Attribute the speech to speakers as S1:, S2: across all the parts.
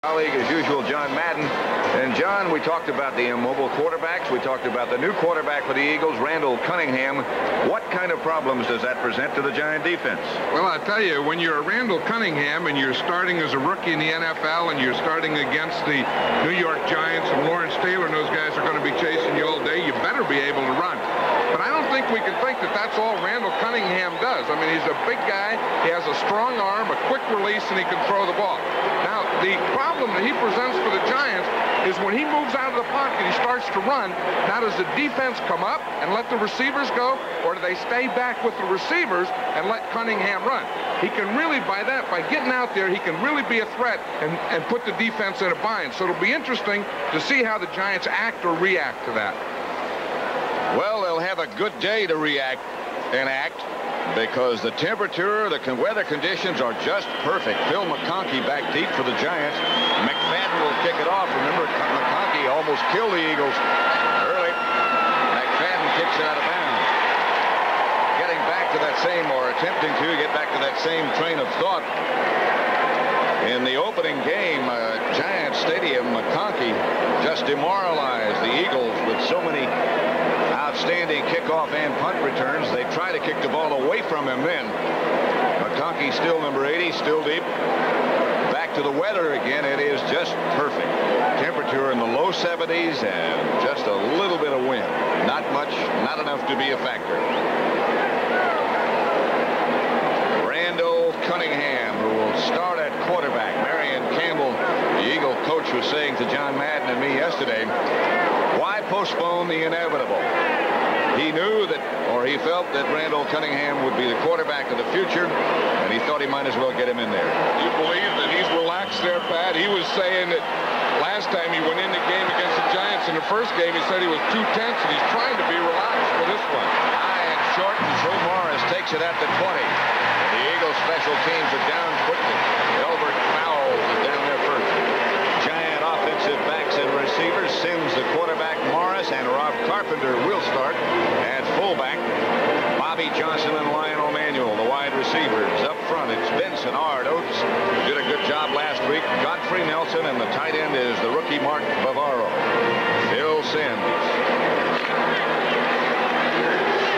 S1: Colleague, as usual, John Madden. And John, we talked about the immobile quarterbacks. We talked about the new quarterback for the Eagles, Randall Cunningham. What kind of problems does that present to the Giant defense?
S2: Well, I tell you, when you're Randall Cunningham and you're starting as a rookie in the NFL and you're starting against the New York Giants and Lawrence Taylor and those guys are going to be chasing you all day, you better be able to run. But I don't think we can think that that's all Randall Cunningham does. I mean, he's a big guy. He has a strong arm, a quick release, and he can throw the ball. Now, the problem that he presents for the Giants is when he moves out of the pocket, he starts to run. Now, does the defense come up and let the receivers go, or do they stay back with the receivers and let Cunningham run? He can really, by getting out there, he can really be a threat and put the defense in a bind. So it'll be interesting to see how the Giants act or react to that.
S1: Well, they'll have a good day to react and act because the temperature, the weather conditions are just perfect. Phil McConkey back deep for the Giants. McFadden will kick it off. Remember, McConkey almost killed the Eagles early. McFadden kicks it out of bounds. Getting back to that same, or attempting to get back to that same train of thought. In the opening game, Giant Stadium, McConkey just demoralized the Eagles with so many outstanding kickoff and punt returns. They try to kick the ball away from him then. McConkey still number 80, still deep. Back to the weather again. It is just perfect. Temperature in the low 70s and just a little bit of wind. Not much, not enough to be a factor. Randall Cunningham, who will start at quarterback. Marion Campbell, the Eagle coach, was saying to John Madden and me yesterday, why postpone the inevitable? He knew that, or he felt that Randall Cunningham would be the quarterback of the future, and he thought he might as well get him in there.
S2: You believe that he's relaxed there, Pat? He was saying that last time he went in the game against the Giants in the first game, he said he was too tense, and he's trying to be relaxed for this one.
S1: High and short, and Joe Morris takes it at the 20. And the Eagles special teams are down quickly. Elbert Fowles is down there first. Giant offensive backs and receivers. Sims, the quarterback, Morris, and Rob Carpenter will start at fullback. Bobby Johnson and Lionel Manuel, the wide receivers. Up front, it's Benson, Ard, Oates. Did a good job last week. Godfrey Nelson, and the tight end is the rookie Mark Bavaro. Phil Sims.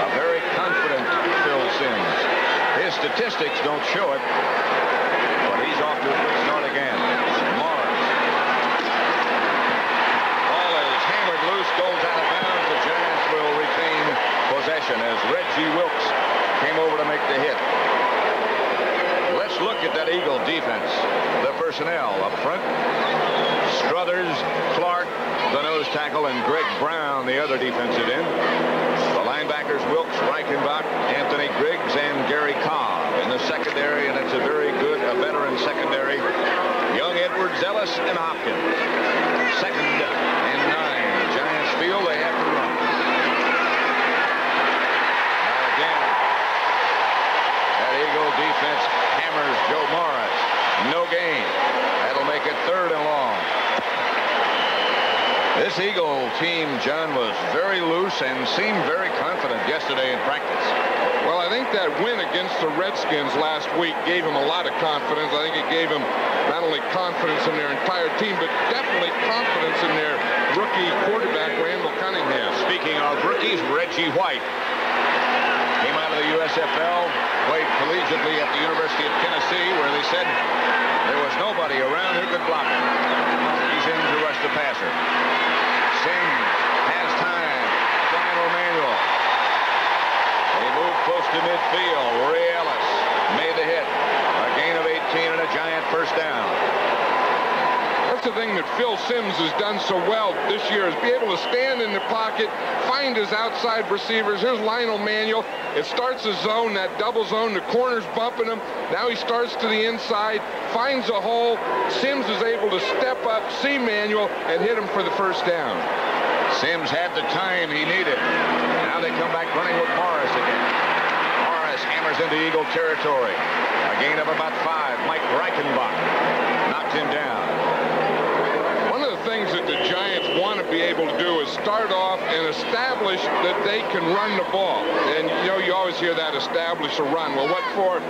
S1: A very confident Phil Sims. His statistics don't show it, but he's off to a good start again. Morris. Ball is hammered loose, goes out of bounds. The Giants will retain possession as Reggie Wilkes came over to make the hit. Let's look at that Eagle defense. The personnel up front. Struthers, Clark, the nose tackle, and Greg Brown, the other defensive end. The linebackers, Wilkes, Reichenbach, Anthony Griggs, and Gary Cobb. In the secondary, and it's a very good, veteran secondary, Young, Edwards, Ellis, and Hopkins. Second and 9. The Giants feel they have to run. Now again, that Eagle defense hammers Joe Morris. No gain. That'll make it 3rd and long. This Eagle team, John, was very loose and seemed very confident yesterday in practice.
S2: Well, I think that win against the Redskins last week gave him a lot of confidence. I think it gave him not only confidence in their entire team, but definitely confidence in their rookie quarterback, Randall Cunningham.
S1: Speaking of rookies, Reggie White came out of the USFL, played collegiately at the University of Tennessee, where they said there was nobody around who could block him. He's in to rush the passer. Sims has time. Lionel Manuel. They move close to midfield. Ray Ellis made the hit. A gain of 18 and a Giant first down.
S2: That's the thing that Phil Sims has done so well this year, is be able to stand in the pocket, find his outside receivers. Here's Lionel Manuel. It starts a zone, that double zone. The corner's bumping him. Now he starts to the inside, finds a hole. Sims is able to step up, see Manuel, and hit him for the first down.
S1: Sims had the time he needed. Now they come back running with Morris again. Morris hammers into Eagle territory. A gain of about 5. Mike Reichenbach knocked him down.
S2: One of the things that the Giants want to be able to do is start off and establish that they can run the ball. And, you know, you always hear that, establish a run. Well, what for?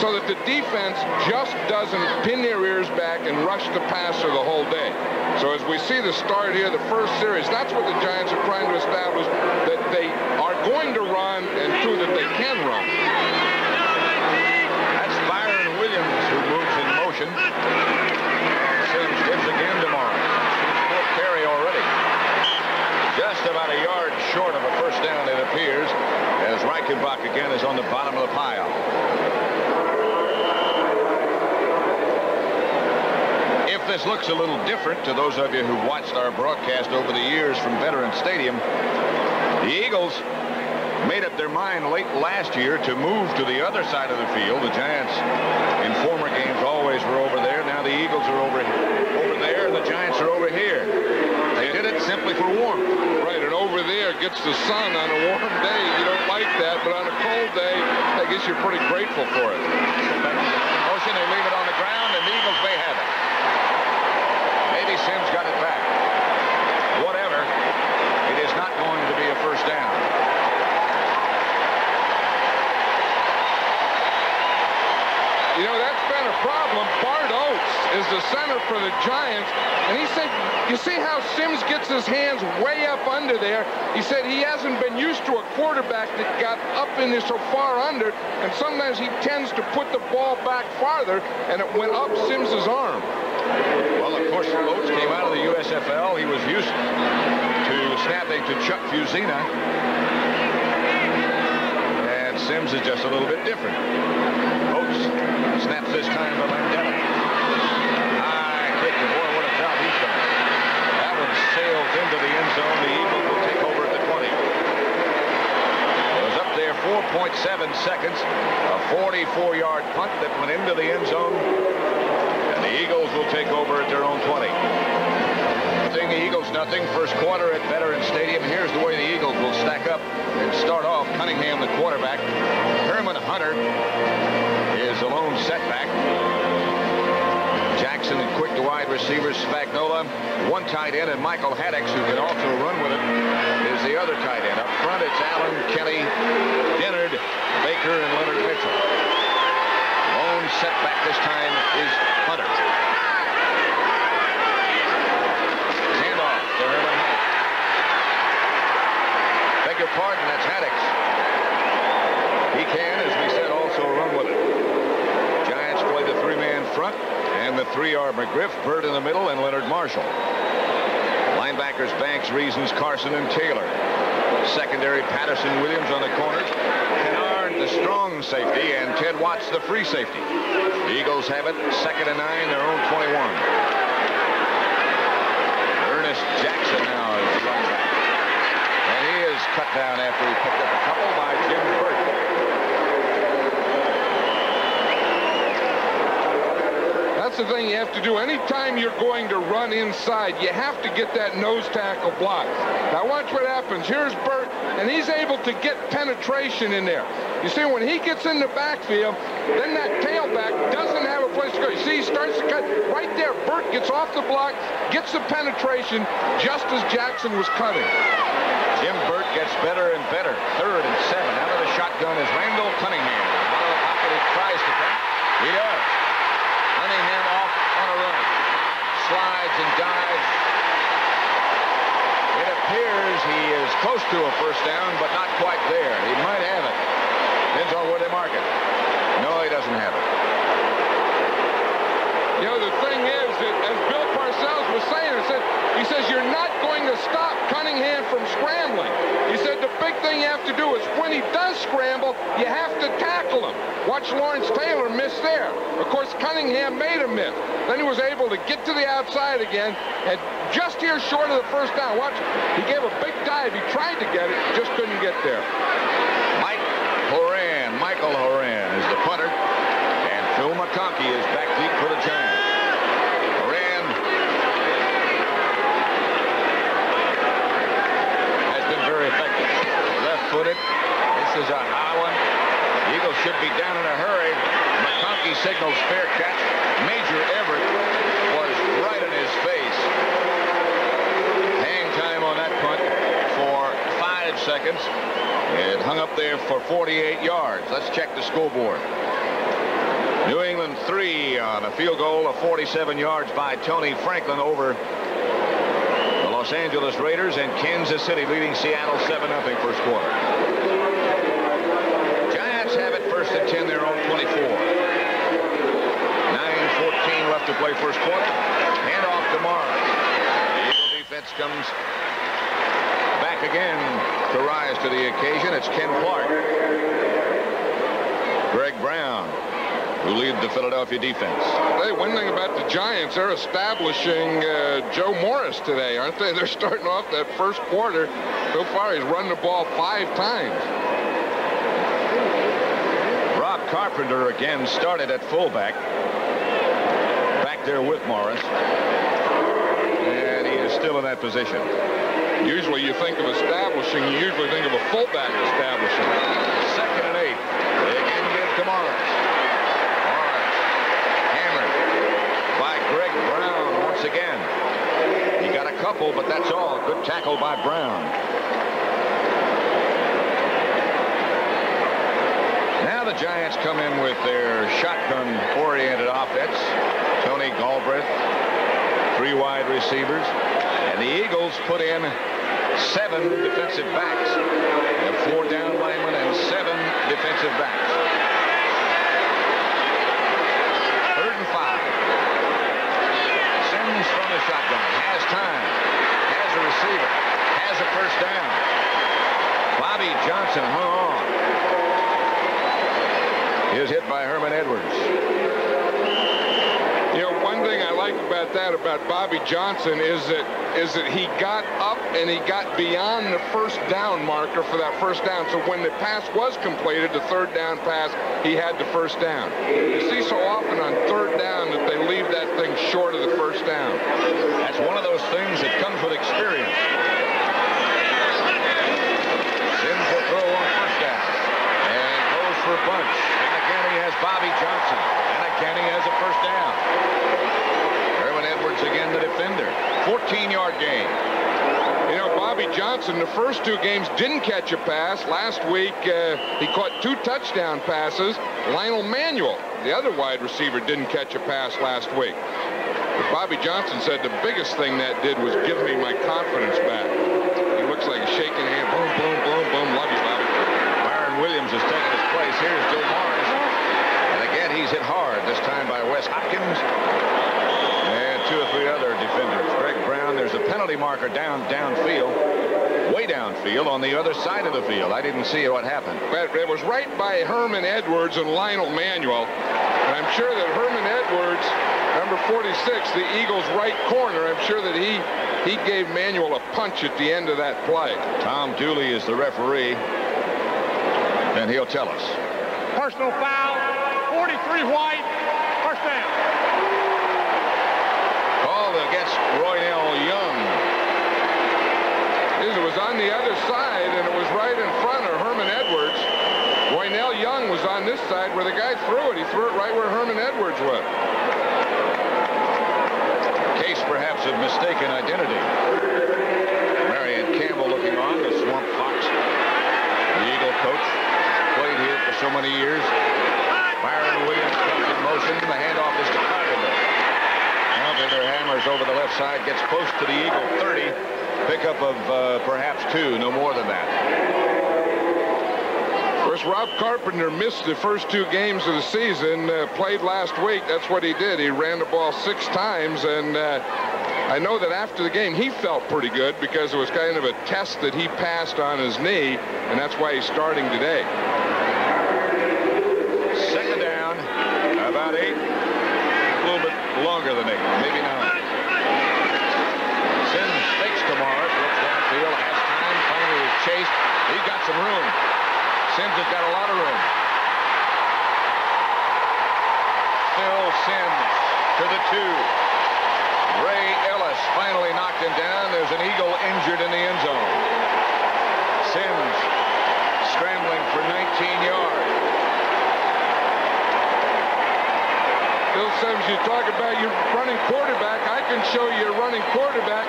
S2: So that the defense just doesn't pin their ears back and rush the passer the whole day. So as we see the start here, the first series, that's what the Giants are trying to establish, that they are going to run, and two, that they can run.
S1: That's Byron Williams who moves in motion. Sims gives again tomorrow. Fourth carry already. Just about a yard short of a first down, it appears, as Reichenbach again is on the bottom of the pile. If this looks a little different to those of you who watched our broadcast over the years from Veterans Stadium, the Eagles made up their mind late last year to move to the other side of the field. The Giants in former games always were over there. Now the Eagles are over there, and the Giants are over here. They did it simply for warmth.
S2: Right, and over there gets the sun on a warm day. You don't like that, but on a cold day, I guess you're pretty grateful for it.
S1: Motion, they leave it on the ground, and the Eagles may have it. Maybe Sims got it back. Whatever, it is not going to be a first down.
S2: You know, that's been a problem. Bart Oates is the center for the Giants, and he said, you see how Sims gets his hands way up under there? He said he hasn't been used to a quarterback that got up in there so far under, and sometimes he tends to put the ball back farther, and it went up Sims's arm.
S1: Well, of course, Oates came out of the USFL. He was used to snapping to Chuck Fusina, and Sims is just a little bit different. Oates snaps this time by Landella. High kick, and boy, what a job he's done. That one sails into the end zone. The Eagles will take over at the 20. It was up there 4.7 seconds. A 44-yard punt that went into the end zone. And the Eagles will take over at their own 20. Nothing, the Eagles nothing. First quarter at Veterans Stadium. Here's the way the Eagles will stack up and start off. Cunningham, the quarterback. Herman Hunter is a lone setback. Jackson and quick to wide receivers. Spagnola, one tight end, and Michael Haddix, who can also run with it, is the other tight end. Up front, it's Allen, Kelly, Dennard, Baker, and Leonard Mitchell. Lone setback this time is Hunter. Handoff to Herman Hunter. Beg your pardon, that's Haddix. He can, as we said, also run with it. Giants play the three-man front, and the three are McGriff, Burt in the middle, and Leonard Marshall. Linebackers, Banks, Reasons, Carson, and Taylor. Secondary, Patterson, Williams on the corners. Kennard, the strong safety, and Ted Watts, the free safety. The Eagles have it, 2nd and 9, their own 21. Ernest Jackson now is running back. And he is cut down after he picked up a couple by Jim Burt.
S2: That's the thing you have to do. Anytime you're going to run inside, you have to get that nose tackle blocked. Now watch what happens. Here's Burt, and he's able to get penetration in there. You see, when he gets in the backfield, then that tailback doesn't have a place to go. You see, he starts to cut right there. Burt gets off the block, gets the penetration, just as Jackson was cutting.
S1: Jim Burt gets better and better. 3rd and 7. Out of the shotgun is Randall Cunningham. Out of the pocket, he tries to cut. He does. Cunningham off on a run. Slides and dives. It appears he is close to a first down, but not quite there. He might have it. Depends on where they mark it. No, he doesn't have it.
S2: You know, the thing is that, as Bill Parcells was saying, he says you're not going to stop Cunningham from scrambling. He said the big thing you have to do is when he does scramble, you have to tackle him. Watch Lawrence Taylor miss there. Of course, Cunningham made a miss. Then he was able to get to the outside again, and just here short of the first down. Watch, he gave a big dive. He tried to get it, just couldn't get there.
S1: Michael Horan is the punter, and Phil McConkey is back deep for the Giants. Horan has been very effective. Left-footed. This is a high one. The Eagles should be down in a hurry. McConkey signals fair catch. Major Everett was right in his face. Hang time seconds. It hung up there for 48 yards. Let's check the scoreboard. New England 3 on a field goal of 47 yards by Tony Franklin over the Los Angeles Raiders, and Kansas City leading Seattle 7-0 first quarter. Giants have it first and 10, their own 24. 9:14 left to play first quarter. Hand off to Morris. The Eagle defense comes back again to rise to the occasion. It's Ken Clark. Greg Brown, who lead the Philadelphia defense.
S2: Hey, one thing about the Giants, they're establishing Joe Morris today, aren't they? They're starting off that first quarter. So far, he's run the ball 5 times.
S1: Rob Carpenter again started at fullback. Back there with Morris. And he is still in that position.
S2: Usually you think of establishing, you usually think of a fullback establishing.
S1: 2nd and 8. They again give to Morris. Greg Brown once again. He got a couple, but that's all. Good tackle by Brown. Now the Giants come in with their shotgun-oriented offense. Tony Galbraith, 3 wide receivers. And the Eagles put in 7 defensive backs. They have 4 down linemen and 7 defensive backs. 3rd and 5. From the shotgun, has time, has a receiver, has a first down. Bobby Johnson hung on. He was hit by Herman Edwards.
S2: You know, one thing I like about that, about Bobby Johnson, is that he got up and he got beyond the first down marker for that first down. So when the pass was completed, the 3rd down pass, he had the first down. You see so often on 3rd down that they leave that thing short of the first down.
S1: That's one of those things that comes with experience. Sims will throw on first down and goes for a bunch. And again he has Bobby Johnson. And again he has a first down. Herman Edwards again the defender. 14-yard gain.
S2: You know, Bobby Johnson, the first 2 games didn't catch a pass. Last week, he caught 2 touchdown passes. Lionel Manuel, the other wide receiver, didn't catch a pass last week. But Bobby Johnson said the biggest thing that did was give me my confidence back. He looks like a shaking hand. Boom, boom, boom, boom. Love you, Bobby.
S1: Byron Williams has taken his place. Here's Joe Morris. And again, he's hit hard, this time by Wes Hopkins. And 2 or 3 other defenders. Greg Brown, there's a penalty marker downfield, way downfield on the other side of the field. I didn't see what happened.
S2: But it was right by Herman Edwards and Lionel Manuel. And I'm sure that Herman Edwards, number 46, the Eagles' right corner, I'm sure that he gave Manuel a punch at the end of that play.
S1: Tom Dooley is the referee, and he'll tell us.
S3: Personal foul, 43 White, first down.
S1: Called against Roynell Young.
S2: It was on the other side, and it was right in front of Herman Edwards. Roynell Young was on this side where the guy threw it. He threw it right where Herman Edwards was.
S1: Case perhaps of mistaken identity. Marion Campbell looking on, the Swamp Fox, the Eagle coach, played here for so many years. Byron Williams comes in motion. The handoff is to Carpenter. Carpenter hammers over the left side, gets close to the Eagle 30. Pickup of perhaps 2, no more than that.
S2: Of course, Rob Carpenter missed the first 2 games of the season, played last week. That's what he did. He ran the ball 6 times, and I know that after the game he felt pretty good because it was kind of a test that he passed on his knee, and that's why he's starting today.
S1: 2nd down, about 8, a little bit longer than 8, maybe 9. Sims fakes to Morris, looks downfield, has time, finally is chased. He's got some room. Sims has got a lot of room. Phil Sims to the 2. Ray Ellis finally knocked him down. There's an Eagle injured in the end zone. Sims scrambling for 19 yards.
S2: Phil Sims, you talk about your running quarterback. I can show you a running quarterback.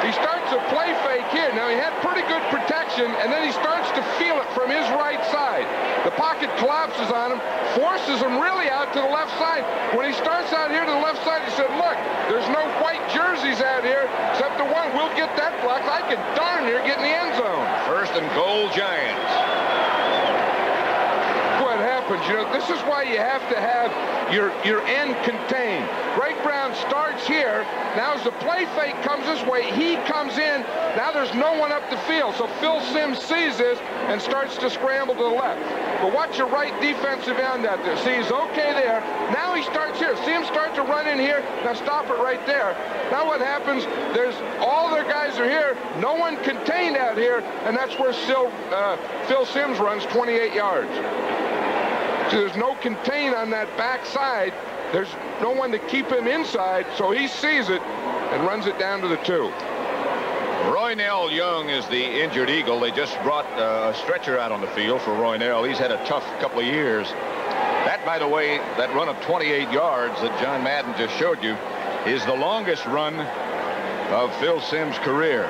S2: He He starts a play fake here. Now, he had pretty good protection, and then he starts to feel it from his right side. The pocket collapses on him, forces him really out to the left side. When he starts out here to the left side, he said, look, there's no white jerseys out here except the one. We'll get that block. I can darn near get in the end zone.
S1: First and goal, Giants.
S2: What happens? You know, this is why you have to have your end contained. Greg Brown starts here. Now as the play fake comes this way, he comes in. Now there's no one up the field. So Phil Simms sees this and starts to scramble to the left. But watch your right defensive end out there. See, he's okay there. Now he starts here. See him start to run in here. Now stop it right there. Now what happens, there's all their guys are here. No one contained out here. And that's where Phil Simms runs 28 yards. So there's no contain on that back side. There's no one to keep him inside, so he sees it and runs it down to the 2.
S1: Roynell Young is the injured Eagle. They just brought a stretcher out on the field for Roynell. He's had a tough couple of years. That, by the way, that run of 28 yards that John Madden just showed you is the longest run of Phil Simms' career.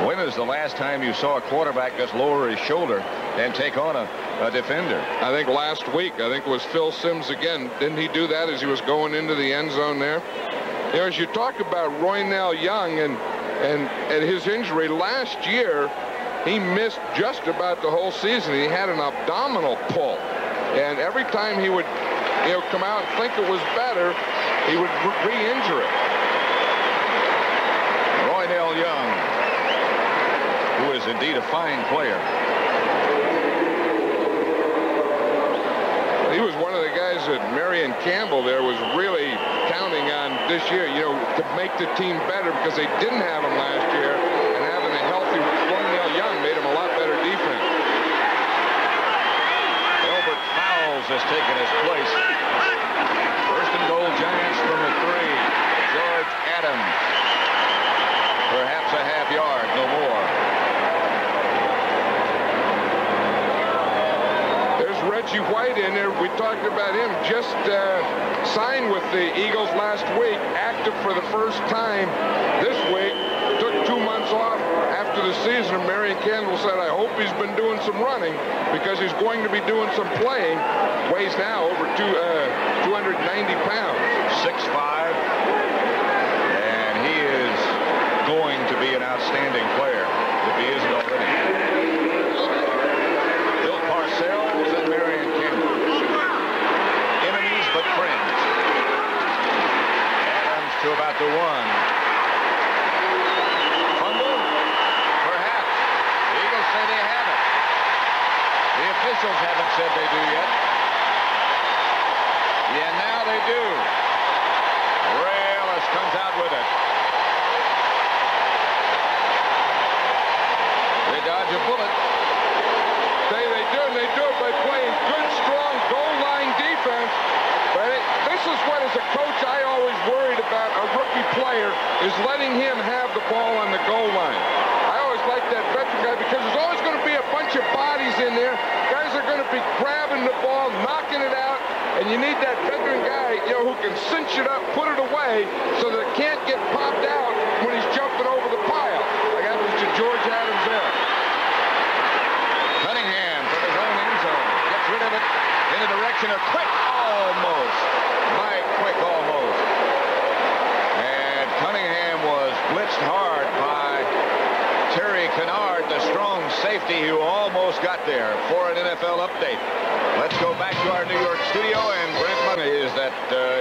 S1: When is the last time you saw a quarterback just lower his shoulder and take on a defender?
S2: I think last week. I think it was Phil Simms again. Didn't he do that as he was going into the end zone there? You know, as you talk about Roynell Young and his injury last year, he missed just about the whole season. He had an abdominal pull, and every time he would, you know, come out and think it was better, he would re-injure it.
S1: Roynell Young, who is indeed a fine player.
S2: He was one of the guys that Marion Campbell there was really counting on this year, you know, to make the team better because they didn't have him last year, and having a healthy Roynell Young made him a lot better defense.
S1: Albert Fowles has taken his place. First and goal, Giants from the 3. George Adams. Perhaps a half yard, no more.
S2: Reggie White in there. We talked about him. Just signed with the Eagles last week. Active for the first time this week. Took 2 months off after the season. And Marion Campbell said, I hope he's been doing some running because he's going to be doing some playing. Weighs now over 290 pounds.
S1: 6'5". And he is going to be an outstanding player if he isn't already. Parcells and Marion Campbell. Enemies but friends. Adams to about the 1. Fumble? Perhaps. The Eagles say they haven't. The officials haven't said they do yet. Yeah, now they do. Ray Ellis comes out with it. They dodge a bullet.
S2: They do it by playing good, strong goal line defense. But this is what, as a coach, I always worried about a rookie player is letting him have the ball on the goal line. I always like that veteran guy because there's always going to be a bunch of bodies in there. Guys are going to be grabbing the ball, knocking it out, and you need that veteran guy, you know, who can cinch it up, put it away, so that it can't get popped out when he's jumping over the pile. Like happens to George Adams there.
S1: Cunningham from his own end zone gets rid of it in the direction of Quick. Almost. Mike Quick almost. And Cunningham was blitzed hard by Terry Kennard, the strong safety who almost got there for an NFL update. Let's go back to our New York studio, and Brent Money is that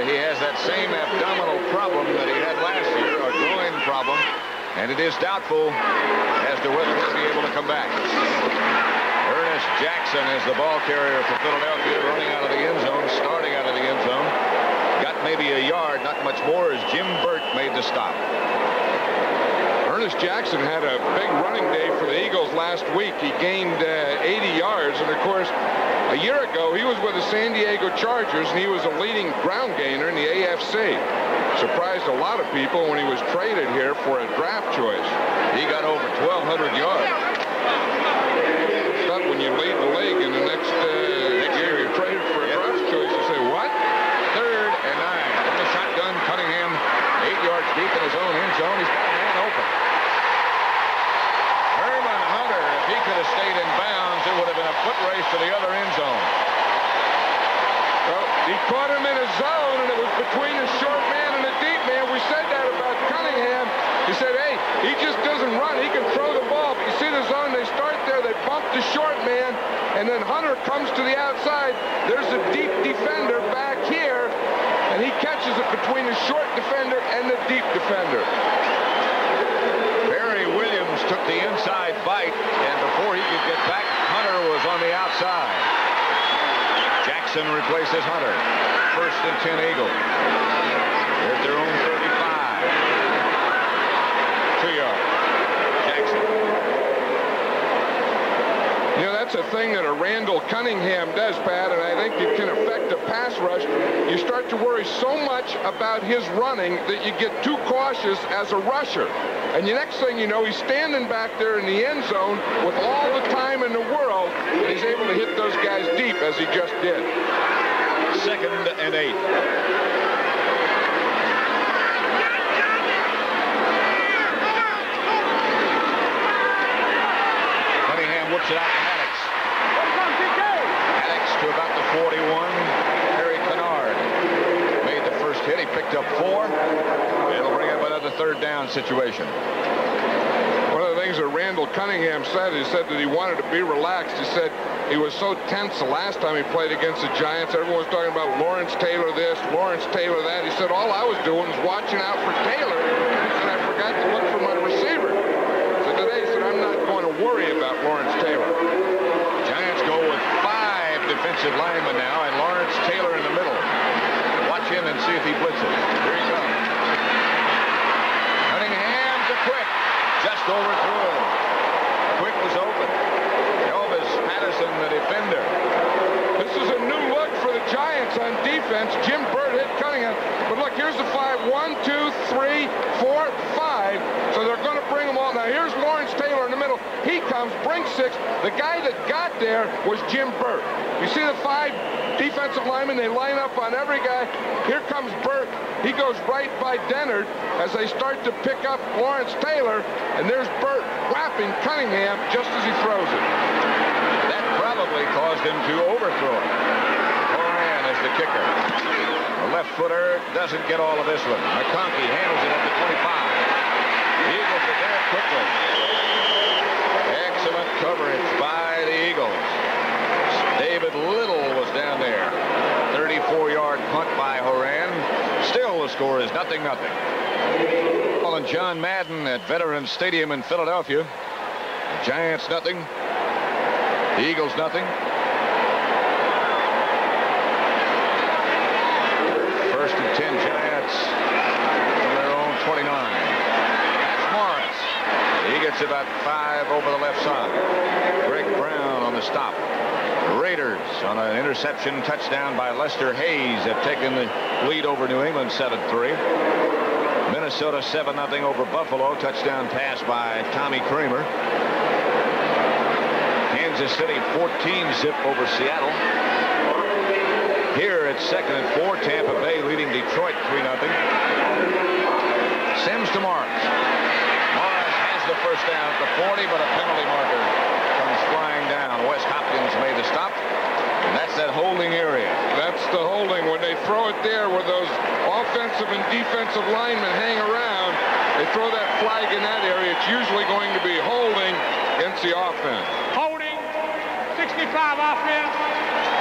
S1: he has that same abdominal problem that he had last year, a groin problem, and it is doubtful as to whether he'll be able to come back. Ernest Jackson is the ball carrier for Philadelphia, running out of the end zone, starting out of the end zone. Got maybe a yard, not much more, as Jim Burt made the stop.
S2: Ernest Jackson had a big running day for the Eagles last week. He gained 80 yards, and of course, a year ago, he was with the San Diego Chargers, and he was a leading ground gainer in the AFC. Surprised a lot of people when he was traded here for a draft choice.
S1: He got over 1,200 yards.
S2: When you lead the league in the next year, you're traded for a draft choice. You say, what?
S1: 3rd and 9. In the shotgun, Cunningham, 8 foot race to the other end zone.
S2: Well, he caught him in a zone, and it was between the short man and the deep man. We said that about Cunningham. He said, hey, he just doesn't run. He can throw the ball. But you see the zone, they start there, they bump the short man, and then Hunter comes to the outside. There's a deep defender back here, and he catches it between the short defender and the deep defender.
S1: Barry Williams took the inside bite, and before he could get back, Hunter was on the outside. Jackson replaces Hunter. 1st and 10 Eagles. They're at their own 35. 2 yards. Jackson.
S2: You know, that's a thing that a Randall Cunningham does, Pat, and I think it can affect the pass rush. You start to worry so much about his running that you get too cautious as a rusher. And the next thing you know, he's standing back there in the end zone with all the time in the world, and he's able to hit those guys deep as he just did.
S1: 2nd and 8. Cunningham whips it out to Maddox. Maddox to about the 41. Harry Kennard made the first hit. He picked up 4. It'll bring up another 3rd down situation.
S2: One of the things that Randall Cunningham said, he said that he wanted to be relaxed. He said he was so tense the last time he played against the Giants. Everyone was talking about Lawrence Taylor this, Lawrence Taylor that. He said all I was doing was watching out for Taylor. He said I forgot to look for my receiver. So today he said I'm not going to worry about Lawrence Taylor.
S1: Giants go with 5 defensive linemen now, and Lawrence Taylor in the middle. Watch him and see if he blitzes. Here he comes. Cunningham to Quick. Just overthrew him. Quick was open. Elvis Patterson, the defender.
S2: This is a new look for the Giants on defense. Jim Burt hit Cunningham. But look, here's the 5. 1, 2, 3, 4, 5. So they're going to bring them all. Now here's Lawrence Taylor in the middle. He comes, brings 6. The guy that got there was Jim Burt. You see the 5 defensive linemen, they line up on every guy. Here comes Burt. He goes right by Dennard as they start to pick up Lawrence Taylor, and there's Burt whapping Cunningham just as he throws it.
S1: That probably caused him to overthrow it. Horan is the kicker. The left footer doesn't get all of this one. McConkey handles it at the 25. The Eagles are there quickly. Excellent coverage by the Eagles. David Little was down there. 34-yard punt by Horan. Still the score is 0-0. And John Madden at Veterans Stadium in Philadelphia. The Giants 0. The Eagles 0. 1st and 10 Giants from their own 29. That's Morris. He gets about 5 over the left side. Greg Brown on the stop. The Raiders on an interception touchdown by Lester Hayes have taken the lead over New England 7-3. Minnesota 7-0 over Buffalo. Touchdown pass by Tommy Kramer. Kansas City 14-zip over Seattle. Here it's 2nd and 4. Tampa Bay leading Detroit 3-0. Sims to Morris. Morris has the first down at the 40, but a penalty marker comes flying down. Wes Hopkins made the stop, and that's that holding area.
S2: That's the holding. When they throw it there where those offensive and defensive linemen hang around, they throw that flag in that area, it's usually going to be holding against the offense.
S3: Holding, 65 offense,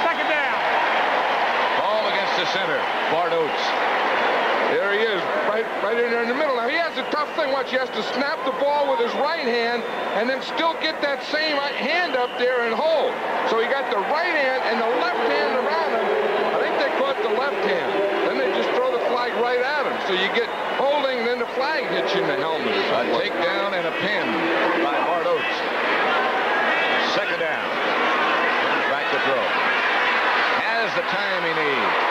S3: 2nd down.
S1: Ball against the center. Bart Oates.
S2: There he is, right in there in the middle. Now, he has a tough thing. Watch, he has to snap the ball with his right hand and then still get that same hand up there and hold. So he got the right hand and the left hand around him. I think they caught the left hand. Then they just throw the flag right at him. So you get holding, and then the flag hits you in the helmet.
S1: A takedown and a pin by Bart Oates. 2nd down. Back to throw. Has the time he needs.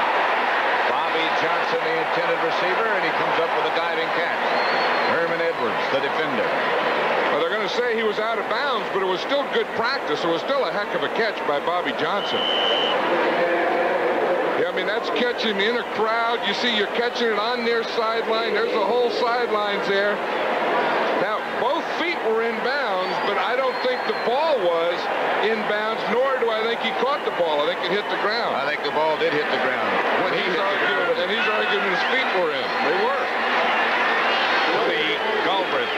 S1: Bobby Johnson, the intended receiver, and he comes up with a diving catch. Herman Edwards, the defender.
S2: Well, they're going to say he was out of bounds, but it was still good practice. It was still a heck of a catch by Bobby Johnson. Yeah, I mean, that's catching in a crowd. You see, you're catching it on their sideline. There's the whole sidelines there. Now, both feet were in bounds, but I don't think the ball was. inbounds, nor do I think he caught the ball. I think it hit the ground.
S1: I think the ball did hit the ground.
S2: When he's arguing his feet were in. They were.
S1: Tony Galbraith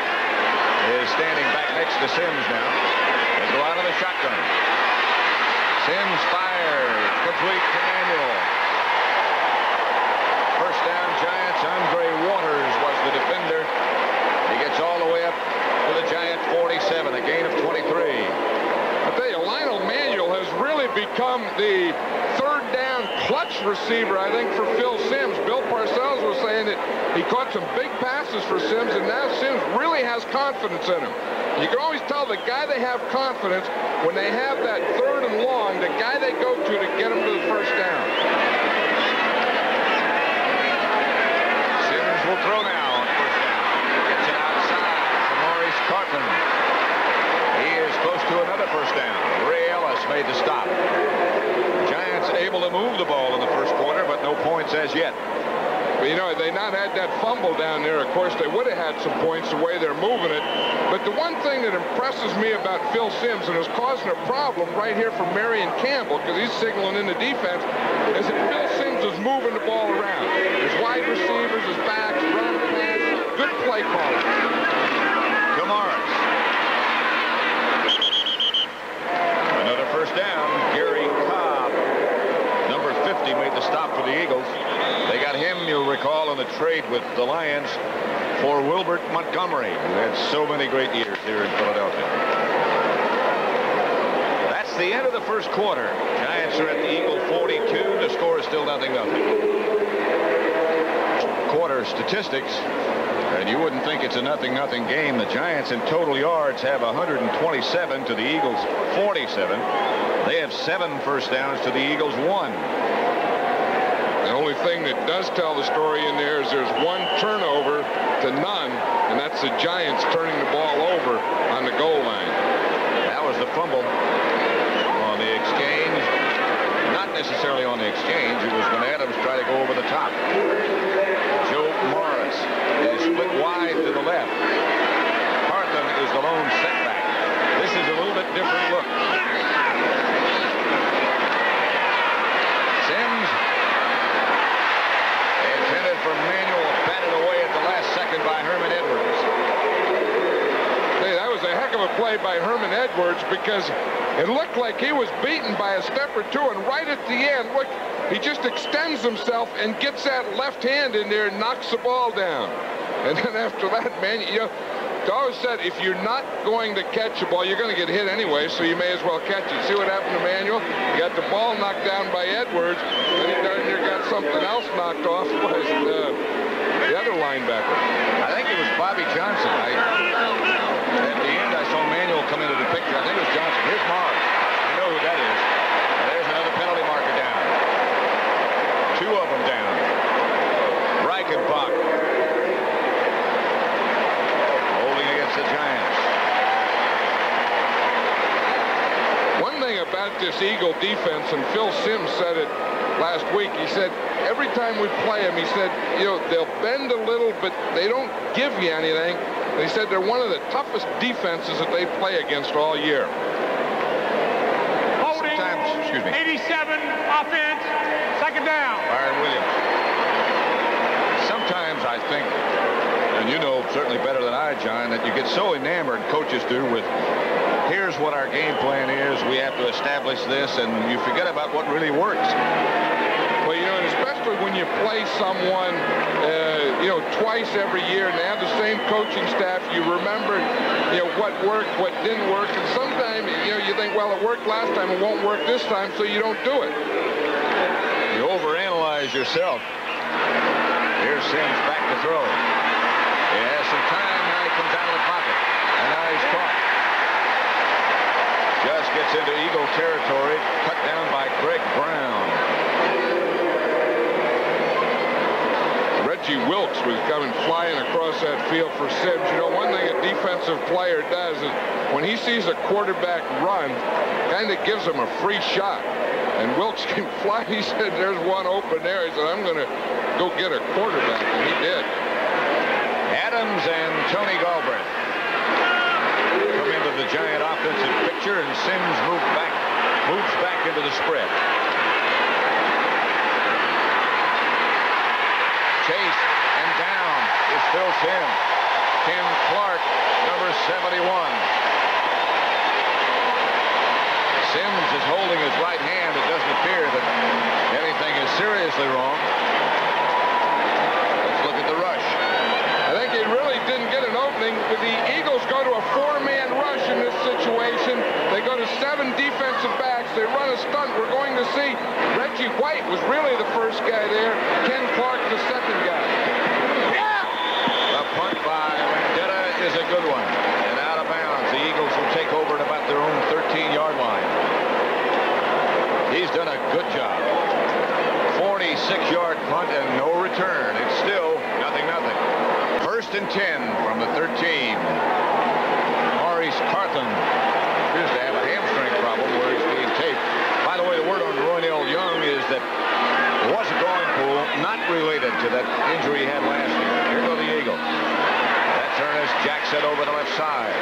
S1: is standing back next to Sims now. They go out of the shotgun. Sims fires. Complete to Manuel. First down, Giants. Andre Waters was the defender. He gets all the way up to the Giant 47, a gain of 23.
S2: I tell you, Lionel Manuel has really become the third down clutch receiver, I think, for Phil Simms. Bill Parcells was saying that he caught some big passes for Simms, and now Simms really has confidence in him. You can always tell the guy they have confidence when they have that third and long, the guy they go to get him to the first down.
S1: Simms will throw now on first down. Gets it outside to Maurice Carton. He is close to another first down. Ray Ellis made the stop. Giants able to move the ball in the first quarter, but no points as yet.
S2: But, you know, they not had that fumble down there. Of course, they would have had some points the way they're moving it. But the one thing that impresses me about Phil Simms, and is causing a problem right here for Marion Campbell, because he's signaling in the defense, is that Phil Simms is moving the ball around. His wide receivers, his backs, run, pass, good play calling.
S1: To Morris. Another first down. Gary Cobb, number 50, made the stop for the Eagles. They got him, you'll recall, in the trade with the Lions for Wilbert Montgomery, who had so many great years here in Philadelphia. That's the end of the first quarter. Giants are at the Eagle 42. The score is still 0-0. Quarter statistics, and you wouldn't think it's a 0-0 game. The Giants in total yards have 127 to the Eagles 47. They have 7 first downs to the Eagles 1.
S2: The only thing that does tell the story in there is there's 1 turnover to none, and that's the Giants turning the ball over on the goal line.
S1: That was the fumble on the exchange. Not necessarily on the exchange. It was when Adams tried to go over the top. Joe Morris is split wide to the left. Carton is the lone setback. This is a little bit different look. Simms intended for Manuel, batted away at the last second by Herman Edwards.
S2: Hey, that was a heck of a play by Herman Edwards, because it looked like he was beaten by a step or two, and right at the end, look, he just extends himself and gets that left hand in there and knocks the ball down. And then after that, man, you know, I always said, if you're not going to catch a ball, you're going to get hit anyway, so you may as well catch it. See what happened to Manuel? He got the ball knocked down by Edwards, then he darn near got something else knocked off by the other linebacker.
S1: I think it was Bobby Johnson. At the end, I saw Manuel come into the picture. I think it was Johnson. Here's Morris. You know who that is. And there's another penalty marker down. 2 of them down. Reichenbach holding against the Giants.
S2: One thing about this Eagle defense, and Phil Simms said it last week, he said, every time we play them, he said, you know, they'll bend a little, but they don't give you anything. They said they're one of the toughest defenses that they play against all year.
S3: Holding, 87, offense, second down.
S1: Byron Williams. Sometimes I think, and you know certainly better than I, John, that you get so enamored, coaches do, with here's what our game plan is, we have to establish this, and you forget about what really works.
S2: Well, you know, and especially when you play someone, you know, twice every year, and they have the same coaching staff, you remember, you know, what worked, what didn't work, and sometimes, you know, you think, well, it worked last time, it won't work this time, so you don't do it.
S1: You overanalyze yourself. Here's Simms back to throw. He has some time, now he comes out of the pocket, and now he's caught. Just gets into Eagle territory, cut down by Greg Brown.
S2: Reggie Wilkes was coming flying across that field for Simms. You know, one thing a defensive player does is when he sees a quarterback run, kind of gives him a free shot. And Wilkes can fly. He said, there's one open there. He said, I'm going to go get a quarterback, and he did.
S1: Adams and Tony Galbraith come into the Giant offensive picture, and Sims moves back into the spread. Chase and down is Phil Simms. Ken Clark, number 71. Sims is holding his right hand. It doesn't appear that anything is seriously wrong. Let's look at the rush.
S2: I think he really didn't get an opening. The Eagles go to a 4-man rush in this situation. They go to 7 defensive backs. They run a stunt. We're going to see Reggie White was really the first guy there. Ken Clark the second guy.
S1: Yeah! The punt by Vendetta is a good one. And out of bounds. The Eagles will take over at about their own 13-yard line. He's done a good job. 46-yard punt and no return. It's still 0-0. 1st and 10 from the 13. Maurice Carthen appears to have a hamstring problem where he's being taped. By the way, the word on Roynell Young is that it was a drawing pool, not related to that injury he had last year. Here go the Eagles. That's Ernest Jackson over the left side.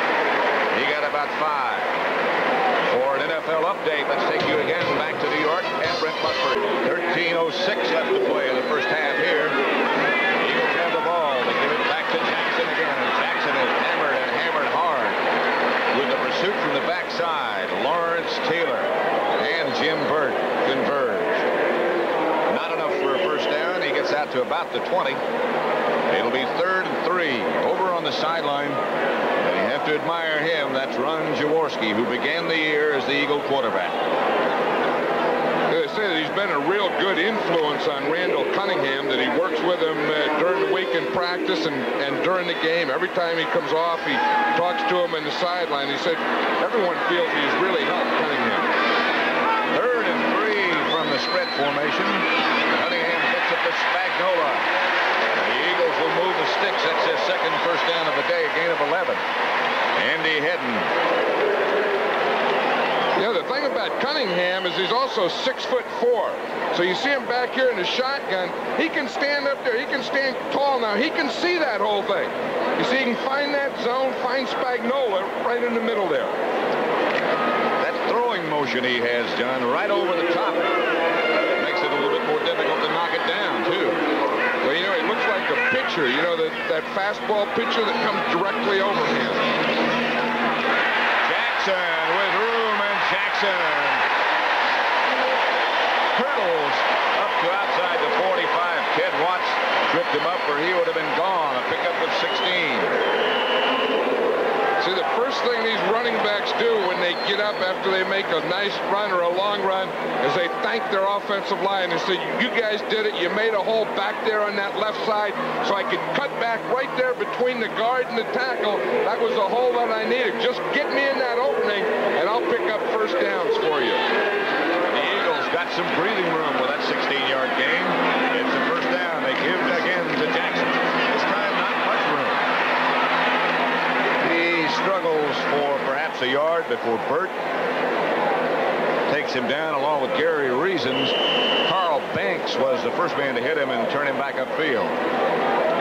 S1: He got about 5. For an NFL update, let's take you again back to New York and Brent Musburg. 13:06 left to play in the first half here. The Eagles have the ball. They give it back to Jackson again, and Jackson is hammered and hammered hard. With the pursuit from the backside, Lawrence Taylor and Jim Burt converge. Not enough for a first down. He gets out to about the 20. It'll be 3rd and 3 over on the sideline. And you have to admire him. That's Ron Jaworski, who began the year as the Eagle quarterback.
S2: They say that he's been a real good influence on Randall Cunningham, that he works with him during the week in practice and during the game. Every time he comes off, he talks to him in the sideline. He said everyone feels he's really helped Cunningham.
S1: 3rd and 3 from the spread formation. Cunningham gets it to Spagnola. The Eagles will move the sticks. That's his second first down of the day, a gain of 11. Andy Hedden.
S2: Yeah, the thing about Cunningham is he's also 6'4". So you see him back here in the shotgun. He can stand up there. He can stand tall now. He can see that whole thing. You see, he can find that zone, find Spagnola right in the middle there.
S1: That throwing motion he has, John, right over the top. Makes it a little bit more difficult to knock it down, too.
S2: Well, you know, it looks like a pitcher, you know, that fastball pitcher that comes directly over him.
S1: Jackson with room, and Jackson hurdles up to outside the 45. Ted Watts tripped him up, or he would have been gone. A pickup of 16.
S2: See, the first thing these running backs do when they get up after they make a nice run or a long run is they thank their offensive line and say, you guys did it. You made a hole back there on that left side so I could cut back right there between the guard and the tackle. That was the hole that I needed. Just get me in that opening, and I'll pick up first downs for you.
S1: The Eagles got some breathing room with that 16-yard gain. It's a first down. They give it again to Jackson. This time, not much room. He struggles for perhaps a yard before Burt takes him down along with Gary Reasons. Carl Banks was the first man to hit him and turn him back upfield.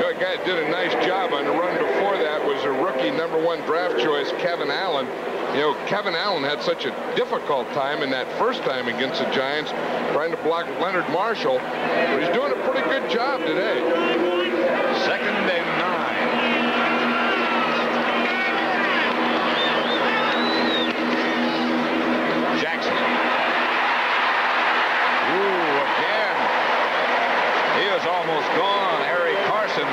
S2: The guy that did a nice job on the run before that was a rookie #1 draft choice, Kevin Allen. You know, Kevin Allen had such a difficult time in that first time against the Giants trying to block Leonard Marshall, but he's doing a pretty good job today.
S1: 2nd and 9. Jackson. Ooh, again. He was almost gone. Harry Carson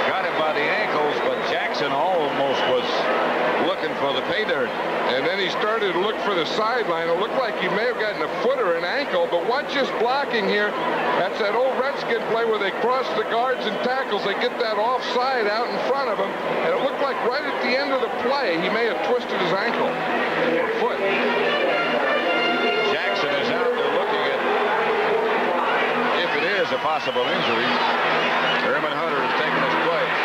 S1: got him by the ankles, but Jackson almost was looking for the pay dirt.
S2: And then he started to look for the sideline. It looked like he may have gotten a foot or an ankle, but watch this blocking here. That's that old Redskin play where they cross the guards and tackles. They get that offside out in front of him, and it looked like right at the end of the play, he may have twisted his ankle or foot.
S1: Jackson is out there looking at if it is a possible injury. Herman Hunter has taken his place.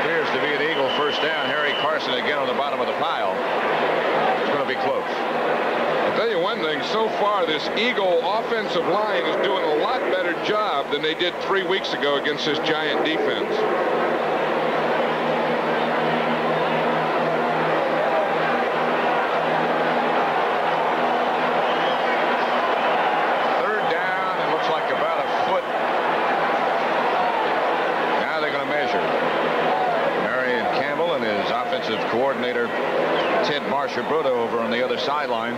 S1: Appears to be an Eagle first down. Harry Carson again on the bottom of the pile. It's going to be close.
S2: I'll tell you one thing, so far this Eagle offensive line is doing a lot better job than they did 3 weeks ago against this Giant defense.
S1: coordinator Ted Marchibruto over on the other sideline.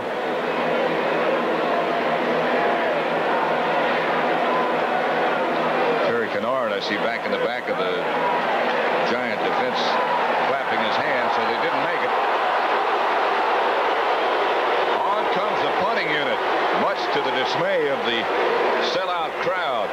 S1: Terry Kennard, I see back in the back of the Giant defense, clapping his hands, so they didn't make it. On comes the punting unit, much to the dismay of the sellout crowd.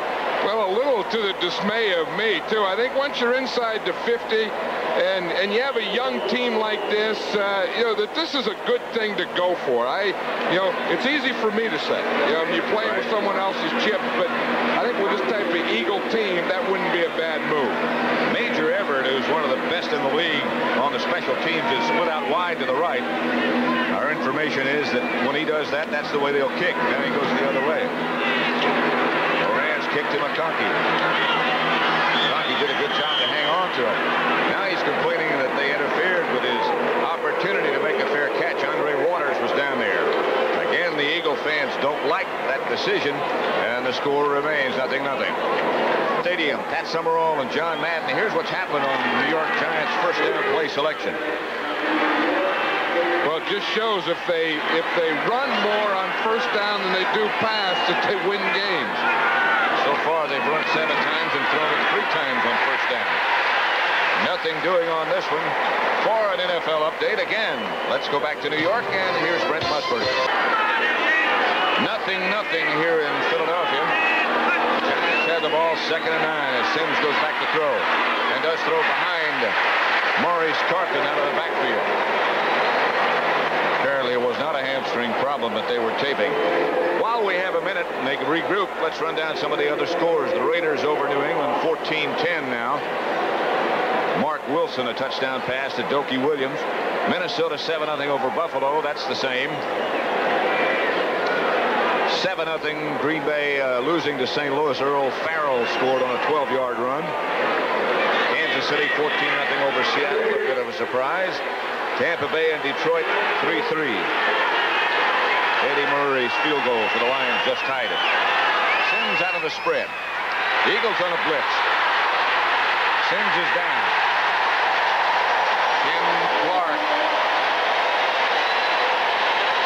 S2: Well, a little to the dismay of me, too. I think once you're inside the 50 and you have a young team like this, that this is a good thing to go for. It's easy for me to say. You're playing with someone else's chips, but I think with this type of Eagle team, that wouldn't be a bad move.
S1: Major Everett, who's one of the best in the league on the special teams, is split out wide to the right. Our information is that when he does that, that's the way they'll kick. Then he goes the other way. Kick to McConkey. McConkey did a good job to hang on to it. Now he's complaining that they interfered with his opportunity to make a fair catch. Andre Waters was down there. Again, the Eagle fans don't like that decision, and the score remains 0-0. Stadium, Pat Summerall and John Madden. Here's what's happened on the New York Giants' first down play selection.
S2: Well, it just shows if they run more on first down than they do pass, that they win games.
S1: So far, they've run 7 times and thrown it 3 times on first down. Nothing doing on this one. For an NFL update again, let's go back to New York, and here's Brent Musburger. 0-0 here in Philadelphia. Giants have the ball 2nd and 9 as Sims goes back to throw and does throw behind Maurice Carton out of the backfield. Apparently, it was not a hamstring problem that they were taping. While we have a minute and they can regroup, let's run down some of the other scores. The Raiders over New England 14-10 now. Mark Wilson, a touchdown pass to Dokie Williams. Minnesota 7-0 over Buffalo. That's the same. 7-0 Green Bay losing to St. Louis. Earl Farrell scored on a 12-yard run. Kansas City 14-0 over Seattle. A bit of a surprise. Tampa Bay and Detroit 3-3. Eddie Murray's field goal for the Lions just tied it. Sims out of the spread. Eagles on a blitz. Sims is down. Tim Clark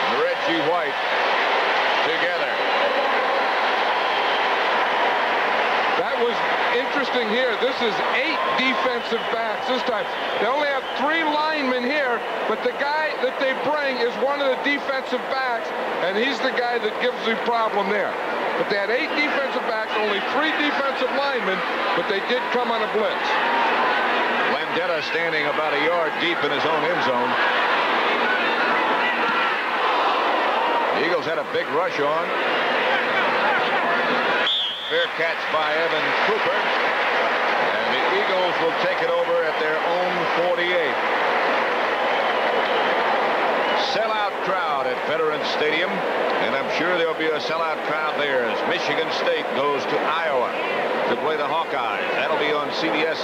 S1: and Reggie White together.
S2: That was interesting here. This is 8 defensive backs this time. They only have 3 linemen here, but the guy that they bring is one of the defensive backs, and he's the guy that gives the problem there. But they had 8 defensive backs, only 3 defensive linemen, but they did come on a blitz.
S1: Landeta standing about a yard deep in his own end zone. The Eagles had a big rush on. Fair catch by Evan Cooper. And the Eagles will take it over at their own 48. Sellout crowd at Veterans Stadium. And I'm sure there'll be a sellout crowd there as Michigan State goes to Iowa to play the Hawkeyes. That'll be on CBS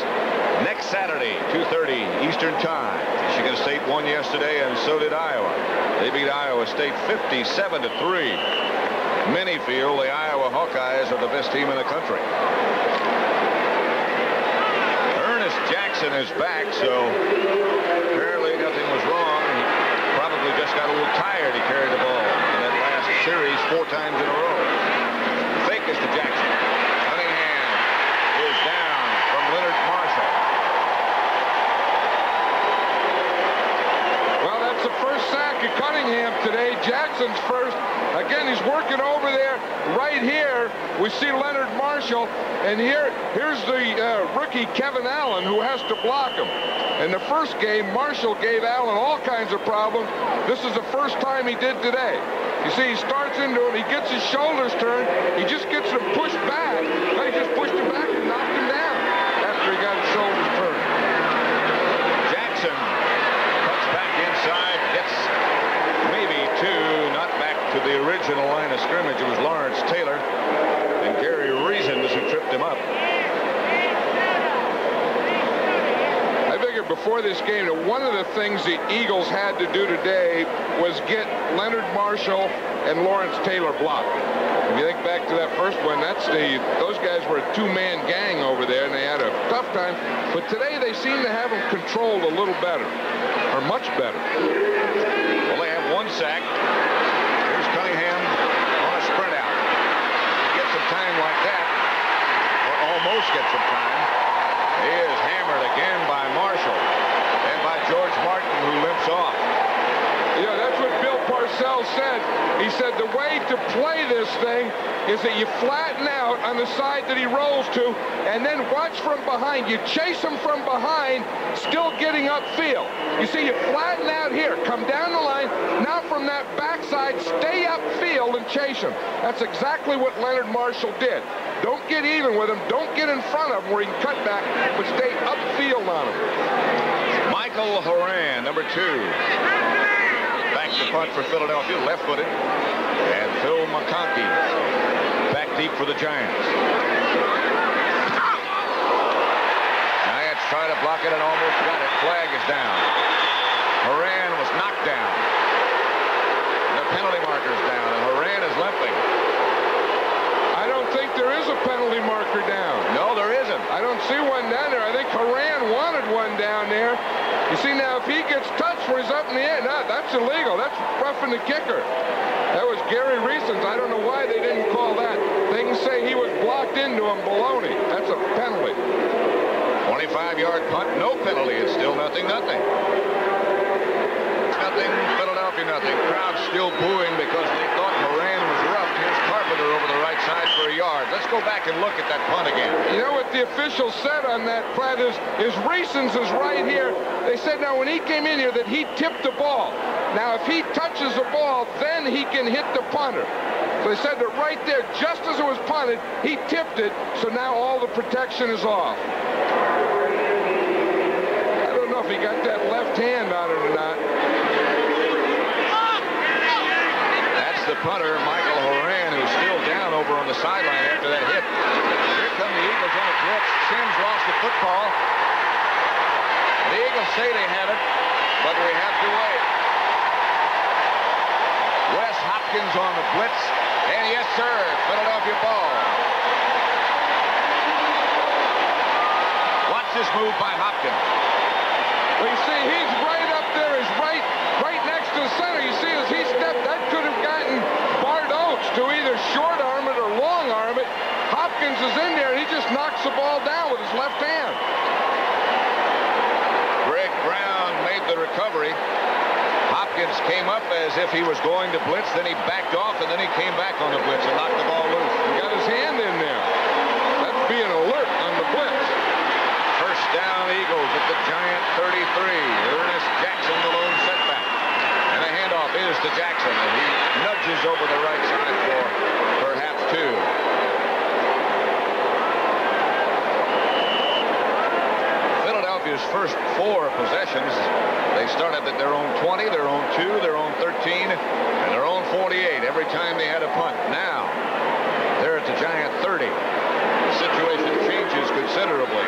S1: next Saturday, 2:30 Eastern Time. Michigan State won yesterday, and so did Iowa. They beat Iowa State 57-3. Many feel the Iowa Hawkeyes are the best team in the country. Ernest Jackson is back, so apparently nothing was wrong. He probably just got a little tired. He carried the ball in that last series 4 times in a row. The fake is to Jackson. Cunningham is down from Leonard Marshall.
S2: Well, that's the first sack of Cunningham today. Jackson's first. Again, he's working over there. Right here, we see Leonard Marshall. And here's the rookie Kevin Allen, who has to block him. In the first game, Marshall gave Allen all kinds of problems. This is the first time he did today. You see, he starts into him. He gets his shoulders turned. He just gets him pushed back. He just pushed him back and knocked him down after he got his shoulders turned.
S1: Jackson cuts back inside, gets maybe 2, not back to the original line of scrimmage. It was Lawrence Taylor and Gary Reasons who tripped him up.
S2: I figured before this game that one of the things the Eagles had to do today was get Leonard Marshall and Lawrence Taylor blocked. If you think back to that first one, those guys were a 2-man gang over there, and they had a tough tough time. But today they seem to have them controlled a little better, or much better.
S1: Well, they have one sack. Here's Cunningham on a sprint out. Get some time like that, or almost get some time. He is hammered again by Marshall and by George Martin, who limps off.
S2: Yeah, that's what Bill Parcells said. He said the way to play this thing is that you flatten out on the side that he rolls to, and then watch from behind. You chase him from behind, still getting upfield. You see, you flatten out here, come down the line. Now from that backside, stay upfield and chase him. That's exactly what Leonard Marshall did. Don't get even with him. Don't get in front of him where he can cut back, but stay upfield on him.
S1: Michael Horan, number 2. Back to punt for Philadelphia, left-footed. And Phil McConkey back deep for the Giants. Giants try to block it and almost got it. Flag is down. Horan was knocked down. The penalty marker's down, and Horan is limping.
S2: I don't think there is a penalty marker down.
S1: No, there isn't.
S2: I don't see one down there. I think Horan wanted one down there. You see, now, if he gets touched where he's up in the air, no, that's illegal. That's roughing the kicker. That was Gary Reasons. I don't know why they didn't call that. They can say he was blocked into him. Baloney. That's a penalty.
S1: 25-yard punt, no penalty. It's still 0-0. It's nothing, Philadelphia nothing. Crowd still booing because they thought Moran was rough. Here's Carpenter over the right side for a yard. Let's go back and look at that punt again.
S2: You know what the official said on that, Pratt, is Reasons is right here. They said now when he came in here that he tipped the ball. Now if he touches the ball, then he can hit the punter. So they said that right there, just as it was punted, he tipped it, so now all the protection is off. I don't know if he got that left hand on it or not.
S1: That's the punter, Michael Horan, who's still down over on the sideline after that hit. Here come the Eagles on a blitz. Sims lost the football. The Eagles say they have it, but we have to wait. Wes Hopkins on the blitz, and yes, sir, Philadelphia ball. Watch this move by Hopkins.
S2: Well, you see, he's right up there. He's right next to the center. You see, as he stepped, that could have gotten Bart Oates to either short arm it or long arm it. Hopkins is in there, and he just knocks the ball down with his left hand.
S1: Greg Brown made the recovery. Hopkins came up as if he was going to blitz, then he backed off, and then he came back on the blitz and knocked the ball loose.
S2: He got his hand in there. That's being alert on the blitz.
S1: First down, Eagles at the Giant 33. Ernest Jackson, the lone setback. And the handoff is to Jackson, and he nudges over the right side for perhaps 2. Philadelphia's first 4 possessions, they started at their own 20, their own 2, their own 13, and their own 48 every time they had a punt. Now, they're at the Giant 30. The situation changes considerably.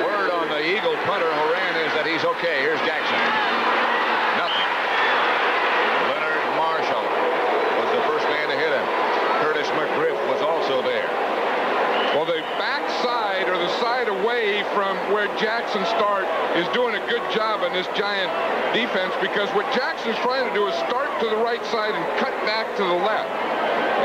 S1: Word on the Eagle punter, Horan, is that he's okay. Here's Jackson. Nothing. Leonard Marshall was the first man to hit him. Curtis McGriff was also there.
S2: Well, the backside, or the side away from where Jackson started, is doing a good job on this Giant defense, because what Jackson's trying to do is start to the right side and cut back to the left.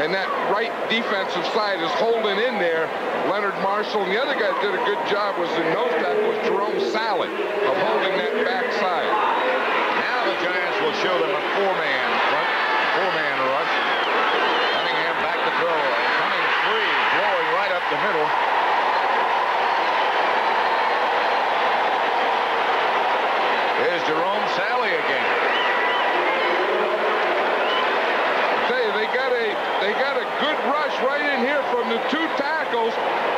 S2: And that right defensive side is holding in there Leonard Marshall. And the other guy that did a good job was the nose tackle, was Jerome Sallet, of holding that backside.
S1: Now the Giants will show them a 4-man front, 4-man rush. Cunningham back to throw. Coming free, blowing right up the middle. Here's Jerome Sallet again.
S2: They got a good rush right in here from the 2 tackles,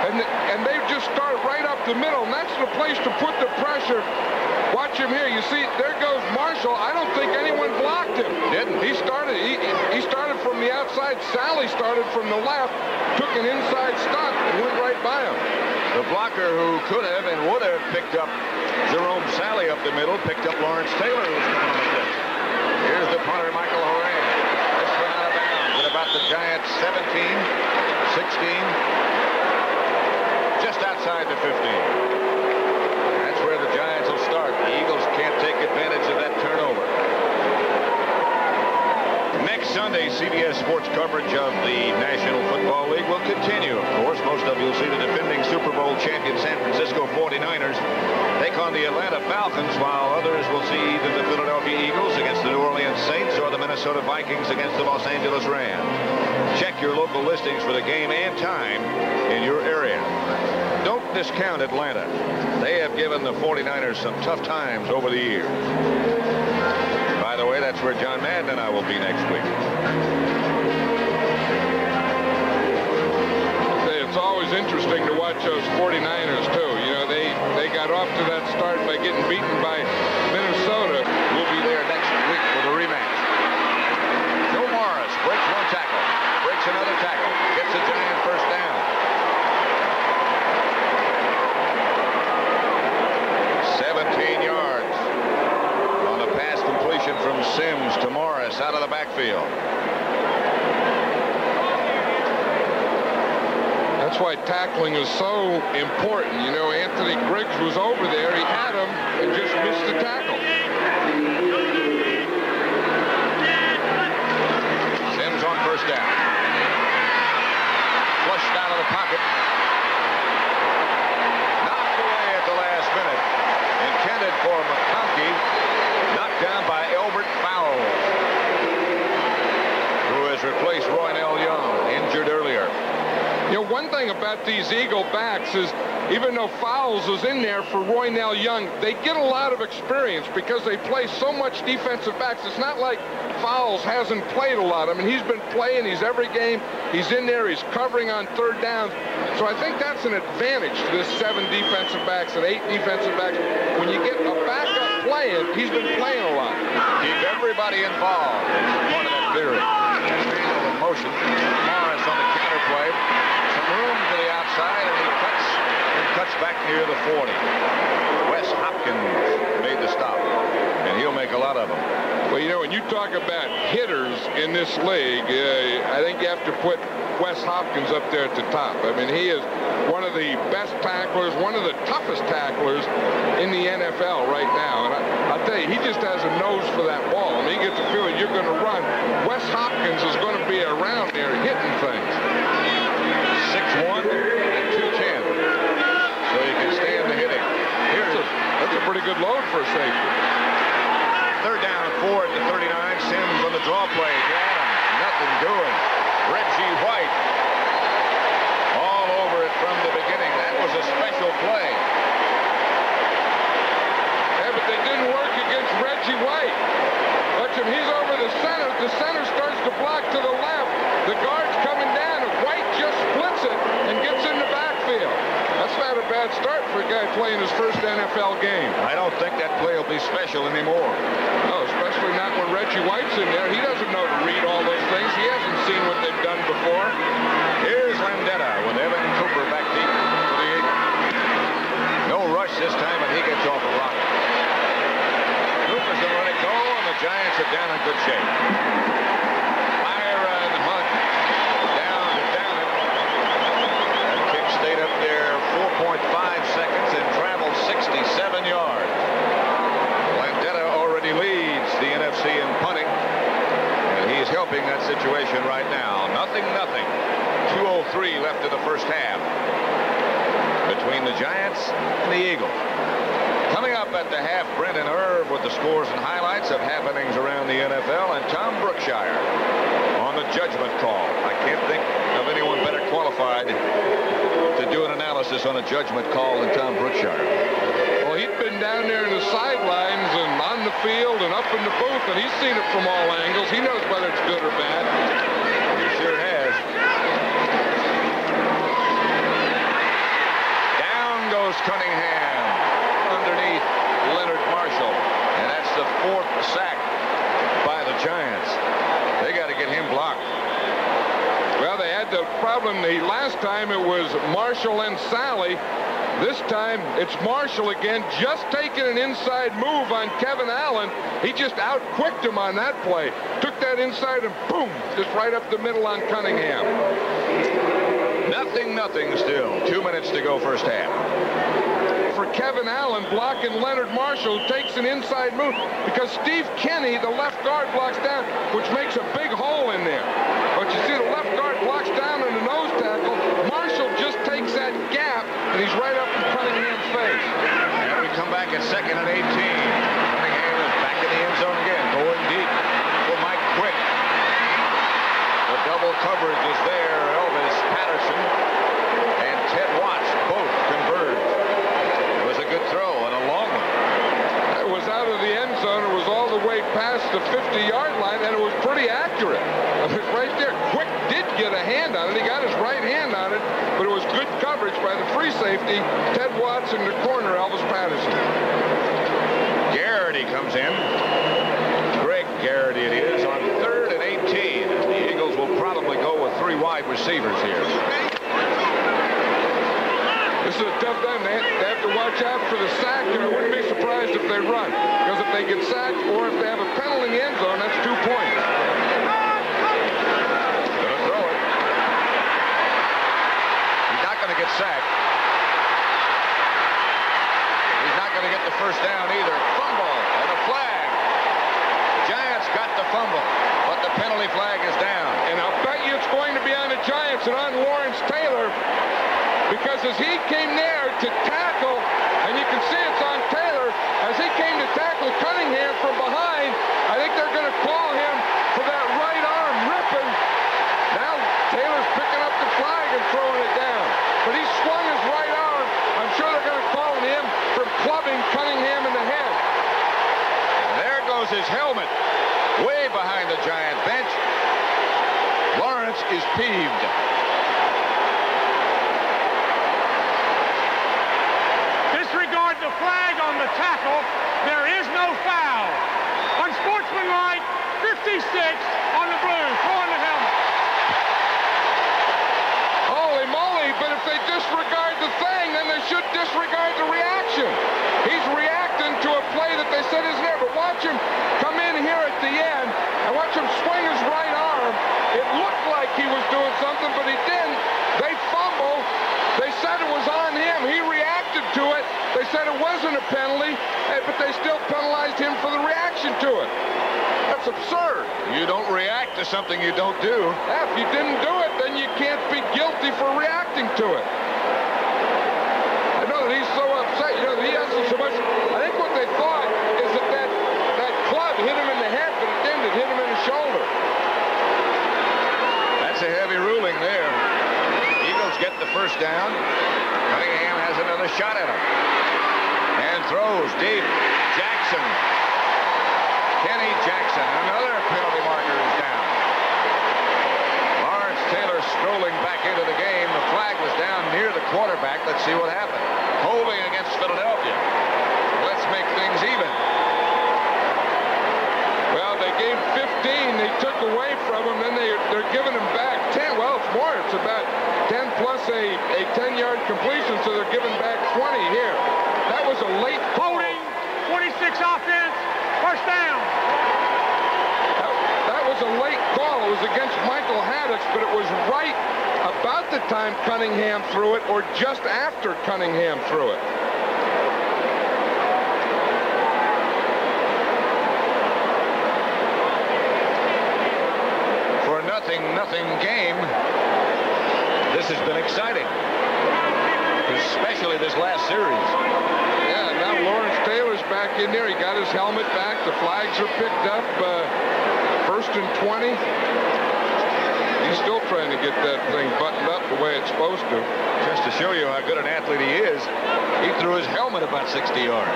S2: and they just start right up the middle, and that's the place to put the pressure. Watch him here. You see, there goes Marshall. I don't think anyone blocked him.
S1: Didn't.
S2: He started from the outside. Sally started from the left, took an inside stunt, and went right by him.
S1: The blocker who could have and would have picked up Jerome Sallet up the middle, picked up Lawrence Taylor, who was coming on the blitz. Here's the punter, Michael Horan. This went out of bounds at about the Giants 17, 16. just outside the 15. That's where the Giants will start. The Eagles can't take advantage of that turnover. Next Sunday, CBS Sports coverage of the National Football League will continue. Of course, most of you will see the defending Super Bowl champion San Francisco 49ers take on the Atlanta Falcons, while others will see either the Philadelphia Eagles against the New Orleans Saints or the Minnesota Vikings against the Los Angeles Rams. Check your local listings for the game and time in your area. Don't discount Atlanta. They have given the 49ers some tough times over the years. By the way, that's where John Madden and I will be next week.
S2: It's always interesting to watch those 49ers, too. You know, they got off to that start by getting beaten by Minnesota.
S1: We'll be there next week for the rematch. Joe Morris breaks one tackle, breaks another tackle, gets a Giant first down. 17 yards on a pass completion from Sims to Morris out of the backfield.
S2: That's why tackling is so important. You know, Anthony Griggs was over there. He had him and just missed the tackle.
S1: Sims on first down. Flushed out of the pocket. Knocked away at the last minute. Intended for McConkey. Knocked down by Elbert Fowles, who has replaced Roynell Young, injured earlier.
S2: You know, one thing about these Eagle backs is, even though Fowles is in there for Roynell Young, they get a lot of experience because they play so much defensive backs. It's not like Fowles hasn't played a lot. I mean, he's been playing. He's every game. He's in there. He's covering on third downs. So I think that's an advantage to this 7 defensive backs and 8 defensive backs. When you get a backup playing, he's been playing a lot.
S1: Keep everybody involved. It's part of that theory. In motion. Morris on the counter play. Room to the outside, and he cuts back near the 40. Wes Hopkins made the stop, and he'll make a lot of them.
S2: Well, you know, when you talk about hitters in this league, I think you have to put Wes Hopkins up there at the top. I mean, he is one of the best tacklers, one of the toughest tacklers in the NFL right now. And I'll tell you, he just has a nose for that ball. I mean, he gets the feeling you're going to run. Wes Hopkins is going to be around there hitting things.
S1: 6'1" and 210. So you can stand the hitting.
S2: That's a pretty good load for a safety.
S1: Third down, 4 at the 39. Sims on the draw play. Yeah, nothing doing. Reggie White all over it from the beginning. That was a special play.
S2: Yeah, but they didn't work against Reggie White. Watch him. He's over the center. The center starts to block to the left. The guard's coming down, and White just splits it and gets in the backfield. That's not a bad start for a guy playing his first NFL game.
S1: I don't think that play will be special anymore.
S2: No, especially not when Reggie White's in there. He doesn't know to read all those things. He hasn't seen what they've done before.
S1: Here's Landeta with Evan Cooper back deep for the Eagles. No rush this time, and he gets off a rock. Cooper's going to let it go, and the Giants are down in good shape. Myron Hunt down to Downing. That kick stayed up there 4.5 seconds and traveled 67 yards. Landeta already leads the NFC in punting, and he's helping that situation right now. 0-0. 2:03 left in the first half between the Giants and the Eagles. Coming up at the half, Brendan Irv with the scores and highlights of happenings around the NFL, and Tom Brookshire on the judgment call. I can't think of anyone better qualified to do an analysis on a judgment call than Tom Brookshire.
S2: Well, he's been down there in the sidelines and on the field and up in the booth, and he's seen it from all angles. He knows whether it's good or bad.
S1: He sure has. Down goes Cunningham underneath Leonard Marshall, and that's the 4th sack by the Giants. They got to get him blocked.
S2: Well, they had the problem the last time. It was Marshall and Sally. This time it's Marshall again, just taking an inside move on Kevin Allen. He just out-quicked him on that play. Took that inside and boom, just right up the middle on Cunningham.
S1: 0-0 3-0 still. 2 minutes to go first half.
S2: For Kevin Allen blocking Leonard Marshall, who takes an inside move because Steve Kenny, the left guard, blocks down, which makes a big hole in there. But you see the left guard blocks down on the nose tackle. Marshall just takes that gap, and he's right up in Cunningham's face.
S1: And we come back at 2nd and 18. Cunningham is back in the end zone again, going deep for Mike Quick. The double coverage is there. Elvis Patterson and Ted Watts both converge. It was a good throw and a long one.
S2: It was out of the end zone. It was all the way past the 50-yard line, and it was pretty accurate. It was right there. Quick did get a hand on it. He got his right hand on it, but it was good coverage by the free safety, Ted Watts, in the corner, Elvis Patterson.
S1: Garrity comes in. Greg Garrity it is on 3rd and 18. The Eagles will probably go with 3 wide receivers here.
S2: This is a tough time. They have to watch out for the sack, and I wouldn't be surprised if they run. Because if they get sacked or if they have a penalty in the end zone, that's 2 points.
S1: Gonna throw it. He's not gonna get sacked. He's not gonna get the first down either. Fumble and a flag. The Giants got the fumble, but the penalty flag is down.
S2: And I'll bet you it's going to be on the Giants and on Lawrence Taylor. Because as he came there to tackle, and you can see it's on Taylor, as he came to tackle Cunningham from behind, I think they're going to call him for that right arm ripping. Now Taylor's picking up the flag and throwing it down. But he swung his right arm. I'm sure they're going to call him for clubbing Cunningham in the head.
S1: There goes his helmet, way behind the Giant bench. Lawrence is peeved.
S3: Disregard the flag on the tackle. There is no foul. Unsportsmanlike, 56 on the Blues. Throwing the helmet.
S2: Holy moly, but if they disregard the thing, then they should disregard the reaction. He's reacting to a play that they said isn't there, but watch him come in here at the end and watch him swing his right arm. It looked like he was doing something, but he didn't. They fumbled. They said it was on him. He reacted to it. They said it wasn't a penalty, but they still penalized him for the reaction to it. That's absurd.
S1: You don't react to something you don't do.
S2: Yeah, if you didn't do it, then you can't be guilty for reacting to it. I know that he's so upset. You know, he hasn't so much. I think what they thought is that club hit him in the head, but it didn't. It hit him in the shoulder.
S1: That's a heavy ruling there. Eagles get the first down. Cunningham has another shot at him. And throws deep. Jackson. Kenny Jackson. Another penalty marker is down. Lawrence Taylor strolling back into the game. The flag was down near the quarterback. Let's see what happened. Holding against Philadelphia. Let's make things even.
S2: Well, they gave 15. They took away from him. Then they're giving him back 10. Well, it's more. It's about 10 plus a 10-yard completion, so they're giving back 20 here. That was a late
S3: Holding, 46 offense, first down.
S2: That was a late call. It was against Michael Haddix, but it was right about the time Cunningham threw it or just after Cunningham threw it.
S1: For a nothing game, this has been exciting, especially this last series.
S2: Yeah, now Lawrence Taylor's back in there. He got his helmet back. The flags are picked up. 1st and 20. He's still trying to get that thing buttoned up the way it's supposed to.
S1: Just to show you how good an athlete he is, he threw his helmet about 60 yards.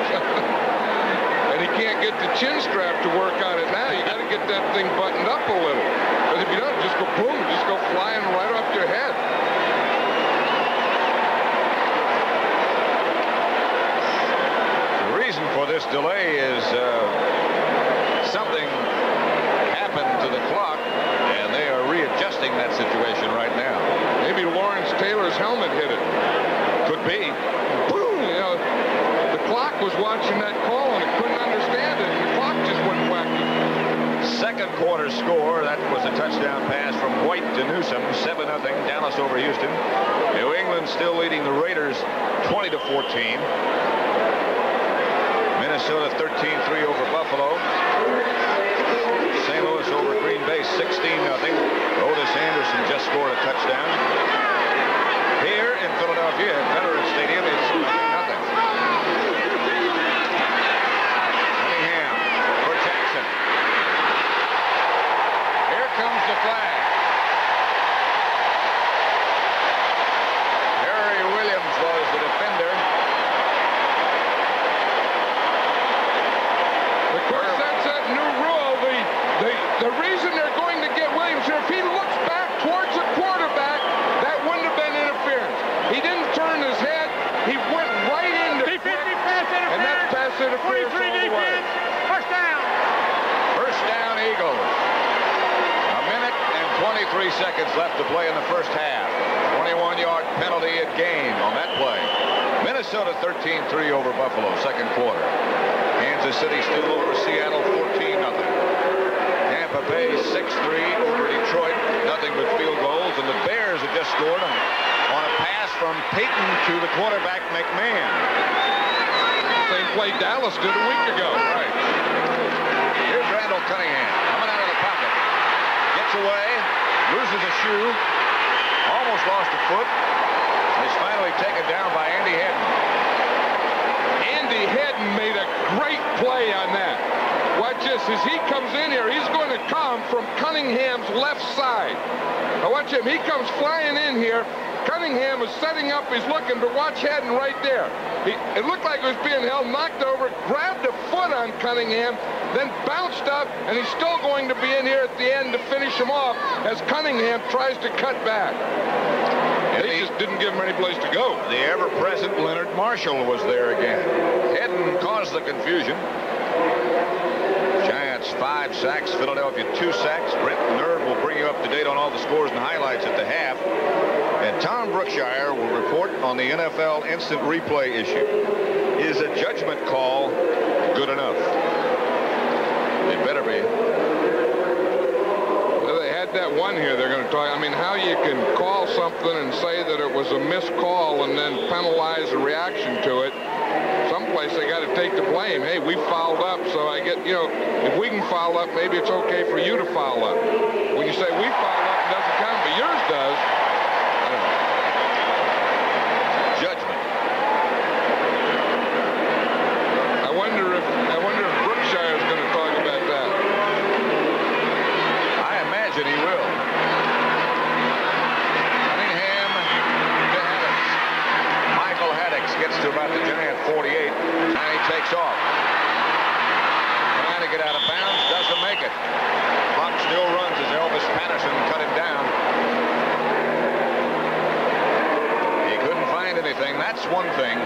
S2: And he can't get the chin strap to work on it now. You got to get that thing buttoned up a little. Because if you don't, just go boom, just go flying right off your head.
S1: The reason for this delay is something happened to the clock, and they are readjusting that situation right now.
S2: Maybe Lawrence Taylor's helmet hit it.
S1: Could be.
S2: Boom! You know, the clock was watching that call and it couldn't understand it, and the clock just went wacky.
S1: Second quarter score, that was a touchdown pass from White to Newsom, 7-0 Dallas over Houston. New England still leading the Raiders 20-14. Minnesota 13-3 over Buffalo. St. Louis over Green Bay 16-0. Otis Anderson just scored a touchdown. Here in Philadelphia at Veterans Stadium, it's 0-0. Cunningham for Jackson. Here comes the flag. Harry Williams was the defender.
S2: Of course, that's that new rule. The reason they're going to get Williams here, if he looks back towards the quarterback, that wouldn't have been interference. He didn't turn his head. He went right into
S3: P50 pass interference.
S2: and that's pass interference
S3: 43
S2: all the way.
S3: defense. First down.
S1: First down, Eagles. A minute and 23 seconds left to play in the first half. 21-yard penalty at gain on that play. Minnesota 13-3 over Buffalo, second quarter. Kansas City still over Seattle 14-0. Tampa Bay 6-3 over Detroit. Nothing but field goals. And the Bears have just scored on a pass from Peyton to the quarterback McMahon.
S2: Same play Dallas did a week ago.
S1: Right. Here's Randall Cunningham coming out of the pocket. Gets away. Loses a shoe. Almost lost a foot. He's finally taken down by Andy Hedden.
S2: Andy Hedden made a great play on that. Watch this. As he comes in here, he's going to come from Cunningham's left side. Now watch him. He comes flying in here. Cunningham is setting up. He's looking, but watch Hedden right there. It looked like it was being held, knocked over, grabbed a foot on Cunningham, then bounced up, and he's still going to be in here at the end to finish him off as Cunningham tries to cut back. They just didn't give him any place to go.
S1: The ever-present Leonard Marshall was there again. Hedden caused the confusion. Giants 5 sacks, Philadelphia 2 sacks. Brent Nerd will bring you up to date on all the scores and highlights at the half. And Tom Brookshire will report on the NFL instant replay issue. Is a judgment call good enough? It better be.
S2: Well, they had that one here they're going to talk. I mean, how you can call something and say that it was a missed call and then penalize the reaction to it. Someplace they got to take the blame. Hey, we fouled up, so I get, you know, if we can foul up, maybe it's okay for you to foul up. When you say we fouled up, it doesn't count, but yours does.
S1: Judgment.
S2: I wonder if Brookshire is going to talk about that.
S1: I imagine he will. Cunningham to Haddix. Michael Haddix gets to about the Giant 48, and he takes off. Trying to get out of bounds, doesn't make it. Clock still runs as Elvis Patterson cut him down. He couldn't find anything. That's one thing.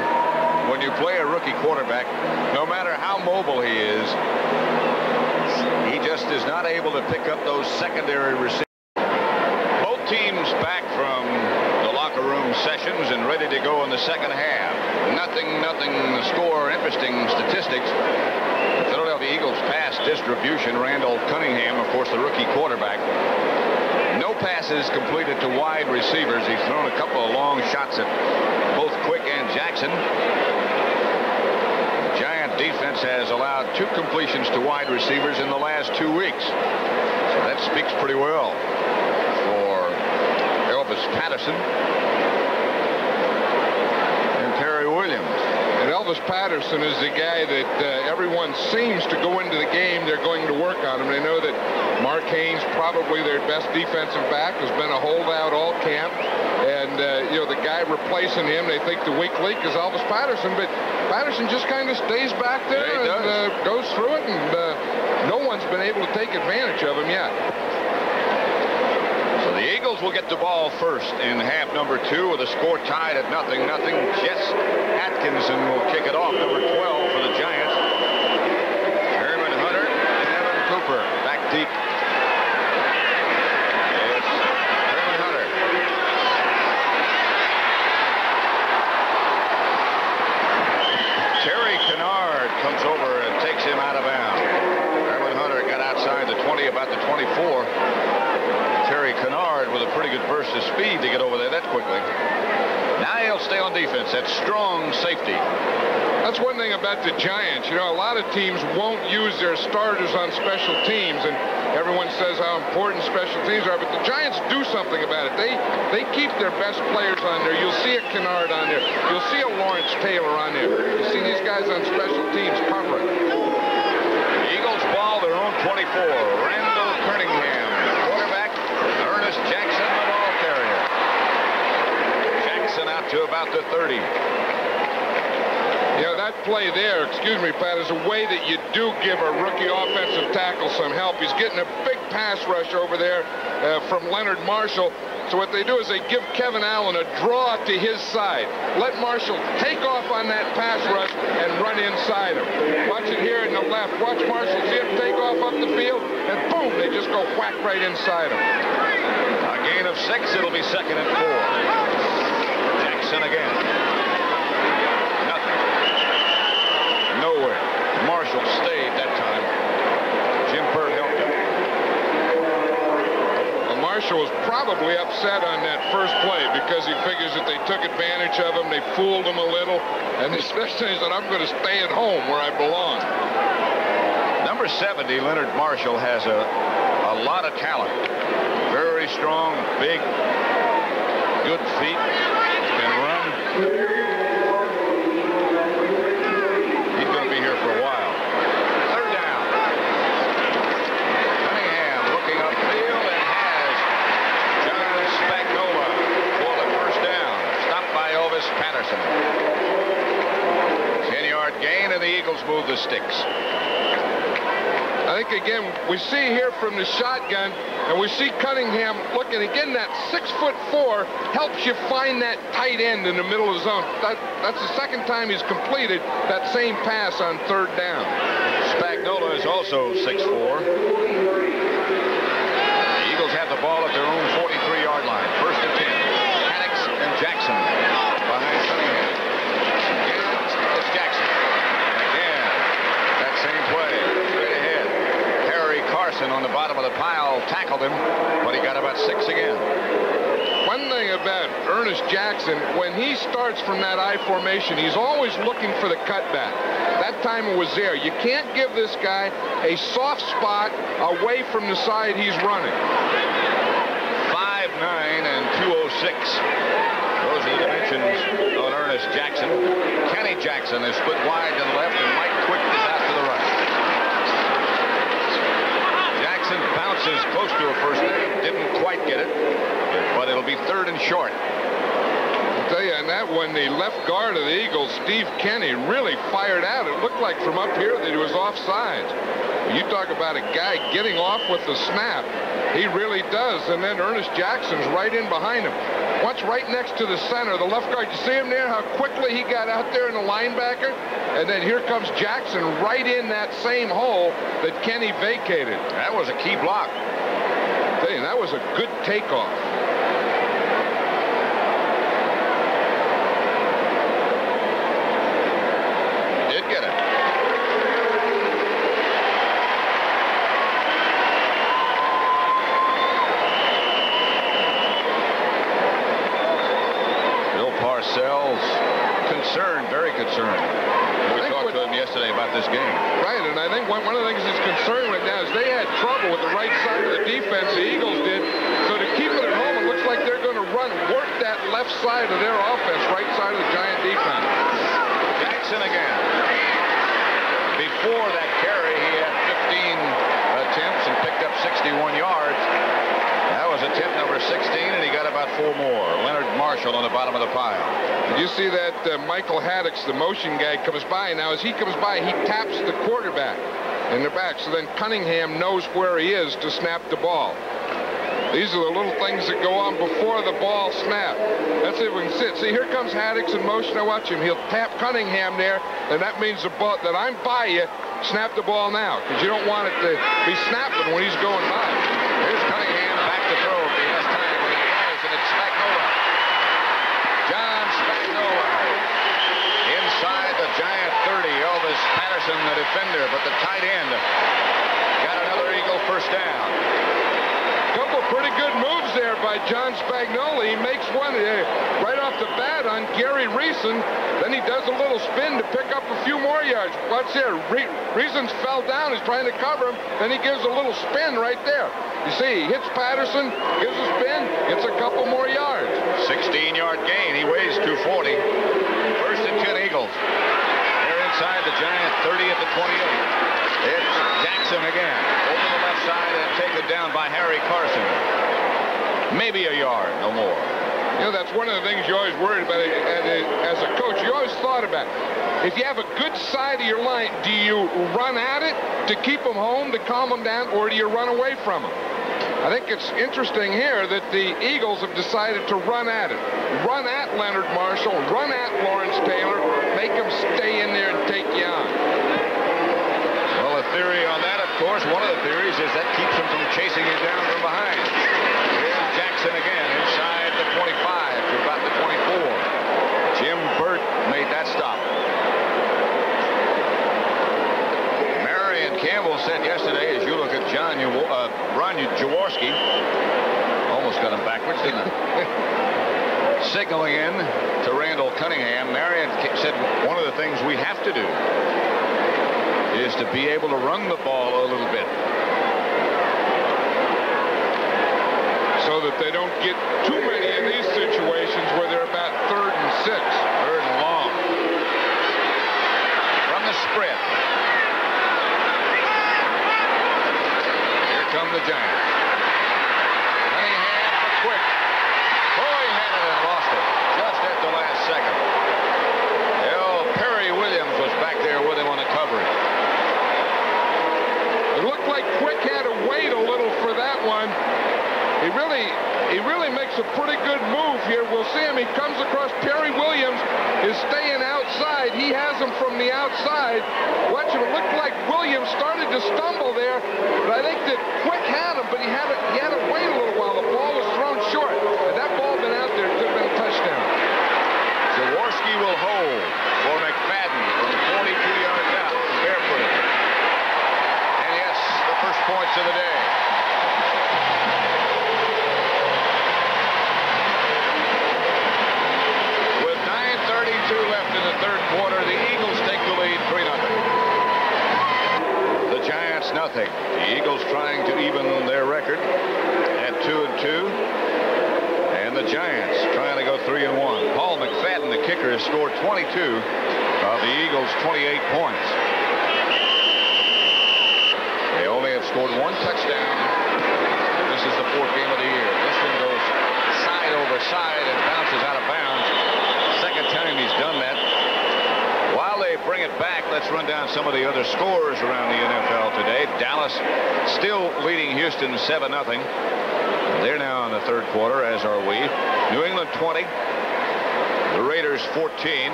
S1: When you play a rookie quarterback, no matter how mobile he is, he just is not able to pick up those secondary receivers. Both teams back from the locker room sessions and ready to go in the second half. Nothing the score. Interesting statistics. The Philadelphia Eagles pass distribution. Randall Cunningham, of course, the rookie quarterback. No passes completed to wide receivers. He's thrown a couple of long shots at both Quick and Jackson. The Giant defense has allowed 2 completions to wide receivers in the last 2 weeks. So that speaks pretty well for Elvis Patterson and Terry Williams.
S2: And Elvis Patterson is the guy that everyone seems to go into the game. They're going to work on him. They know that Mark Haynes, probably their best defensive back, has been a holdout all camp. And, you know, the guy replacing him, they think the weak link is Elvis Patterson. But Patterson just kind of stays back there and goes through it. And no one's been able to take advantage of him yet.
S1: So the Eagles will get the ball first in half number 2 with a score tied at 0-0. Jess Atkinson will kick it off, number 12 for the Giants. Herman Hunter and Evan Cooper back deep. It's Herman Hunter. Terry Kennard comes over and takes him out of bounds. Herman Hunter got outside the 20, about the 24. Terry Kennard with a pretty good burst of speed. speed to get over there that quickly. Now he'll stay on defense. That's strong safety.
S2: That's one thing about the Giants. You know, a lot of teams won't use their starters on special teams, and everyone says how important special teams are, but the Giants do something about it. They keep their best players on there. You'll see a Kennard on there. You'll see a Lawrence Taylor on there. You see these guys on special teams covering.
S1: Eagles ball, their own 24. Randall Cunningham, quarterback. Ernest Jackson, the ball carrier. Jackson out to about the 30.
S2: You know, that play there, excuse me, Pat, is a way that you do give a rookie offensive tackle some help. He's getting a big pass rush over there from Leonard Marshall. So what they do is they give Kevin Allen a draw to his side. Let Marshall take off on that pass rush and run inside him. Watch it here in the left. Watch Marshall see him take off up the field, and boom, they just go whack right inside him.
S1: A gain of 6. It'll be 2nd and 4. Jackson again. Nowhere. Marshall stayed that time. Jim Burt helped him.
S2: Well, Marshall was probably upset on that first play because he figures that they took advantage of him, they fooled him a little, and especially he said, I'm going to stay at home where I belong.
S1: Number 70, Leonard Marshall, has a lot of talent. Very strong, big, good feet, can run. For a while. 3rd down. Cunningham looking upfield and has John Spagnola for the 1st down. Stopped by Elvis Patterson. 10-yard gain, and the Eagles move the sticks.
S2: I think, again, we see here from the shotgun, and we see Cunningham looking. Again, that 6'4" helps you find that tight end in the middle of the zone. That's the 2nd time he's completed that same pass on 3rd down.
S1: Spagnola is also 6'4". The Eagles have the ball at their own 43-yard line. 1st and 10. Haddix and Jackson behind Cunningham. It's Jackson. And again, that same play. Straight ahead. Carson on the bottom of the pile tackled him, but he got about 6 again.
S2: One thing about Ernest Jackson, when he starts from that I formation, he's always looking for the cutback. That time it was there. You can't give this guy a soft spot away from the side he's running.
S1: 5'9" and 206. Those are the dimensions on Ernest Jackson. Kenny Jackson is split wide to the left, and Mike Quick is out to the right. Bounces close to a 1st down. Didn't quite get it, but it'll be 3rd and short.
S2: I'll tell you, on that one, the left guard of the Eagles, Steve Kenny, really fired out. It looked like from up here that he was offsides. You talk about a guy getting off with the snap. He really does. And then Ernest Jackson's right in behind him. Once right next to the center, the left guard. You see him there, how quickly he got out there in the linebacker? And then here comes Jackson right in that same hole that Kenny vacated.
S1: That was a key block.
S2: I tell you, that was a good takeoff.
S1: Did get it. Parcells concerned, very concerned. We talked to him yesterday about this game.
S2: Right, and I think one of the things he's concerned with now is they had trouble with the right side of the defense, the Eagles did. So to keep it at home, it looks like they're going to work that left side of their offense, right side of the Giant defense.
S1: Jackson again. Before that carry, he had 15 attempts and picked up 61 yards. That was attempt number 16, and he got about 4 more. Leonard Marshall on the bottom of the pile.
S2: Did you see that Michael Haddix, the motion guy, comes by? Now, as he comes by, he taps the quarterback in the back, so then Cunningham knows where he is to snap the ball. These are the little things that go on before the ball snap. Let's see if we can see it. See, here comes Haddix in motion. Now watch him. He'll tap Cunningham there, and that means the ball, that I'm by you. Snap the ball now, because you don't want it to be snapping when he's going by.
S1: Here's Cunningham back to throw if he has time when he fires, and it's Spagnola. John Spagnola. Inside the Giant 30, Elvis Patterson, the defender, but the tight end got another Eagle 1st down.
S2: couple of pretty good moves there by John Spagnuolo. He makes one right off the bat on Gary Reason. Then he does a little spin to pick up a few more yards. Watch there. Reason's fell down. He's trying to cover him. Then he gives a little spin right there. You see, he hits Patterson, gives a spin, gets a couple more yards.
S1: 16-yard gain. He weighs 240. First and 10 Eagles. They're inside the Giant 30 at the 28. It's Jackson again. Over the left side and taken down by Harry Carson. Maybe a yard, no more.
S2: You know, that's one of the things you always worried about as a coach. You always thought about, if you have a good side of your line, do you run at it to keep them home, to calm them down, or do you run away from them? I think it's interesting here that the Eagles have decided to run at it. Run at Leonard Marshall, run at Lawrence Taylor, make them stay in there and take you on.
S1: Well, the theory on that, of course, one of the theories is that keeps them from chasing you down from behind. Here's Jackson again inside the 25 to about the 24. Jim Burt made that stop. Marion Campbell said yesterday, as you look at Ron Jaworski, almost got him backwards, didn't I? Signaling in to Randall Cunningham. Marion said one of the things we have to do is to be able to run the ball a little bit,
S2: so that they don't get too many of these situations where they're about 3rd and 6.
S1: 3rd and long. From the spread. Here come the Giants. Cunningham for Quick. Oh, he had it and lost it just at the last second. Perry Williams was back there with him on the coverage.
S2: It looked like Quick had to wait a little for that one. He really makes a pretty good move here. We'll see him. He comes across. Perry Williams is staying outside. He has him from the outside. Watch him. It looked like Williams started to stumble there, but I think that Quick had him, but he had to wait a little while. The ball was thrown short. Had that ball been out there, it could have been a touchdown.
S1: Jaworski will hold for McFadden from 42 yards out, barefooted. And yes, the first points of the day. With 9:32 left in the third quarter, the Eagles take the lead 3-0. The Giants nothing. The Eagles trying to even their record at 2-2. And the Giants trying to go 3-1. Paul McFadden, the kicker, has scored 22 of the Eagles' 28 points. They only have scored one touchdown. This is the 4th game of the year. This one goes side over side and bounces out of bounds. Second time he's done that. While they bring it back, let's run down some of the other scores around the NFL today. Dallas still leading Houston 7-0. They're now in the third quarter, as are we. New England 20. The Raiders 14.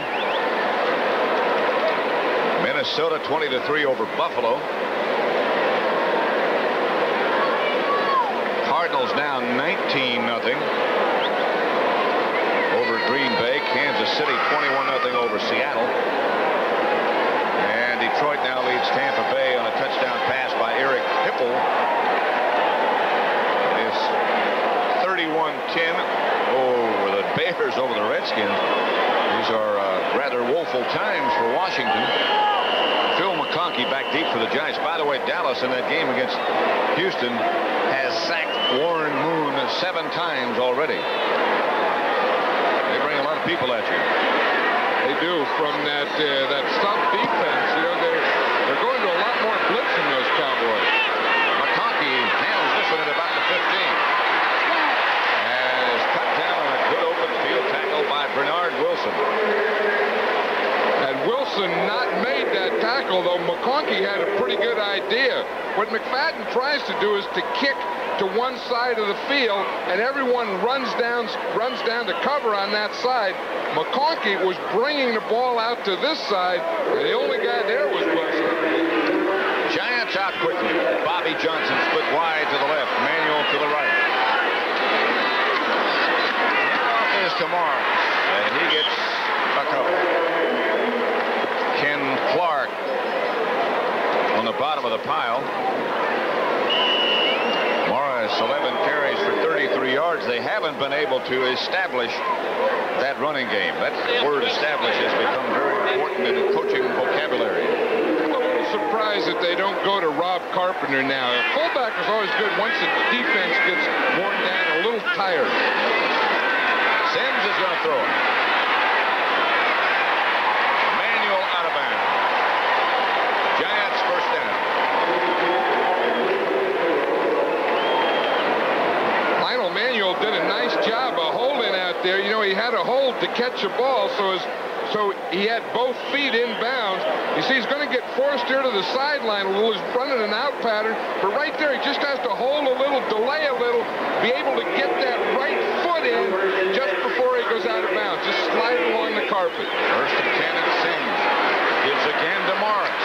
S1: Minnesota 20-3 over Buffalo. Cardinals now 19-0 over Green Bay. Kansas City 21-0 over Seattle. And Detroit now leads Tampa Bay on a touchdown pass by Eric Hipple. It is 31-10 over the Bears over the Redskins. These are rather woeful times for Washington. Phil McConkey back deep for the Giants. By the way, Dallas in that game against Houston has sacked Warren Moon 7 times already. They bring a lot of people at you.
S2: They do, from that sub defense. You know, they're going to a lot more blitzing, those Cowboys.
S1: McConkey handles this one at about the 15. And is cut down on a good open field tackle by Bernard Wilson.
S2: Had Wilson not made that tackle, though, McConkey had a pretty good idea. What McFadden tries to do is to kick to one side of the field, and everyone runs down to cover on that side. McConkey was bringing the ball out to this side, and the only guy there was Wilson.
S1: Giants out quickly. Bobby Johnson split wide to the left, Manuel to the right. Handoff is to Morris, and he gets a couple. Ken Clark on the bottom of the pile. Morris Davis, 11 carries for 33 yards. They haven't been able to establish that running game. That word establish has become very important in the coaching vocabulary.
S2: I'm a little surprised that they don't go to Rob Carpenter now. A fullback is always good once the defense gets worn down, a little tired.
S1: Sims is going to throw it. Manuel out of bounds. Giants first down.
S2: Lionel Manuel did a nice job of holding out there. You know, he had a hold to catch a ball, so he had both feet in bounds. You see, he's going to get forced here to the sideline a little. He's running an out pattern, but right there, he just has to hold a little, delay a little, be able to get that right foot in just before he goes out of bounds. Just slide it along the carpet.
S1: First and 10 and Sims. Gives again to Morris.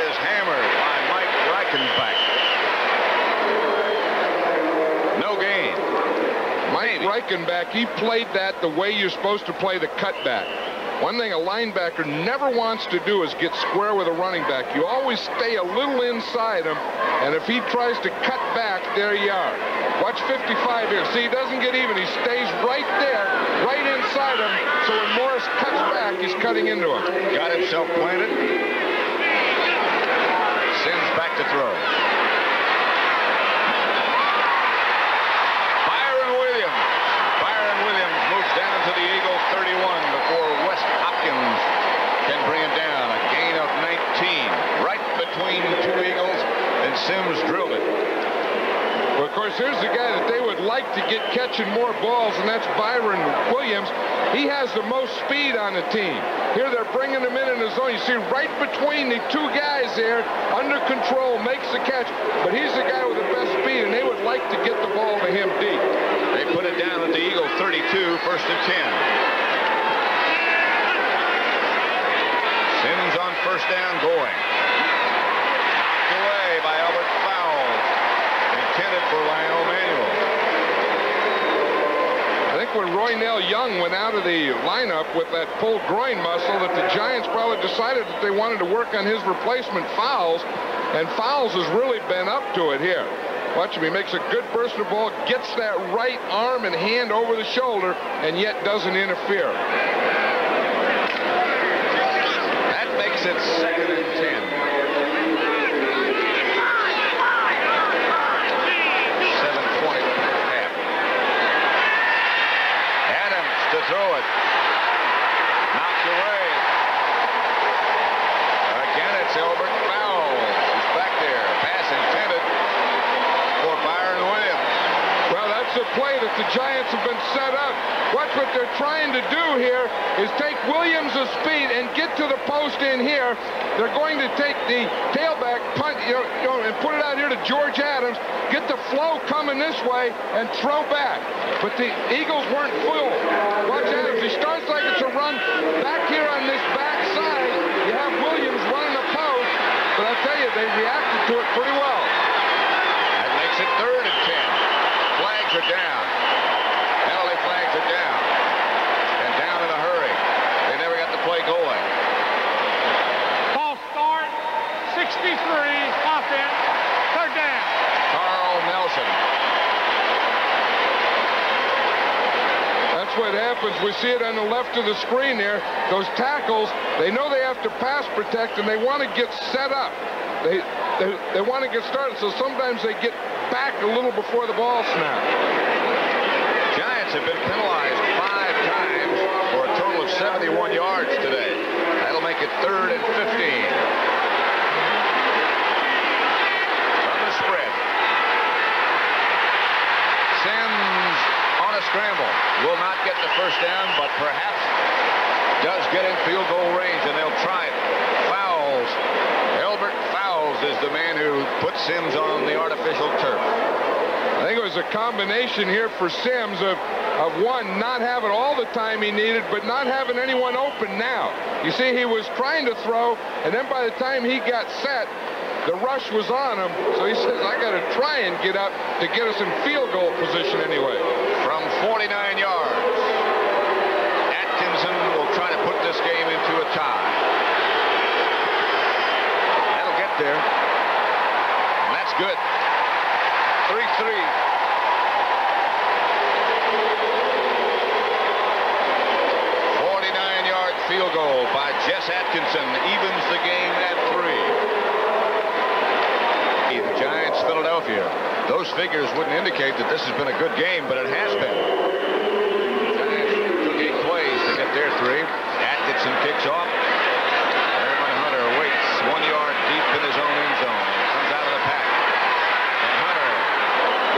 S1: Is hammered by Mike Reichenbach. No gain.
S2: Mike Reichenbach, he played that the way you're supposed to play the cutback. One thing a linebacker never wants to do is get square with a running back. You always stay a little inside him, and if he tries to cut back, there you are. Watch 55 here. See, he doesn't get even. He stays right there, right inside him, so when Morris cuts back, he's cutting into him.
S1: Got himself planted. Sims back to throw. Byron Williams moves down to the Eagle 31 before Wes Hopkins can bring it down. A gain of 19 right between the two Eagles, and Sims drilled it.
S2: Well, of course, here's the guy that they would like to get catching more balls, and that's Byron Williams. He has the most speed on the team. Here they're bringing him in the zone. You see right between the two guys there, under control, makes the catch. But he's the guy with the best speed, and they would like to get the ball to him deep.
S1: They put it down at the Eagle 32, first and 10. Sims on first down going. Knocked away by Albert Fowles. Intended for Lionel Manuel.
S2: I think when Roynell Young went out of the lineup with that pulled groin muscle, that the Giants probably decided that they wanted to work on his replacement, Fowles, and Fowles has really been up to it here. Watch him. He makes a good burst of the ball, gets that right arm and hand over the shoulder, and yet doesn't interfere.
S1: That makes it second and 10. 7:20 half. Adams to throw it. Knocked away. Again, it's Albert Fowles. He's back there. Pass intended for Byron Williams.
S2: Well, that's the play that the Giants have been set up. Watch what they're trying to do here is take Williams' speed and get to the post in here. They're going to take the tailback punt, and put it out here to George Adams, get the flow coming this way, and throw back. But the Eagles weren't fooled. Watch Adams. He starts like it's a run. Back here on this back side, you have Williams running the post. But I'll tell you, they reacted to it pretty well.
S1: That makes it third and 10. Flags are down. Penalty flags are down. And down in a hurry. They never got the play going.
S3: False start, 63, offense, third down.
S1: Carl Nelson.
S2: That's what happens. We see it on the left of the screen there. Those tackles, they know they have to pass protect, and they want to get set up. They want to get started, so sometimes they get back a little before the ball snap.
S1: Giants have been penalized 5 times for a total of 71 yards today. That'll make it third and 15. On the spread. Sims on a scramble. Will not get the first down, but perhaps does get in field goal range, and they'll try it. Fowles. Albert Fowles is the man who put Sims on the artificial turf.
S2: I think it was a combination here for Sims of one, not having all the time he needed, but not having anyone open now. You see, he was trying to throw, and then by the time he got set, the rush was on him. So he says, I got to try and get up to get us in field goal position anyway.
S1: From 49 yards, Atkinson will try to put this game into a tie. That'll get there. And that's good. 3-3. goal by Jess Atkinson evens the game at 3. The Giants, Philadelphia. Those figures wouldn't indicate that this has been a good game, but it has been. Giants took 8 plays to get their 3. Atkinson kicks off. Aaron Hunter waits 1 yard deep in his own end zone. He comes out of the pack. And Hunter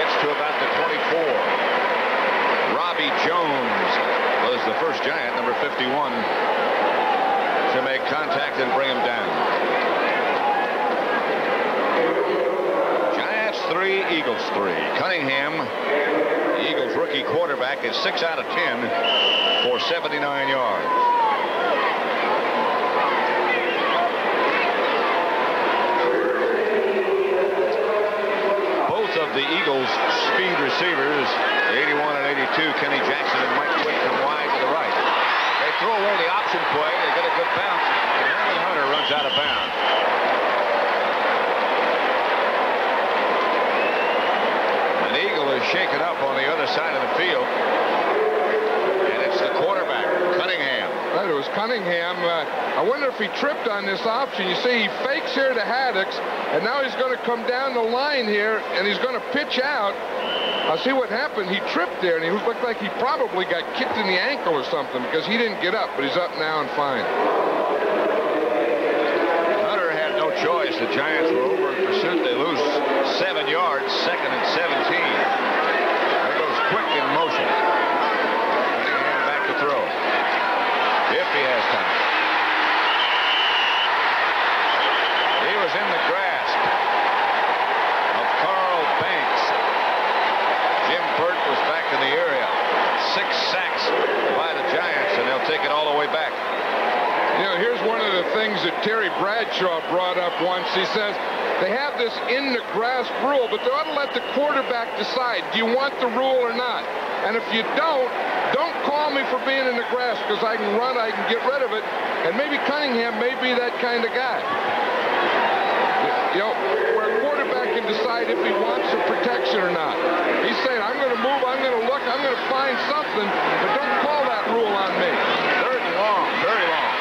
S1: gets to about the 24. Robbie Jones was the first Giant, number 51, to make contact and bring him down. Giants 3, Eagles 3. Cunningham, the Eagles rookie quarterback, is 6 out of 10 for 79 yards. Both of the Eagles' speed receivers, 81 and 82, Kenny Jackson and Mike Quick, come wide to the right. They throw away the option play. They get a good bounce. And Aaron Hunter runs out of bounds. An Eagle is shaken up on the other side of the field. And it's the quarterback, Cunningham.
S2: Right, it was Cunningham. I wonder if he tripped on this option. You see, he fakes here to Haddix, and now he's going to come down the line here, and he's going to pitch out. I'll see what happened. He tripped there, and he looked like he probably got kicked in the ankle or something because he didn't get up, but he's up now and fine.
S1: Hunter had no choice. The Giants were over in pursuit. They lose 7 yards, 2nd and 17. There goes Quick in motion. Cunningham back to throw. If he has time. He was in the grasp of Carl Banks. Jim Burt was back in the area. 6 sacks by the Giants, and they'll take it all the way back.
S2: You know, here's one of the things that Terry Bradshaw brought up once. He says they have this in the grasp rule, but they ought to let the quarterback decide. Do you want the rule or not? And if you don't call me for being in the grasp, because I can run, I can get rid of it. And maybe Cunningham may be that kind of guy. You know, where a quarterback can decide if he wants a protection or not. He's saying, I'm going to move, I'm going to look, I'm going to find something, but don't call that rule on me.
S1: 3rd and long, very long.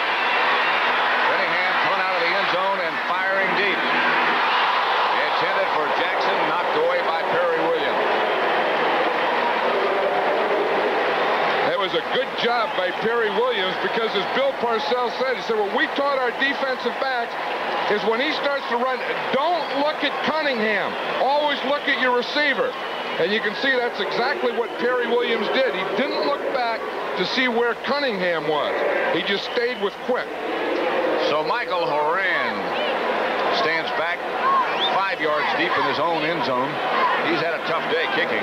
S1: Cunningham coming out of the end zone and firing deep. Intended for Jackson, knocked away by Perry Williams.
S2: That was a good job by Perry Williams because, as Bill Parcells said, he said, what we taught our defensive backs is when he starts to run, don't look at Cunningham. Always look at your receiver. And you can see that's exactly what Perry Williams did. He didn't look back to see where Cunningham was. He just stayed with Quick.
S1: So Michael Horan stands back 5 yards deep in his own end zone. He's had a tough day kicking.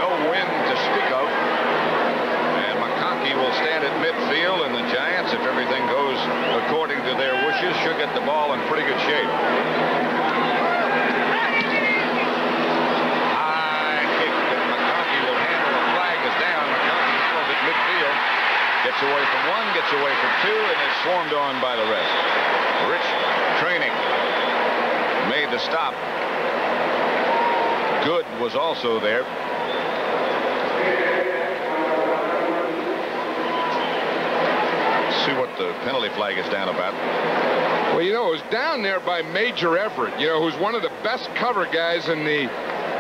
S1: No wind to speak of. And McConkey will stand at midfield, and the Giants, if everything goes according to their wishes, should get the ball in pretty good shape. High kick that McConkey will handle. The flag is down. McConkey throws it midfield. Gets away from 1, gets away from 2, and is swarmed on by the rest. Rich Training made the stop. Good was also there. See what the penalty flag is down about.
S2: Well, you know, it was down there by Major Everett, you know, who's one of the best cover guys in the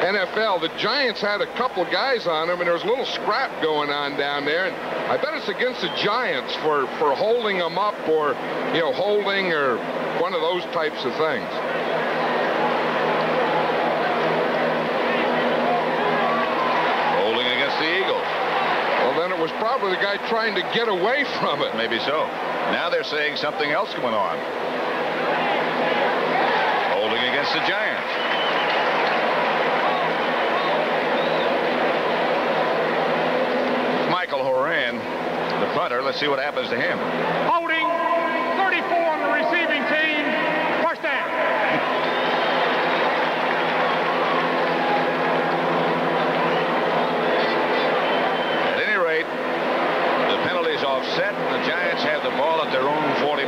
S2: NFL. The Giants had a couple guys on him, and there was a little scrap going on down there. And I bet it's against the Giants for holding them up, or, you know, holding, or one of those types of things.
S1: Holding against the Eagles.
S2: Well, then it was probably the guy trying to get away from it.
S1: Maybe so. Now they're saying something else going on. Holding against the Giants. Michael Horan, the punter. Let's see what happens to him.
S3: Holding, 34 on the receiving team. First down.
S1: At any rate, the penalty's offset, and the Giants have the ball at their own 49.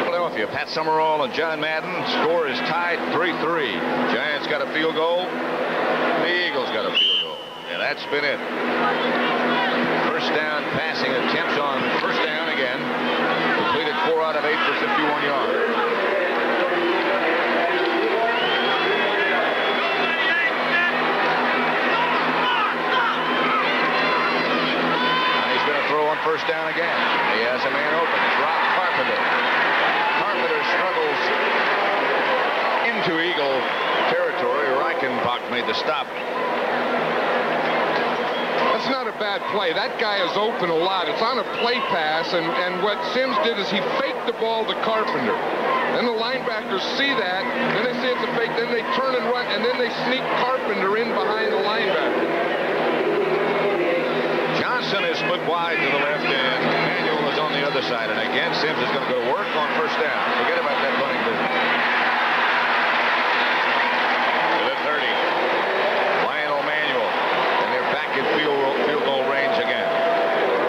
S1: Philadelphia, Pat Summerall and John Madden. Score is tied 3-3. Giants got a field goal. The Eagles got a field goal. And That's been it. First down passing attempts on first down again. Completed 4 out of 8 for 51 yards. First down again. He has a man open. It's Rob Carpenter. Carpenter struggles into Eagle territory. Reichenbach made the stop.
S2: That's not a bad play. That guy is open a lot. It's on a play pass, and what Sims did is he faked the ball to Carpenter. Then the linebackers see that, then they see it's a fake, then they turn and run, and then they sneak Carpenter in behind the linebacker.
S1: Johnson is split wide to the left, and Manuel is on the other side. And again, Sims is going to go to work on first down. Forget about that running business. To the 30. Lionel Manuel. And they're back in field goal range again.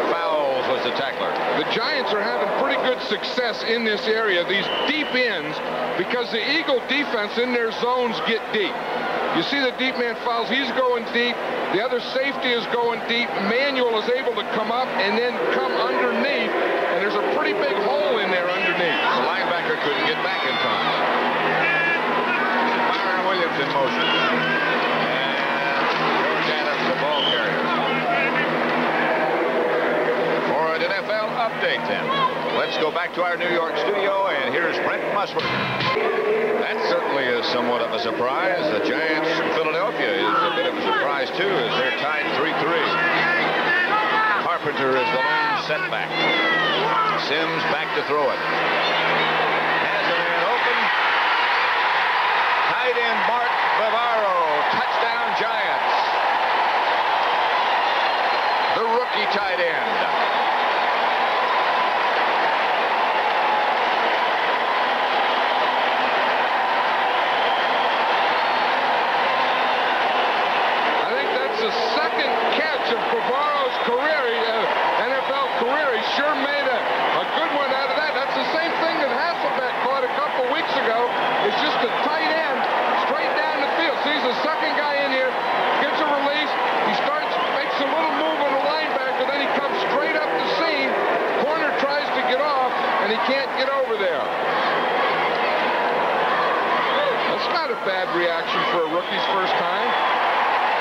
S1: Fowles was the tackler.
S2: The Giants are having pretty good success in this area, these deep ends, because the Eagle defense in their zones get deep. You see the deep man fouls, he's going deep. The other safety is going deep. Manuel is able to come up and then come underneath, and there's a pretty big hole in there underneath.
S1: The linebacker couldn't get back in time. Byron Williams in motion. And George Adams, the ball carrier. For an NFL update then, let's go back to our New York studio, and here's Brent Musburger. That certainly is somewhat of a surprise. The Giants from Philadelphia is a bit of a surprise, too, as they're tied 3-3. Carpenter is the lone setback. Sims back to throw it. Has a man open. Tight end Mark Bavaro. Touchdown Giants. The rookie tight end.
S2: Bavaro's career, NFL career, he sure made a good one out of that. That's the same thing that Hasselbeck caught a couple weeks ago. It's just a tight end straight down the field. Sees the second guy in here, gets a release, he starts, makes a little move on the linebacker, then he comes straight up the seam. Corner tries to get off, and he can't get over there. That's not a bad reaction for a rookie's first time.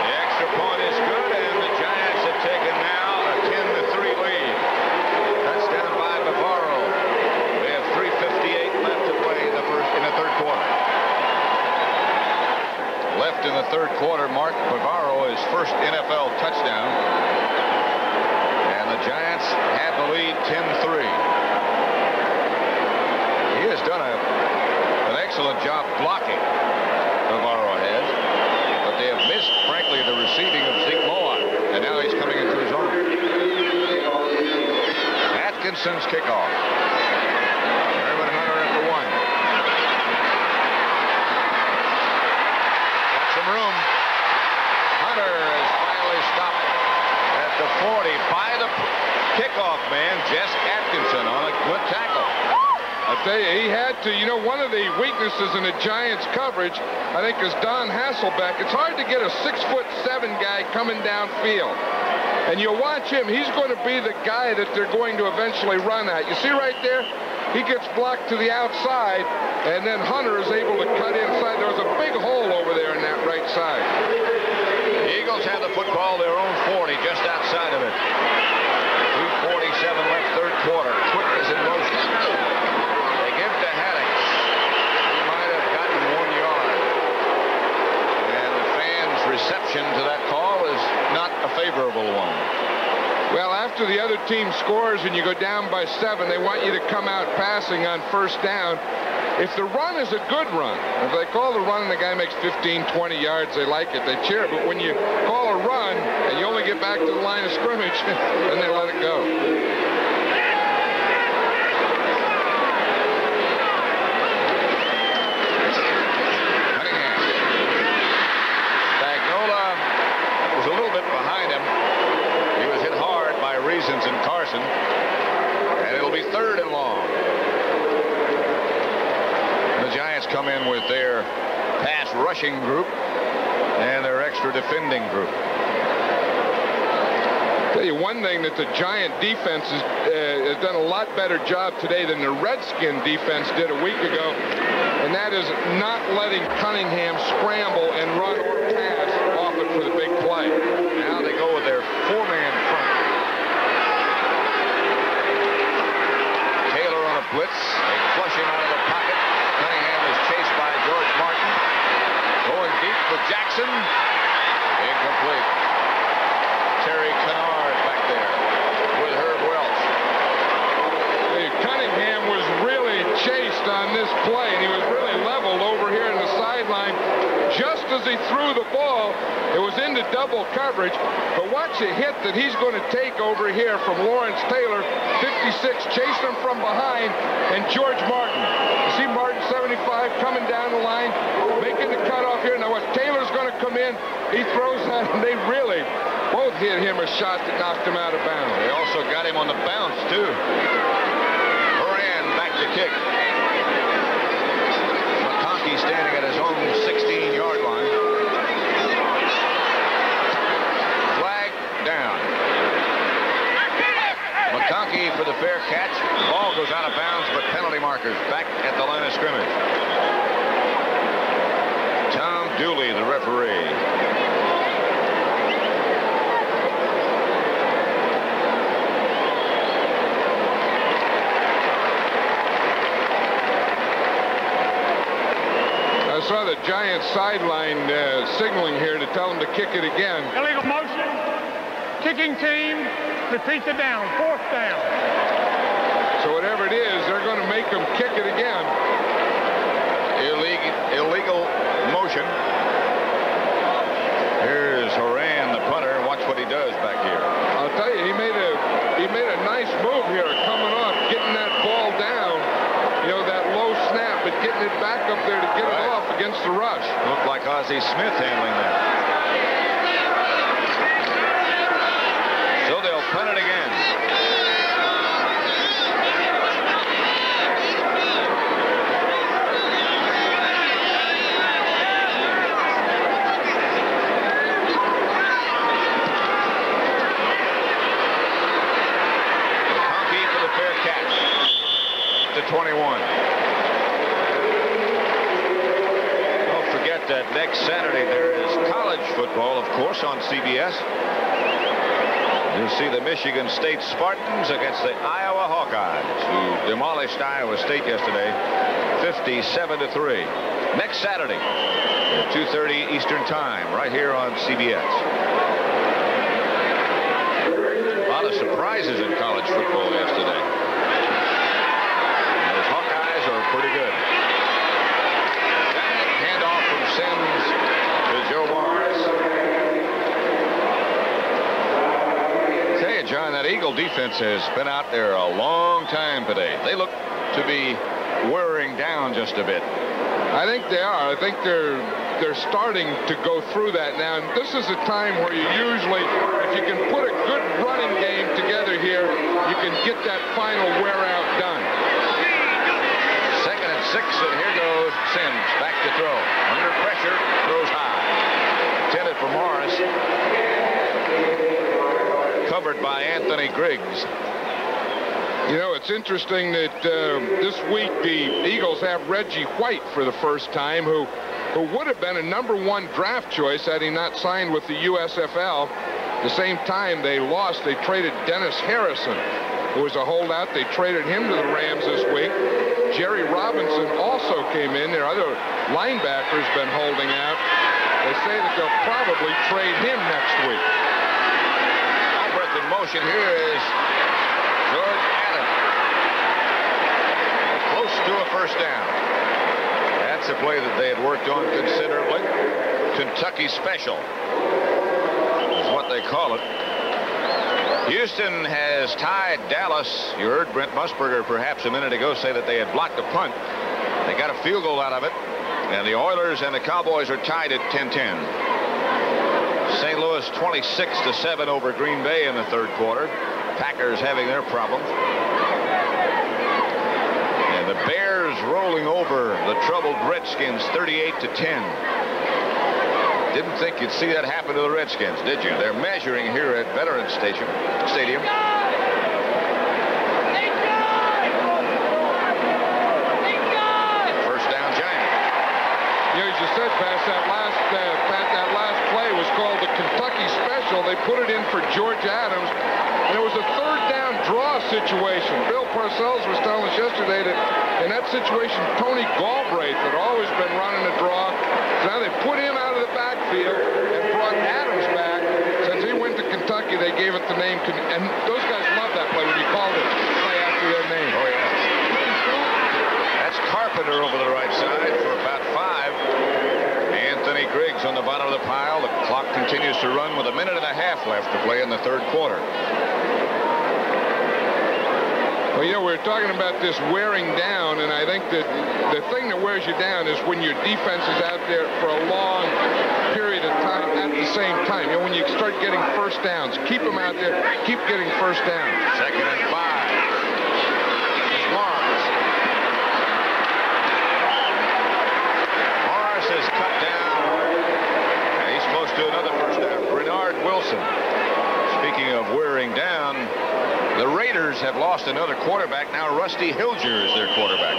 S1: The extra point is good, and the Giants have taken now a 10-3 lead. Touchdown by Bavaro. We have 3:58 left to play in the third quarter. Left in the third quarter, Mark Bavaro, his first NFL touchdown. And the Giants have the lead 10-3. He has done an excellent job blocking, Bavaro has. But they have missed, frankly, the receiving of Zeke Moa. And now he's coming into his own. Atkinson's kickoff. Herman Hunter at the 1. Got some room. Hunter is finally stopped at the 40 by the kickoff man, Jess Atkinson, on a good tackle.
S2: I tell you, he had to, you know, one of the weaknesses in the Giants coverage, I think, is Don Hasselbeck. It's hard to get a 6'7" guy coming downfield. And you watch him, he's going to be the guy that they're going to eventually run at. You see right there? He gets blocked to the outside, and then Hunter is able to cut inside. There was a big hole over there in that right side.
S1: The Eagles have the football, their own 40, just outside of it. 2:47 left, third quarter. Quick is in motion. They give to Haddix. He might have gotten 1 yard. And the fans' reception to that call is not a favorable one.
S2: Well, after the other team scores and you go down by 7, they want you to come out passing on first down. If the run is a good run, if they call the run and the guy makes 15, 20 yards, they like it, they cheer. But when you call a run and you only get back to the line of scrimmage, then they let it go.
S1: Cunningham. Spagnola was a little bit behind him. He was hit hard by Reasons and Carson. And it'll be third and long. The Giants come in with their pass rushing group and their extra defending group.
S2: you one thing that the Giant defense has done a lot better job today than the Redskin defense did a week ago, and that is not letting Cunningham scramble and run or pass off it for the big play.
S1: Now they go with their four-man front. Taylor on a blitz. They flush him out of the pocket. Cunningham is chased by George Martin. Going deep for Jackson. Incomplete. Terry Kennard back there with Herb Welch.
S2: Cunningham was really chased on this play, and he was really leveled over here in the sideline. Just as he threw the ball, it was into double coverage. But watch the hit that he's going to take over here from Lawrence Taylor, 56, chasing him from behind, and George Martin. You see Martin, 75, coming down the line, making the cutoff here. Now, what Taylor's going to come in, he throws that, and they really both hit him a shot that knocked him out of bounds.
S1: They also got him on the bounce, too. Horan back to kick. McConkey standing at his own 16-yard line. Flag down. McConkey for the fair catch. The ball goes out of bounds, but penalty markers back at the line of scrimmage. Tom Dooley, the referee.
S2: I saw the Giants sideline signaling here to tell them to kick it again.
S3: Illegal motion. Kicking team. Repeat the down. Fourth down.
S2: So whatever it is, they're going to make them kick it again.
S1: Illegal motion. Here's Horan, the punter. Watch what he does back here.
S2: I'll tell you, he made a nice move here, coming off, getting that ball down. You know, that low snap, but getting it back up there to get it off against the rush.
S1: Looked like Ozzie Smith handling that. So they'll punt it again. McConkey for the fair catch. To 21. That next Saturday there is college football, of course, on CBS. You'll see the Michigan State Spartans against the Iowa Hawkeyes, who demolished Iowa State yesterday, 57-3. Next Saturday at 2:30 Eastern Time, right here on CBS. A lot of surprises in college football yesterday. Those Hawkeyes are pretty good. Sims to Joe Morris. Tell you, John, that Eagle defense has been out there a long time today. They look to be wearing down just a bit.
S2: I think they are. I think they're starting to go through that now. And this is a time where you usually, if you can put a good running game together here, you can get that final wear out done.
S1: 2nd and 6, and here goes Sims back to throw. Under pressure, throws high. Intended for Morris. Covered by Anthony Griggs.
S2: You know, it's interesting that this week the Eagles have Reggie White for the first time, who would have been a #1 draft choice had he not signed with the USFL. At the same time they lost, they traded Dennis Harrison, who was a holdout. They traded him to the Rams this week. Jerry Robinson also came in. Their other linebacker's been holding out. They say that they'll probably trade him next week.
S1: Albrecht in motion. Here is George Allen. Close to a first down. That's a play that they had worked on considerably. Kentucky special is what they call it. Houston has tied Dallas. You heard Brent Musburger perhaps a minute ago say that they had blocked a punt. They got a field goal out of it. And the Oilers and the Cowboys are tied at 10-10. St. Louis 26-7 over Green Bay in the third quarter. Packers having their problems. And the Bears rolling over the troubled Redskins 38-10. Didn't think you'd see that happen to the Redskins, did you? They're measuring here at Veterans Stadium. First down, Giants.
S2: Yeah, as you said, Pat, that last play was called the Kentucky Special. They put it in for George Adams, and it was a third down draw situation. Bill Parcells was telling us yesterday that in that situation, Tony Galbraith had always been running a draw. So now they put him out of the backfield and brought Adams back. Since he went to Kentucky, they gave it the name. And those guys love that play when you called it play after their name.
S1: Oh, yeah. That's Carpenter over the right side for about 5. Anthony Griggs on the bottom of the pile. The clock continues to run with a minute and a half left to play in the third quarter.
S2: Well, you know, we're talking about this wearing down, and I think that the thing that wears you down is when your defense is out there for a long period of time at the same time. You know, when you start getting first downs, keep them out there, keep getting first downs.
S1: Second and 5. Morris. Morris is cut down. And he's close to another first down. Bernard Wilson. Speaking of wearing down, the Raiders have lost another quarterback. Now Rusty Hilger is their quarterback.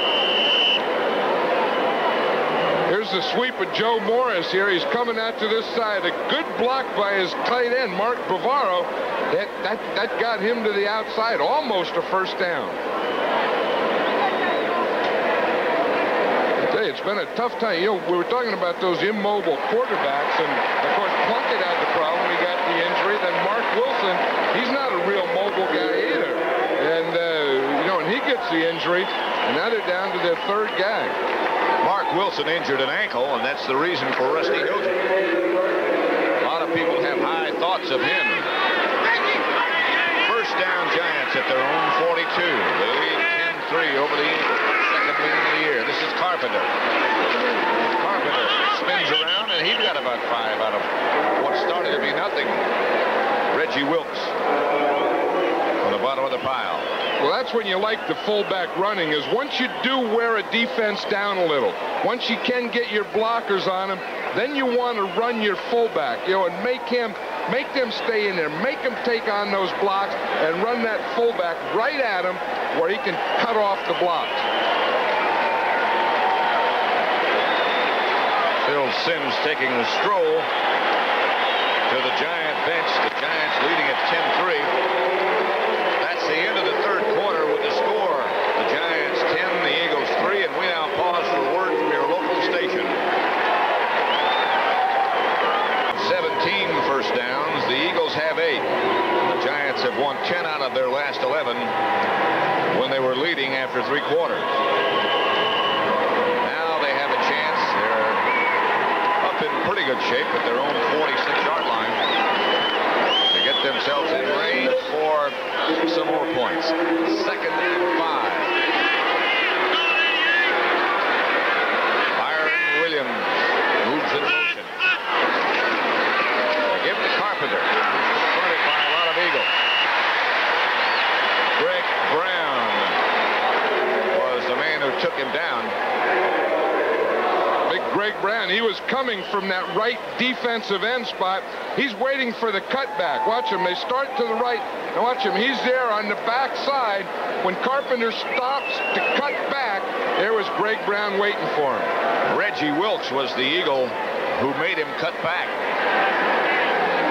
S2: Here's the sweep of Joe Morris here. He's coming out to this side. A good block by his tight end, Mark Bavaro. That got him to the outside. Almost a first down. I tell you, it's been a tough time. You know, we were talking about those immobile quarterbacks, and of course Plunkett had the problem. He got the injury. Then Mark Wilson, he's not a real mobile guy either. And, you know, and he gets the injury, and now they're down to their third guy.
S1: Mark Wilson injured an ankle, and that's the reason for Rusty Hilger. A lot of people have high thoughts of him. First down, Giants at their own 42. They lead 10-3 over the Eagles. Second win of the year. This is Carpenter. Carpenter spins around, and he got about 5 out of what started to be nothing. Reggie Wilkes on the bottom of the pile.
S2: Well, that's when you like the fullback running, is once you do wear a defense down a little, once you can get your blockers on him, then you want to run your fullback, you know, and make them stay in there, make him take on those blocks and run that fullback right at him where he can cut off the blocks.
S1: Phil Simms taking the stroll to the Giant bench. The Giants leading at 10-3. That's the end of the third quarter with the score. The Giants 10, the Eagles 3, and we now pause for word from your local station. 17 first downs. The Eagles have 8. The Giants have won 10 out of their last 11 when they were leading after 3 quarters. Now they have a chance. They're up in pretty good shape at their own 46-yard line to get themselves in range for some more points. Second and 5. Byron Williams moves in motion. They give it to Carpenter, who's confronted by a lot of Eagles. Greg Brown was the man who took him down.
S2: Greg Brown, he was coming from that right defensive end spot. He's waiting for the cutback. Watch him. They start to the right. Now watch him. He's there on the back side. When Carpenter stops to cut back, there was Greg Brown waiting for him.
S1: Reggie Wilkes was the Eagle who made him cut back.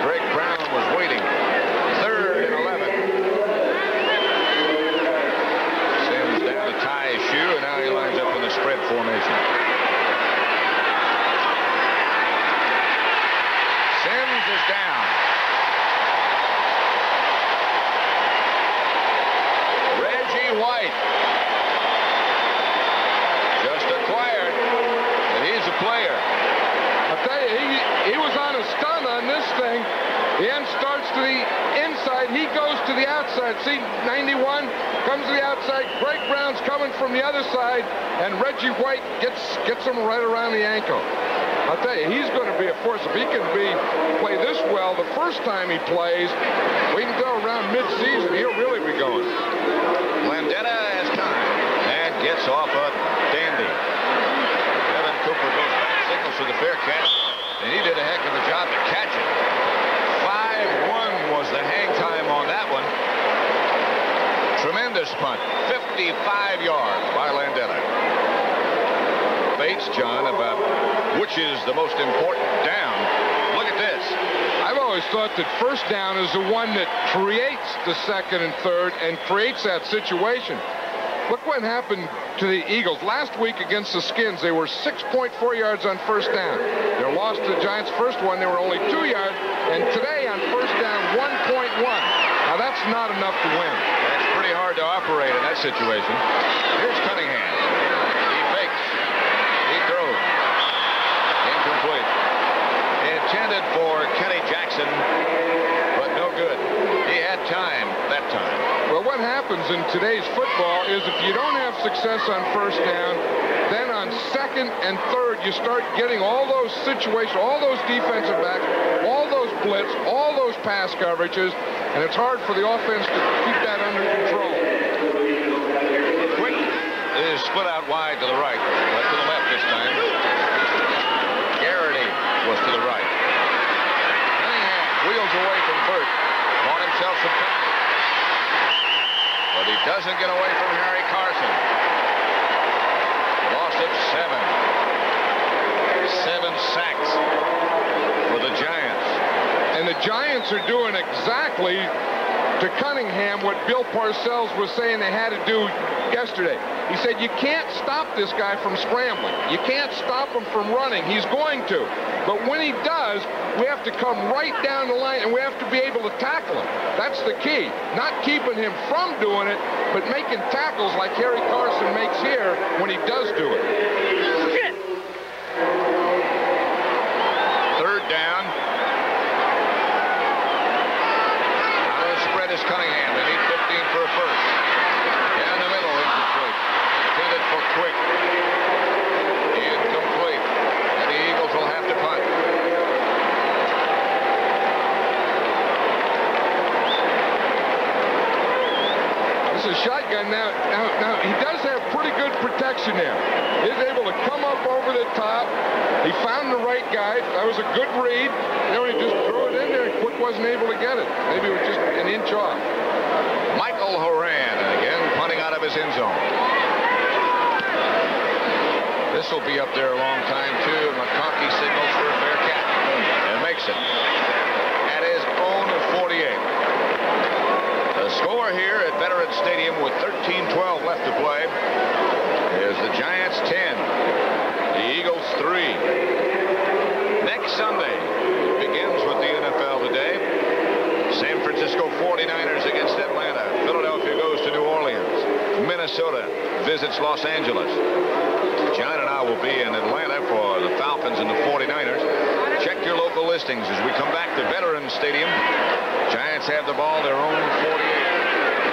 S1: Greg Brown was waiting. Third and 11. Simms down to tie his shoe, and now he lines up in the spread formation. Simms is down. Reggie White just acquired that he's a player.
S2: I'll tell you, he was on a stun on this thing. The end starts to the inside. He goes to the outside. See, 91 comes to the outside. Greg Brown's coming from the other side, and Reggie White gets him right around the ankle. I'll tell you, he's going to be a force. If he can play this well the first time he plays, we can go around mid-season. He'll really be going.
S1: Landeta has time and gets off a dandy. Evan Cooper goes back, signals for the fair catch. and he did a heck of a job to catch it. 5-1 was the hang time on that one. Tremendous punt. 55 yards by Landeta. Debates, John, about which is the most important down. Look at this.
S2: I've always thought that first down is the one that creates the second and third and creates that situation. Look what happened to the Eagles. Last week against the Skins, they were 6.4 yards on first down. Their loss to the Giants' first one, they were only 2 yards. And today on first down, 1.1. Now, that's not enough to win.
S1: That's pretty hard to operate in that situation. Here's Cunningham. He fakes. He throws. Incomplete. Intended for Kenny Jackson, but no good. He had time that time.
S2: Well, what happens in today's football is if you don't have success on first down, then on second and third, you start getting all those situations, all those defensive backs, all those blitz, all those pass coverages, and it's hard for the offense to keep that under control.
S1: Quick is split out wide to the right, but to the left this time. Garrity was to the right. Cunningham wheels away from Burt. Bought himself some time. But he doesn't get away from Harry Carson. Loss of 7. 7 sacks for the Giants.
S2: And the Giants are doing exactly to Cunningham what Bill Parcells was saying they had to do yesterday. He said, you can't stop this guy from scrambling. You can't stop him from running. He's going to. But when he does, we have to come right down the line, and we have to be able to tackle him. That's the key. Not keeping him from doing it, but making tackles like Harry Carson makes here when he does do it.
S1: Third down. Out of the spread is Cunningham. They need 15 for a first. Down the middle, incomplete. Intended for Quick. Incomplete. And the Eagles will have to punt.
S2: This is a shotgun now. Now he does have pretty good protection there. He's able to come up over the top. He found the right guy. That was a good read. You know, he just threw it in there, and Quick wasn't able to get it. Maybe it was just an inch off.
S1: Michael Horan, and again, punting out of his end zone. This will be up there a long time, too. McConkey signals for a fair catch and makes it at his own 48. The score here at Veterans Stadium with 13:12 left to play is the Giants 10, the Eagles 3. Next Sunday, it begins with the NFL today. San Francisco 49ers against Atlanta. Philadelphia goes to New Orleans. Minnesota visits Los Angeles. John and I will be in Atlanta for the Falcons and the 49ers. Check your local listings as we come back to Veterans Stadium. Giants have the ball, their own 48.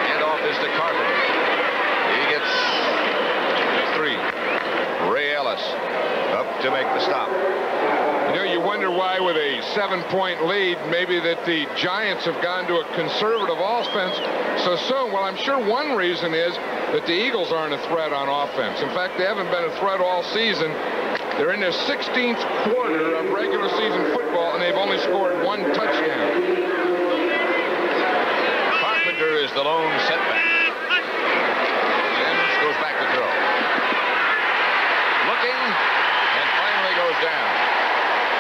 S1: Handoff is to Carpenter. He gets 3. Ray Ellis up to make the stop.
S2: You know, you wonder why with a 7-point lead, maybe that the Giants have gone to a conservative offense so soon. Well, I'm sure one reason is that the Eagles aren't a threat on offense. In fact, they haven't been a threat all season. They're in their 16th quarter of regular season football, and they've only scored 1 touchdown.
S1: Carpenter is the lone setback. Sims goes back to throw. Looking, and finally goes down.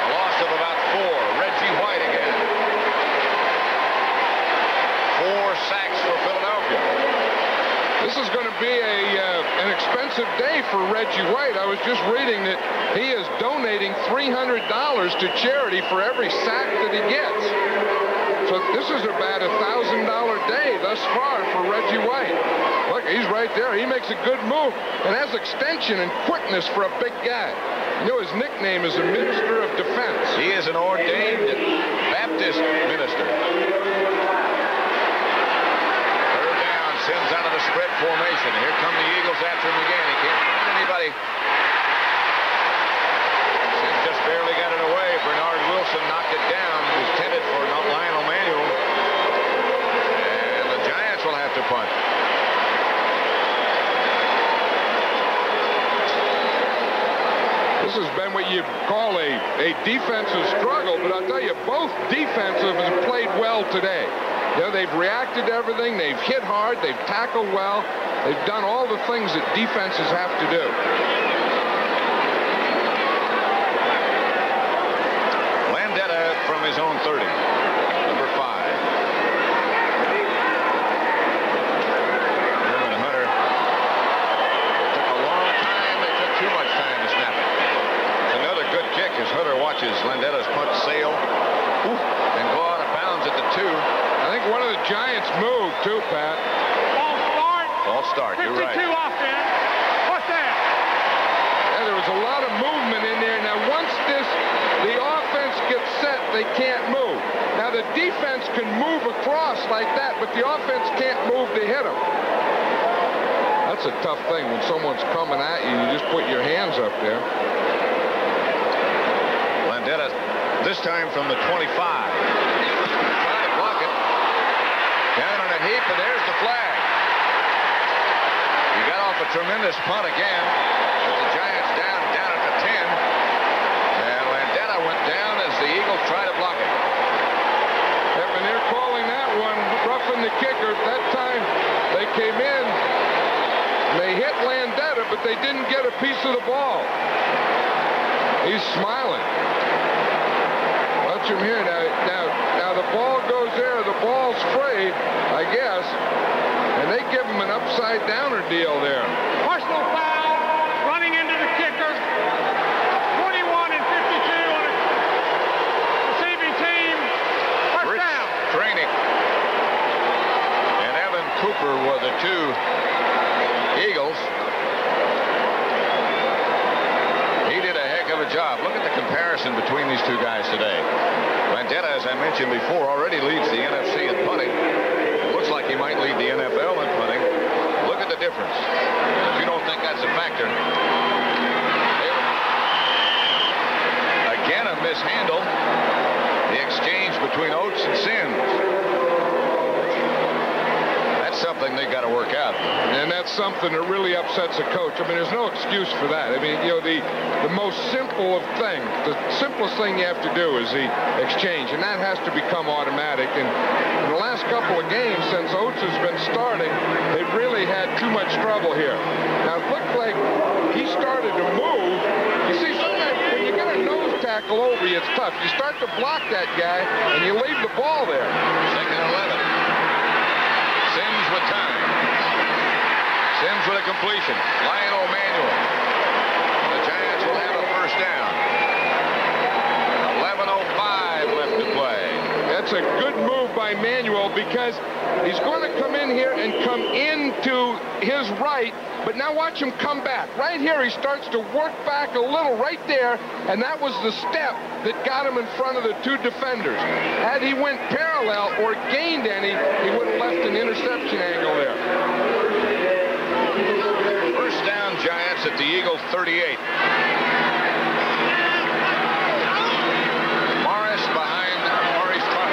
S1: A loss of about 4. Reggie White again. 4 sacks for Philadelphia.
S2: This is going to be an expensive day for Reggie White. I was just reading that he is donating $300 to charity for every sack that he gets. So this is about a $1,000 day thus far for Reggie White. Look, he's right there. He makes a good move and has extension and quickness for a big guy. You know, his nickname is the Minister of Defense.
S1: He is an ordained Baptist minister. Third down, Sims out of the spread formation. Here come the Eagles after him again. He can't find anybody. Sims just barely got it away. Bernard Wilson knocked it down. It was intended for Lionel Manuel. And the Giants will have to punt.
S2: This has been what you call a defensive struggle, but I'll tell you, both defensive have played well today. You know, they've reacted to everything. They've hit hard. They've tackled well. They've done all the things that defenses have to do.
S1: Landeta from his own 30, number 5. Herman Hunter. It took a long time. They took too much time to snap it. It's another good kick as Hunter watches Landeta's punt sail and go out of bounds at the 2.
S2: I think one of the Giants moved, too, Pat.
S1: False start, you're right.
S3: 52 offense. What's that?
S2: Yeah, there was a lot of movement in there. Now, once the offense gets set, they can't move. Now, the defense can move across like that, but the offense can't move to hit them. That's a tough thing when someone's coming at you. You just put your hands up there.
S1: Landeta, this time from the 25. Trying to block it. Down on a heap, and there's the flag. He got off a tremendous punt again. But the Giants down at the 10. And Landeta went down as the Eagles try to block it.
S2: Yep, and they're calling that one roughing the kicker. That time they came in, they hit Landeta, but they didn't get a piece of the ball. He's smiling. Watch him here. Now the ball goes there. The ball's frayed, I guess. And they give him an upside-downer deal there.
S3: Personal foul, running into the kicker. 21 and 52 on a receiving team. First down.
S1: Training. And Evan Cooper were the 2 Eagles. He did a heck of a job. Look at the comparison between these 2 guys today. Landeta, as I mentioned before, already leads the NFC in punting. Looks like he might lead the NFL in punting. Look at the difference. If you don't think that's a factor. Again, a mishandle. The exchange between Oates and Sims. That's something they got to work out.
S2: And that's something that really upsets a coach. I mean, there's no excuse for that. I mean, you know, the most simple of things, the simplest thing you have to do is the exchange, and that has to become automatic. And in the last couple of games, since Oates has been starting, they've really had too much trouble here. Now, it looked like he started to move. You see, sometimes when you get a nose tackle over you, it's tough. You start to block that guy, and you leave the ball there.
S1: Second and 11. Sims with time. Sims with a completion. Lionel Manuel. The Giants will have a first down. 11:05 left to play.
S2: That's a good move by Manuel because he's going to come in here and come into his right, but now watch him come back. Right here, he starts to work back a little right there, and that was the step that got him in front of the 2 defenders. Had he went parallel or gained any, he would have left an interception angle there.
S1: First down, Giants at the Eagles 38. Morris behind Maurice Clark.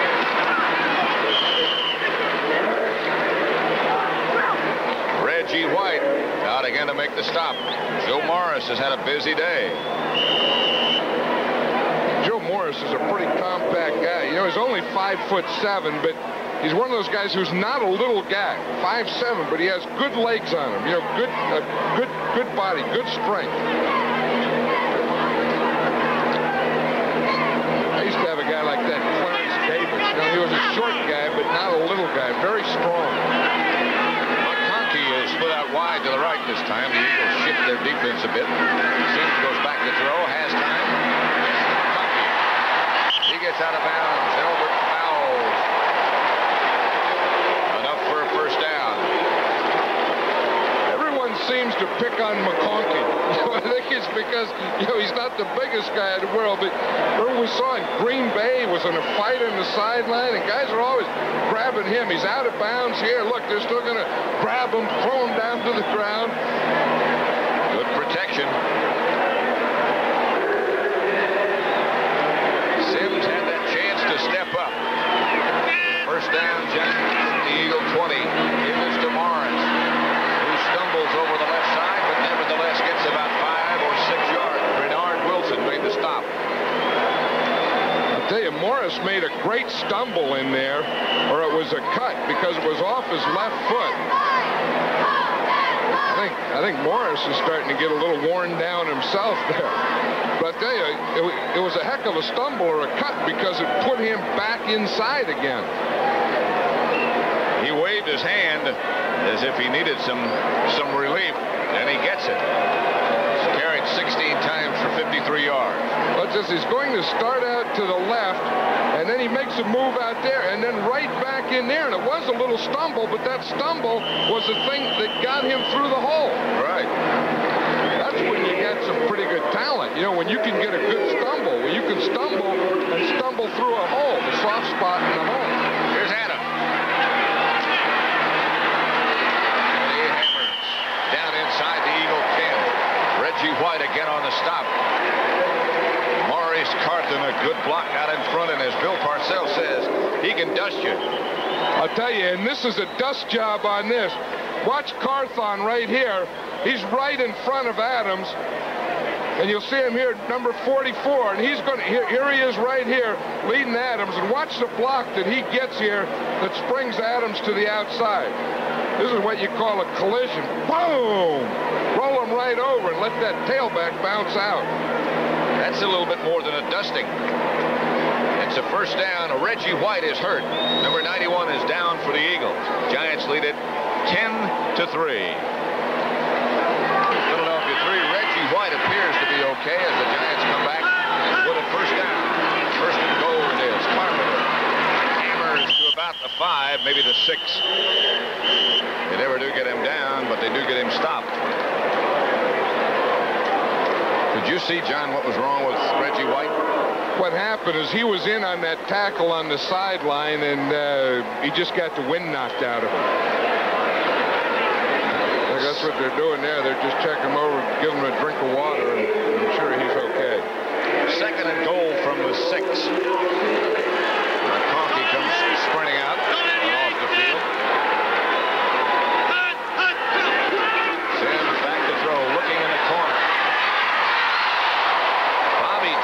S1: Reggie White out again to make the stop. Joe Morris has had a busy day.
S2: Joe Morris is a pretty compact guy. You know, he's only 5'7", but he's one of those guys who's not a little guy. 5'7", but he has good legs on him. You know, good body, good strength. I used to have a guy like that, Clarence Davis. You know, he was a short guy, but not a little guy. Very strong.
S1: McConkey is split out wide to the right this time. The Eagles shift their defense a bit. Sims goes back to throw, has time. McConkey. He gets out of bounds. Elbert fouls. Enough for a first down.
S2: Everyone seems to pick on McConkey. I think it's because, you know, he's not the biggest guy in the world, but remember we saw in Green Bay, he was in a fight on the sideline, and guys are always grabbing him. He's out of bounds here. Look, they're still going to grab him, throw him down to the ground.
S1: Good protection. Sims had that chance to step up. First down, Giants, the Eagle 20. Give this to Morris, who stumbles over the left side, but nevertheless gets about 5 or 6 yards. Bernard will
S2: Morris made a great stumble in there, or it was a cut because it was off his left foot. I think Morris is starting to get a little worn down himself there. But I tell you, it was a heck of a stumble or a cut because it put him back inside again.
S1: He waved his hand as if he needed some relief, and he gets it. He's carried 16 times for 53 yards.
S2: But just he's going to start out to the left, and then he makes a move out there, and then right back in there. And it was a little stumble, but that stumble was the thing that got him through the hole.
S1: Right.
S2: That's when you got some pretty good talent. You know, when you can get a good stumble, when you can stumble and stumble through a hole, the soft spot in the hole.
S1: Here's Adam. And he hammers down inside the Eagle 10. Reggie White again on the stop. Maurice Carthen, a good block out in front, and as Bill Parcells says, he can dust you.
S2: I'll tell you, and this is a dust job on this. Watch Carthon right here. He's right in front of Adams, and you'll see him here, number 44, and he's going to, here he is right here, leading Adams, and watch the block that he gets here that springs Adams to the outside. This is what you call a collision. Boom! Roll him right over and let that tailback bounce out.
S1: That's a little bit more than a dusting. It's a first down. Reggie White is hurt. Number 91 is down for the Eagles. Giants lead it 10-3. Philadelphia 3. Reggie White appears to be okay as the Giants come back with a first down. First and goal it is. Carpenter hammers to about the 5, maybe the 6. They never do get him down, but they do get him stopped. Did you see, John, what was wrong with Reggie White?
S2: What happened is he was in on that tackle on the sideline, and he just got the wind knocked out of him. I guess what they're doing there, they're just checking him over, giving him a drink of water, and I'm sure he's okay.
S1: Second and goal from the 6. McConkey comes sprinting out off the field. Sims back to throw, looking in the corner.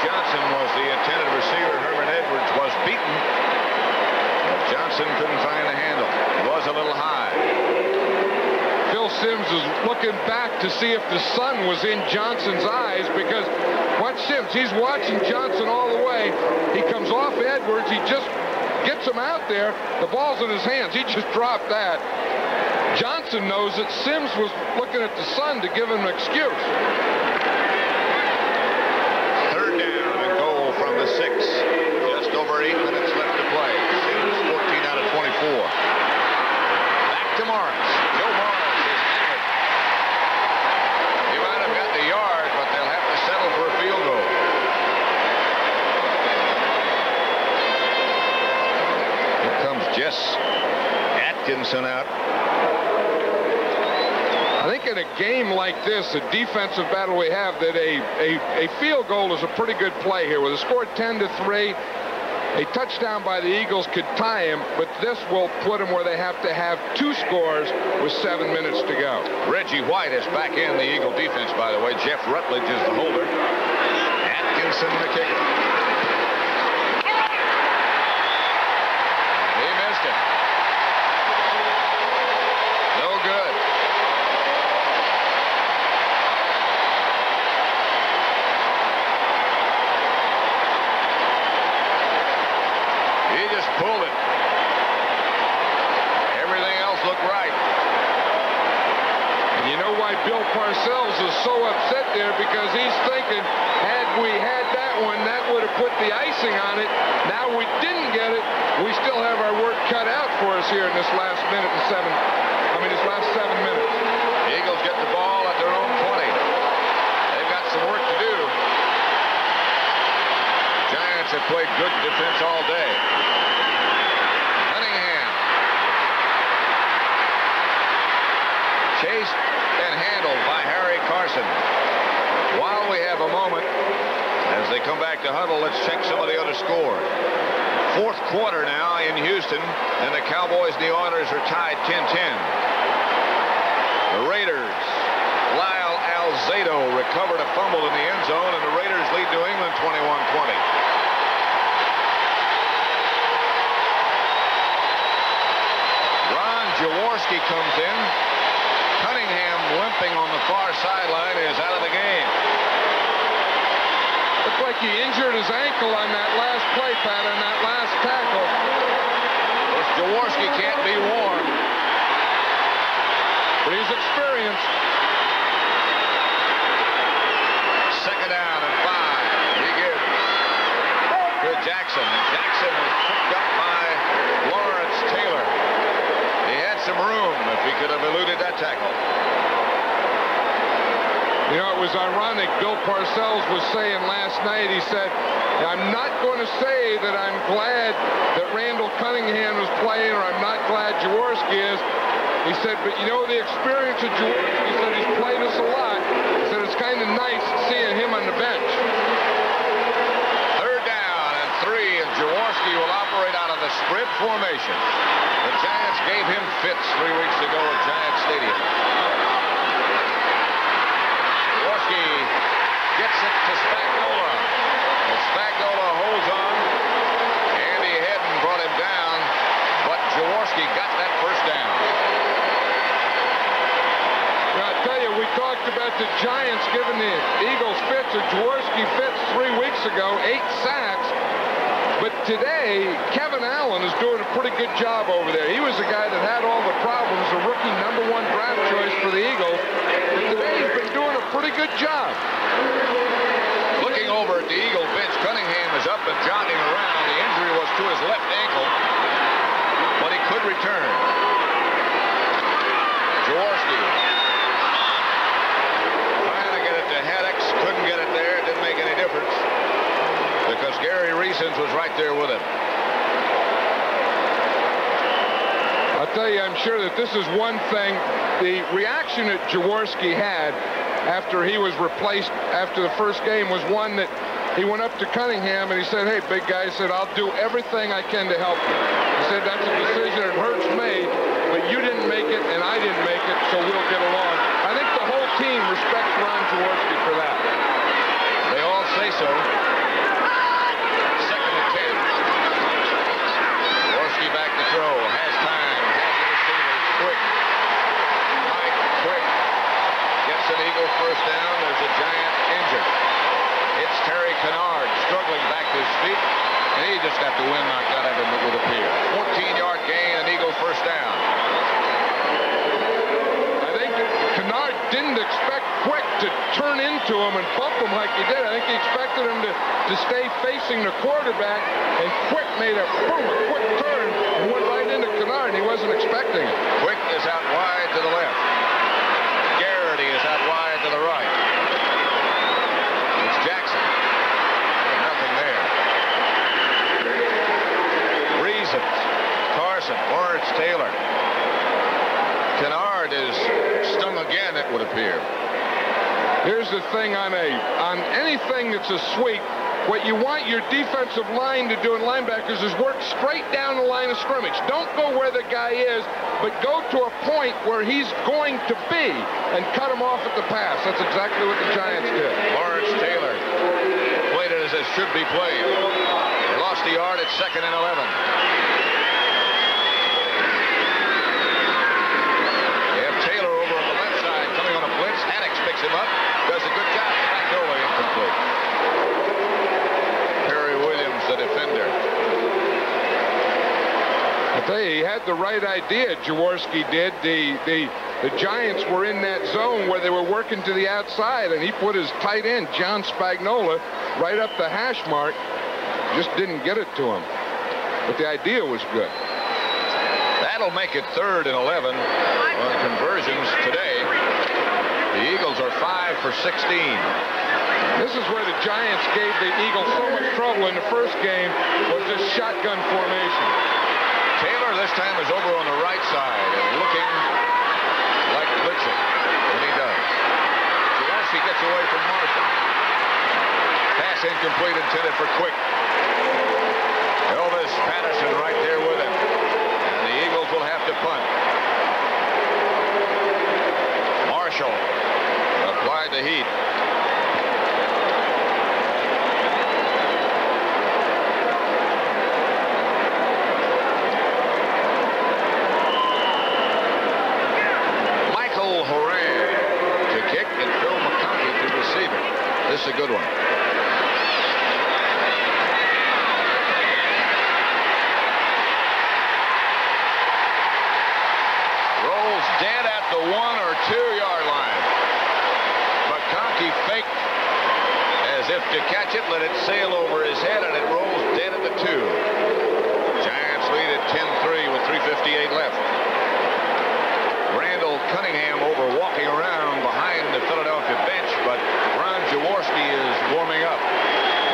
S1: Johnson was the intended receiver. Herman Edwards was beaten, but Johnson couldn't find the handle. It was a little high.
S2: Phil Sims is looking back to see if the sun was in Johnson's eyes, because watch Sims. He's watching Johnson all the way. He comes off Edwards. He just gets him out there. The ball's in his hands. He just dropped that. Johnson knows that Sims was looking at the sun to give him an excuse.
S1: From the 6. Just over 8 minutes left to play. Sims 14 out of 24. Back to Morris. Joe Morris is hammered. He might have got the yard, but they'll have to settle for a field goal. Here comes Jess Atkinson out.
S2: I think in a game like this, a defensive battle we have, that a field goal is a pretty good play here. With a score 10-3, a touchdown by the Eagles could tie him, but this will put them where they have to have 2 scores with 7 minutes to go.
S1: Reggie White is back in the Eagle defense, by the way. Jeff Rutledge is the holder. Atkinson the kicker. He missed it. No good. Pulled it. Everything else looked right.
S2: And you know why Bill Parcells is so upset there? Because he's thinking, had we had that one, that would have put the icing on it. Now we didn't get it. We still have our work cut out for us here in this last minute and this last 7 minutes.
S1: The Eagles get the ball at their own 20. They've got some work to do. Giants have played good defense all day. Chased and handled by Harry Carson. While we have a moment, as they come back to huddle, let's check some of the other scores. Fourth quarter now in Houston, and the Cowboys and the Oilers are tied 10-10. The Raiders, Lyle Alzado recovered a fumble in the end zone, and the Raiders lead New England 21-20. Jaworski comes in. Cunningham limping on the far sideline is out of the game.
S2: Looked like he injured his ankle on that last play, Pat, on that last tackle.
S1: This Jaworski can't be warm.
S2: But he's experienced.
S1: Second down and 5. He gives to Jackson. And Jackson was picked up by Lawrence Taylor. He had some room if he could have eluded that tackle.
S2: You know, it was ironic. Bill Parcells was saying last night, he said, I'm not going to say that I'm glad that Randall Cunningham is playing or I'm not glad Jaworski is. He said, but you know the experience of Jaworski, he said he's played us a lot. He said it's kind of nice seeing him on the bench.
S1: Third down and 3, and Jaworski will operate out of the spread formation. The Giants gave him fits 3 weeks ago at Giant Stadium. Jaworski gets it to Spagnola. And Spagnola holds on. Andy Hedden brought him down, but Jaworski got that first down.
S2: Now, I tell you, we talked about the Giants giving the Eagles fits or Jaworski fits 3 weeks ago, 8 sacks. But today, Kevin Allen is doing a pretty good job over there. He was the guy that had all the problems, the rookie #1 draft choice for the Eagles. But today, he's been doing a pretty good job.
S1: Looking over at the Eagle bench, Cunningham is up and jogging around. The injury was to his left ankle, but he could return. Jaworski trying to get it to Haddix, couldn't get it there. It didn't make any difference because Gary Reasons was right there with him.
S2: I'll tell you, I'm sure that this is one thing. The reaction that Jaworski had after he was replaced after the first game was one that he went up to Cunningham and he said, hey, big guy, he said, I'll do everything I can to help you. He said, that's a decision that hurts me, but you didn't make it and I didn't make it, so we'll get along. I think the whole team respects Ron Jaworski for that.
S1: They all say so. Second and 10. Jaworski back to throw. Has time. Has the receivers. Quick. Mike Quick gets an Eagle first down. There's a Giant injured. It's Terry Kennard struggling back to his feet. And he just got the wind knocked out of him, it would appear. 14-yard gain, an Eagle first down.
S2: I think Kennard didn't expect Quick to turn into him and bump him like he did. I think he expected him to stay facing the quarterback, and Quick made a quick turn and went right into Kennard, and he wasn't expecting it.
S1: Quick is out wide to the left. Garrity is out wide to the right. It's Jackson. Nothing there. Reasons, Carson, Lawrence Taylor. Kennard is stung again, it would appear.
S2: Here's the thing on anything that's a sweep, what you want your defensive line to do, and linebackers, is work straight down the line of scrimmage. Don't go where the guy is, but go to a point where he's going to be and cut him off at the pass. That's exactly what the Giants did.
S1: Lawrence Taylor played it as it should be played. They lost a yard at 2nd and 11. They have Taylor over on the left side coming on a blitz. Haddix picks him up. Does a good job. Spagnola incomplete. Perry Williams, the defender.
S2: I tell you, he had the right idea, Jaworski did. The Giants were in that zone where they were working to the outside, and he put his tight end, John Spagnola, right up the hash mark. Just didn't get it to him. But the idea was good.
S1: That'll make it 3rd and 11 on conversions today. The Eagles are 5 for 16.
S2: This is where the Giants gave the Eagles so much trouble in the first game, was this shotgun formation.
S1: Taylor this time is over on the right side and looking like blitzing. And he does. Jaworski gets away from Marshall. Pass incomplete, intended for Quick. Elvis Patterson right there with him. And the Eagles will have to punt. Marshall applied the heat. a good one. Rolls dead at the 1 or 2 yard line. McConkey faked as if to catch it, let it sail over his head, and it rolls dead at the 2. Giants lead at 10-3 with 3:58 left. Randall Cunningham over walking around behind the Philadelphia bench, but Ron Jaworski is warming up.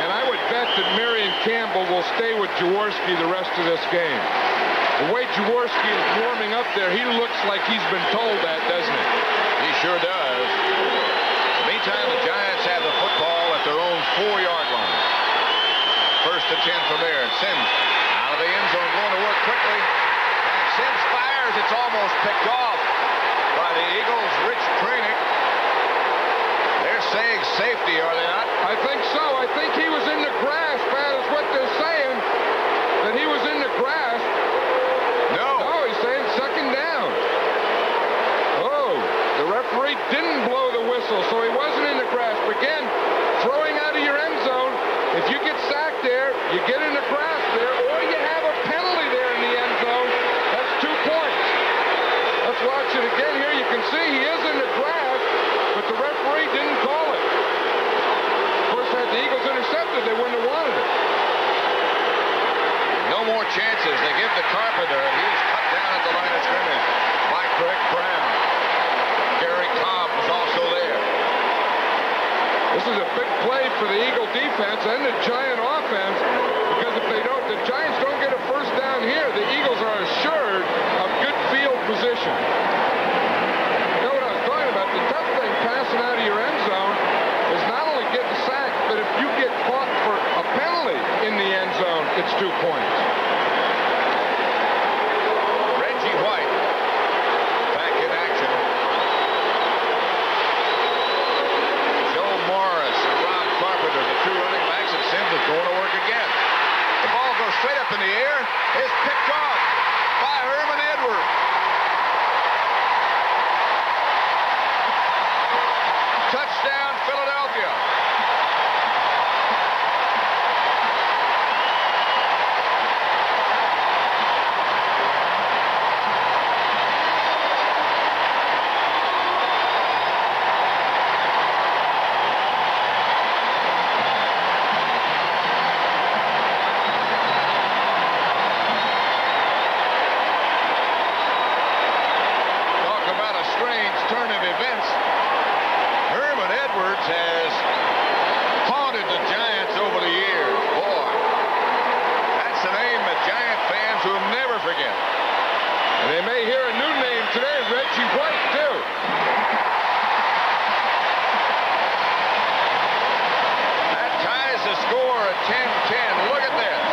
S2: And I would bet that Marion Campbell will stay with Jaworski the rest of this game. The way Jaworski is warming up there, he looks like he's been told that, doesn't he?
S1: He sure does. Meantime, the Giants have the football at their own 4-yard line. 1st and 10 from there. Sims out of the end zone, going to work quickly. And Sims fires. It's almost picked off by the Eagles. Rich Kranick. They're saying safety, are they not?
S2: I think so. I think he was in the grasp. That is what they're saying. That he was in the grasp.
S1: No.
S2: No, he's saying 2nd down. Oh, the referee didn't blow the whistle, so he wasn't in the grasp. Again, throwing out of your end zone. If you get sacked there, you get in the grasp there, or you have a penalty there in the end zone. That's 2 points. Let's watch it again here. You can see he is in the grasp, but the referee didn't call it. Of course, had the Eagles intercepted, they wouldn't have wanted it.
S1: No more chances. They give to Carpenter. He's cut down at the line of scrimmage by Craig Brown. Gary Cobb was also there.
S2: This is a big play for the Eagle defense and the Giant offense, because if the Giants don't get a 1st down here, the Eagles are assured of good field position. You know what I was talking about? The tough thing passing out of your end zone is not only getting sacked, but if you get caught for a penalty in the end zone, it's 2 points.
S1: Reggie White back in action. Joe Morris and Rob Carpenter, the 2 running backs, and Sims is going to work again. The ball goes straight up in the air. It's picked off by Herman Edwards. Touchdown, Philadelphia. Has haunted the Giants over the years. Boy, that's a name that Giant fans will never forget.
S2: And they may hear a new name today, Reggie White, too.
S1: That ties the score at 10-10. Look at this.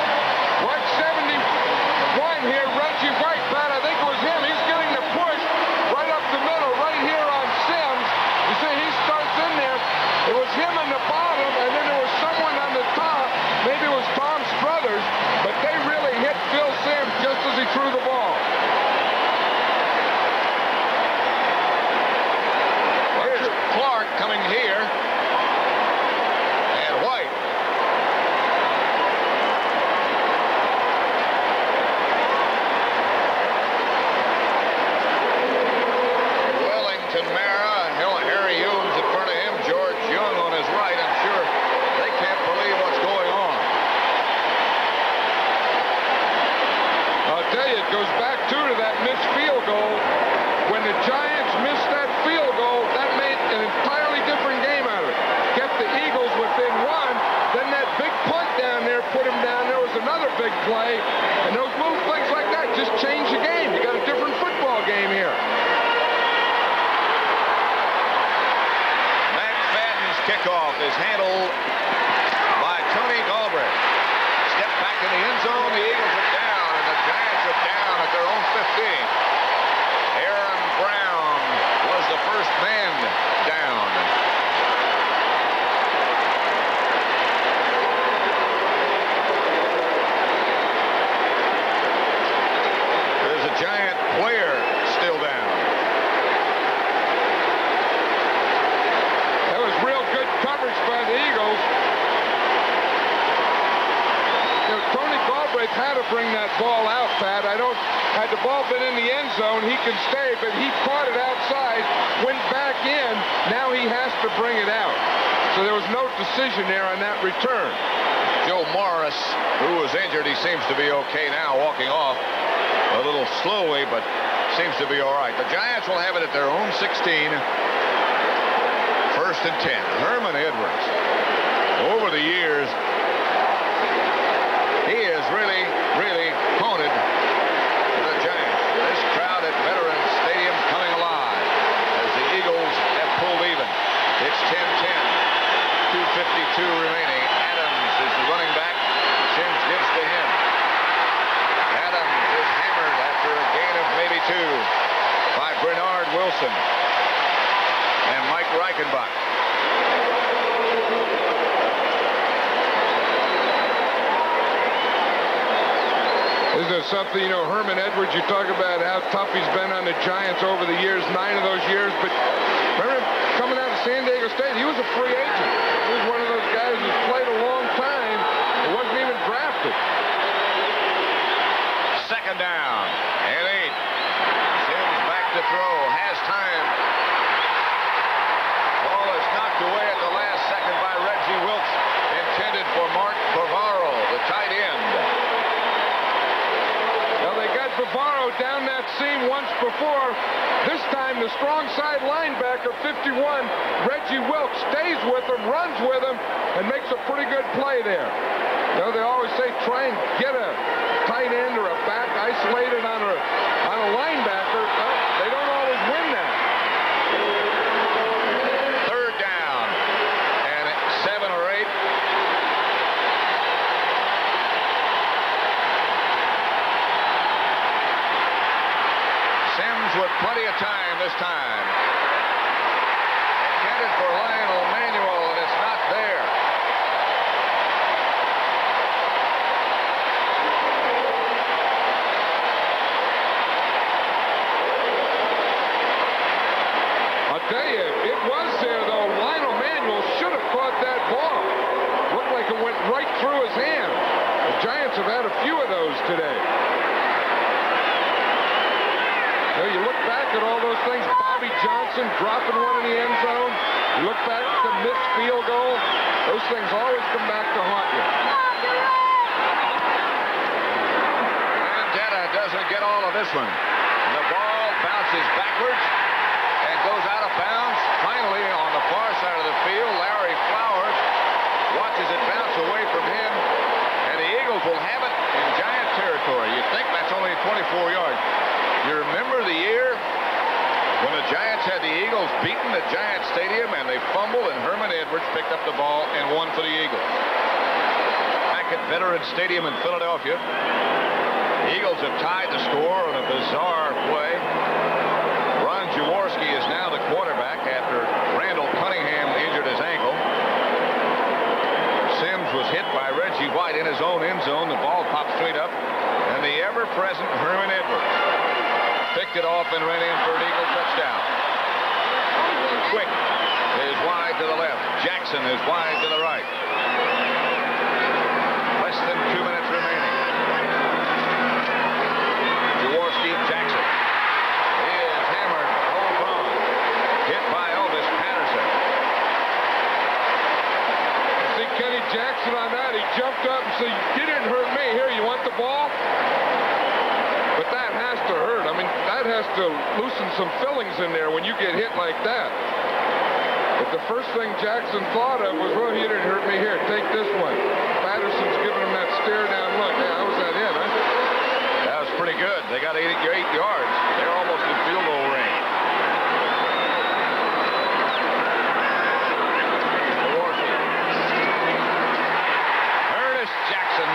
S2: 171 here, Reggie White, Pat. I think it was him. He's getting the push right up the middle, right here on Sims. You see, he starts in there. It was him in the bottom, and then there was someone on the top. Maybe it was Tom Struthers, but they really hit Phil Sims just as he threw the ball.
S1: Here's Clark coming here. And White. Wellington Mara and Harry Humes in front of him. George Young on his right. I'm sure they can't believe what's going on.
S2: I'll tell you, it goes back to that missed field goal. When the Giants missed that field goal, that made an entirely different game out of it. Kept the Eagles within 1. Then that big punt down there put him down. There was another big play. And those little things like that just change the game. You got a different football game here.
S1: McFadden's kickoff is handled by Tony Galbraith. Step back in the end zone. The Eagles are down, and the Giants are down at their own 15. Aaron Brown was the first man down. There's a Giant player still down.
S2: That was real good coverage by the Eagles. Had the ball been in the end zone, he can stay, but he caught it outside, went back in. Now he has to bring it out. So there was no decision there on that return.
S1: Joe Morris, who was injured, he seems to be okay now, walking off a little slowly, but seems to be all right. The Giants will have it at their own 16. First and 10. Herman Edwards. Over the years, he has really, really haunted the Giants. This crowd at Veterans Stadium coming alive as the Eagles have pulled even. It's 10-10. 2:52 remaining. Adams is the running back. Sims gives to him. Adams is hammered after a gain of maybe 2 by Bernard Wilson and Mike Reichenbach.
S2: Isn't it something, you know, Herman Edwards, you talk about how tough he's been on the Giants over the years, 9 of those years, but remember coming out of San Diego State, he was a free agent. He was one of those guys who's played a long time and wasn't even drafted.
S1: Second down and 8. Sims back to throw, has time. Ball is knocked away at the last second by Reggie Wilkes, intended for Mark Bavaro, the tight end.
S2: Bavaro down that seam once before. This time the strong side linebacker, 51, Reggie Wilkes, stays with him, runs with him, and makes a pretty good play there. You know, they always say try and get a tight end or a back isolated on a linebacker. Well, they don't always win that.
S1: Third down and 7 or 8. With plenty of time this time. Intended for Lionel Manuel, and it's not there.
S2: I'll tell you, it was there, though. Lionel Manuel should have caught that ball. Looked like it went right through his hand. The Giants have had a few of those today. You look back at all those things, Bobby Johnson dropping one in the end zone. You look back at the missed field goal. Those things always come back to haunt you.
S1: Vendetta doesn't get all of this one. The ball bounces backwards and goes out of bounds. Finally, on the far side of the field, Larry Flowers watches it bounce away from him, and the Eagles will have it in Giant territory. You think that's only 24 yards. You remember the year when the Giants had the Eagles beaten at Giant Stadium and they fumbled and Herman Edwards picked up the ball and won for the Eagles. Back at Veterans Stadium in Philadelphia, the Eagles have tied the score on a bizarre play. Ron Jaworski is now the quarterback after Randall Cunningham injured his ankle. Sims was hit by Reggie White in his own end zone. The ball popped straight up, and the ever-present Herman Edwards picked it off and ran in for an Eagle touchdown. Quick is wide to the left. Jackson is wide to the right. Less than 2 minutes remaining. Jaworski, Jackson. He is hammered, holds on. Hit by Elvis Patterson.
S2: See Kenny Jackson on that. He jumped up and said, "You didn't hurt me. Here, you want the ball?" But that has to hurt. I mean, that has to loosen some fillings in there when you get hit like that. But the first thing Jackson thought of was, well, you didn't hurt me. Here, take this one. Patterson's giving him that stare down look. Yeah, how was that in, huh?
S1: That was pretty good. They got 8 yards. They're almost in field goal range. Ernest Jackson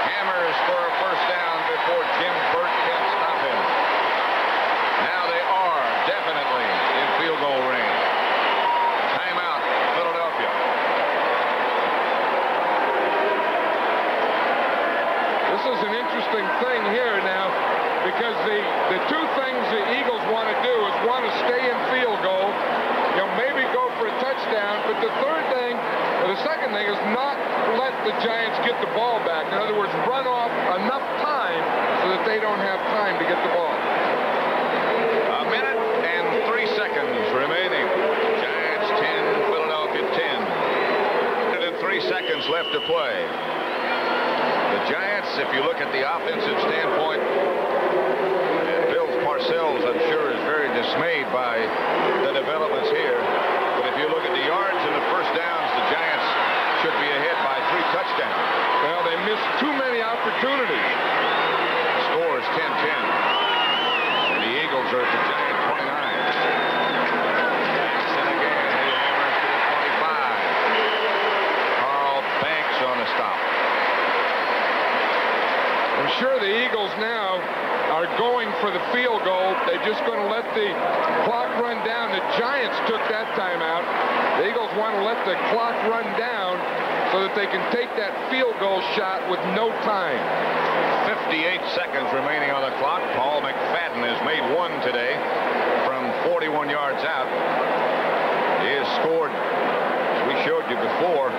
S1: hammers for a first down before Jim Burt can stop him. Now they are definitely in field goal range. Timeout, Philadelphia.
S2: This is an interesting thing here now, because the two things the Eagles want to do is want to stay in field goal, you know, maybe go for a touchdown, but the third thing, or the second second thing is not let the Giants get the ball back. In other words, run off enough time so that they don't have time to get the ball.
S1: A minute and 3 seconds remaining. Giants 10, Philadelphia 10. 3 seconds left to play. The Giants, if you look at the offensive standpoint, and Bill Parcells, I'm sure, is very dismayed by the developments here. But if you look at the yards and the first downs, the Giants should be ahead by 3 touchdowns.
S2: Well, they missed too many opportunities.
S1: Score is 10-10. And the Eagles are at the Giant 29. Jackson again. He hammers to the 25. Carl Banks on the stop.
S2: I'm sure the Eagles now are going for the field goal. They're just going to let the clock run down. The Giants took that timeout. The Eagles want to let the clock run down so that they can take that field goal shot with no time.
S1: 58 seconds remaining on the clock. Paul McFadden has made one today from 41 yards out. He has scored, as we showed you before,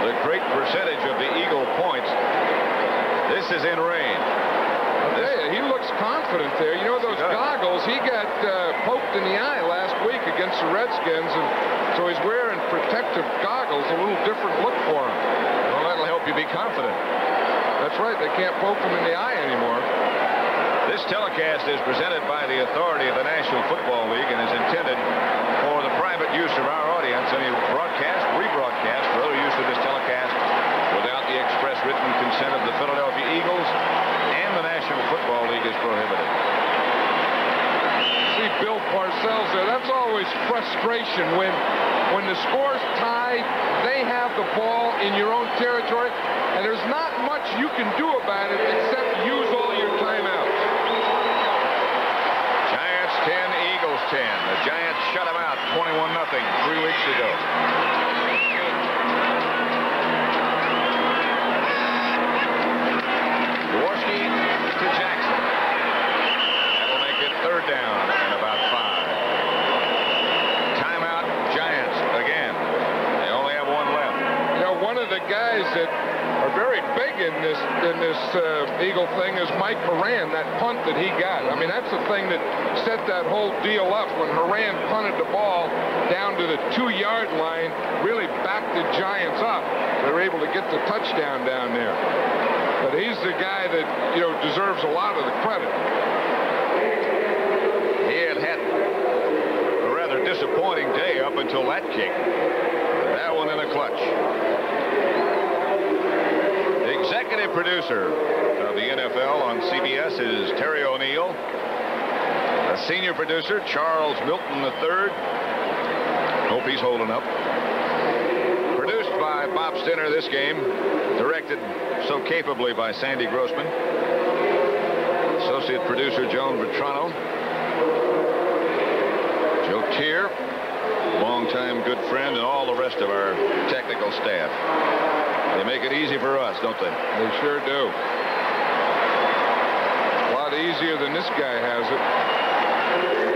S1: the great percentage of the Eagle points. This is in rain.
S2: I'll tell you, he looks confident there. You know, those goggles, he got poked in the eye last week against the Redskins, and so he's wearing protective goggles, a little different look for him.
S1: Well, that'll help you be confident.
S2: That's right. They can't poke him in the eye anymore.
S1: This telecast is presented by the authority of the National Football League and is intended for the private use of our audience. Any broadcast, rebroadcast, or other use of this telecast without the express written consent of the Philadelphia Eagles and the National Football League is prohibited.
S2: See Bill Parcells there. That's always frustration when the score's tied, they have the ball in your own territory, and there's not much you can do about it except use all your timeouts.
S1: Giants 10, Eagles 10. The Giants shut them out 21-0 3 weeks ago. Jaworski to Jackson. That'll make it 3rd down and about 5. Timeout, Giants again. They only have 1 left.
S2: You know, one of the guys that are very big in this Eagle thing is Mike Horan, that punt that he got. I mean, that's the thing that set that whole deal up when Horan punted the ball down to the 2-yard line, really backed the Giants up. They were able to get the touchdown down there. But he's the guy that, you know, deserves a lot of the credit.
S1: He had a rather disappointing day up until that kick. That one in a clutch. The executive producer of the NFL on CBS is Terry O'Neill. A senior producer, Charles Milton III. Hope he's holding up. Produced by Bob Stinner this game. Directed so capably by Sandy Grossman. Associate producer Joan Vetrano. Joe Tier, longtime good friend, and all the rest of our technical staff. They make it easy for us, don't they?
S2: They sure do. A lot easier than this guy has it.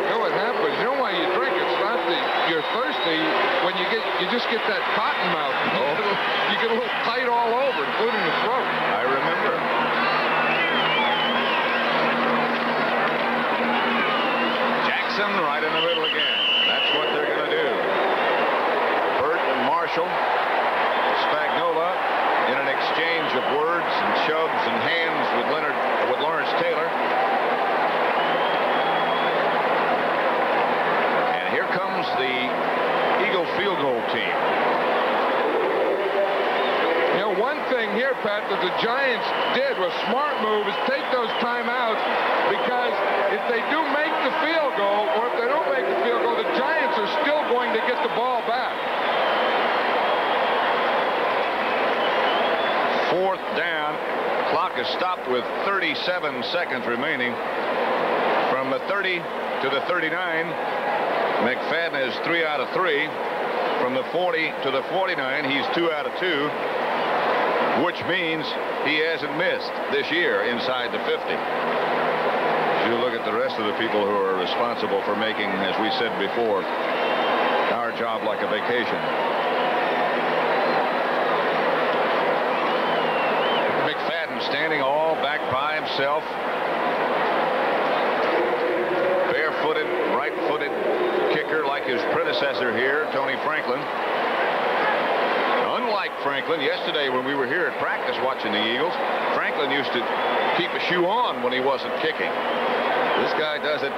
S2: You know what happens? You know why you drink? It's not that you're thirsty. When you just get that cotton mouth. You get a little tight all over, including the throat.
S1: I remember. Jackson right in the middle again. That's what they're going to do. Burt and Marshall. Spagnola in an exchange of words and shoves and hands with Lawrence Taylor. And here comes the Eagle field goal team.
S2: You know, one thing here, Pat, that the Giants did was smart move is take those timeouts, because if they do make the field goal, or if they don't make the field goal, the Giants are still going to get the ball back.
S1: 4th down. Clock is stopped with 37 seconds remaining. From the 30 to the 39, McFadden is 3 out of 3. From the 40 to the 49, he's 2 out of 2, which means he hasn't missed this year inside the 50. As you look at the rest of the people who are responsible for making, as we said before, our job like a vacation. standing all back by himself. Barefooted, right-footed kicker like his predecessor here, Tony Franklin. Unlike Franklin, yesterday when we were here at practice watching the Eagles, Franklin used to keep a shoe on when he wasn't kicking. This guy does it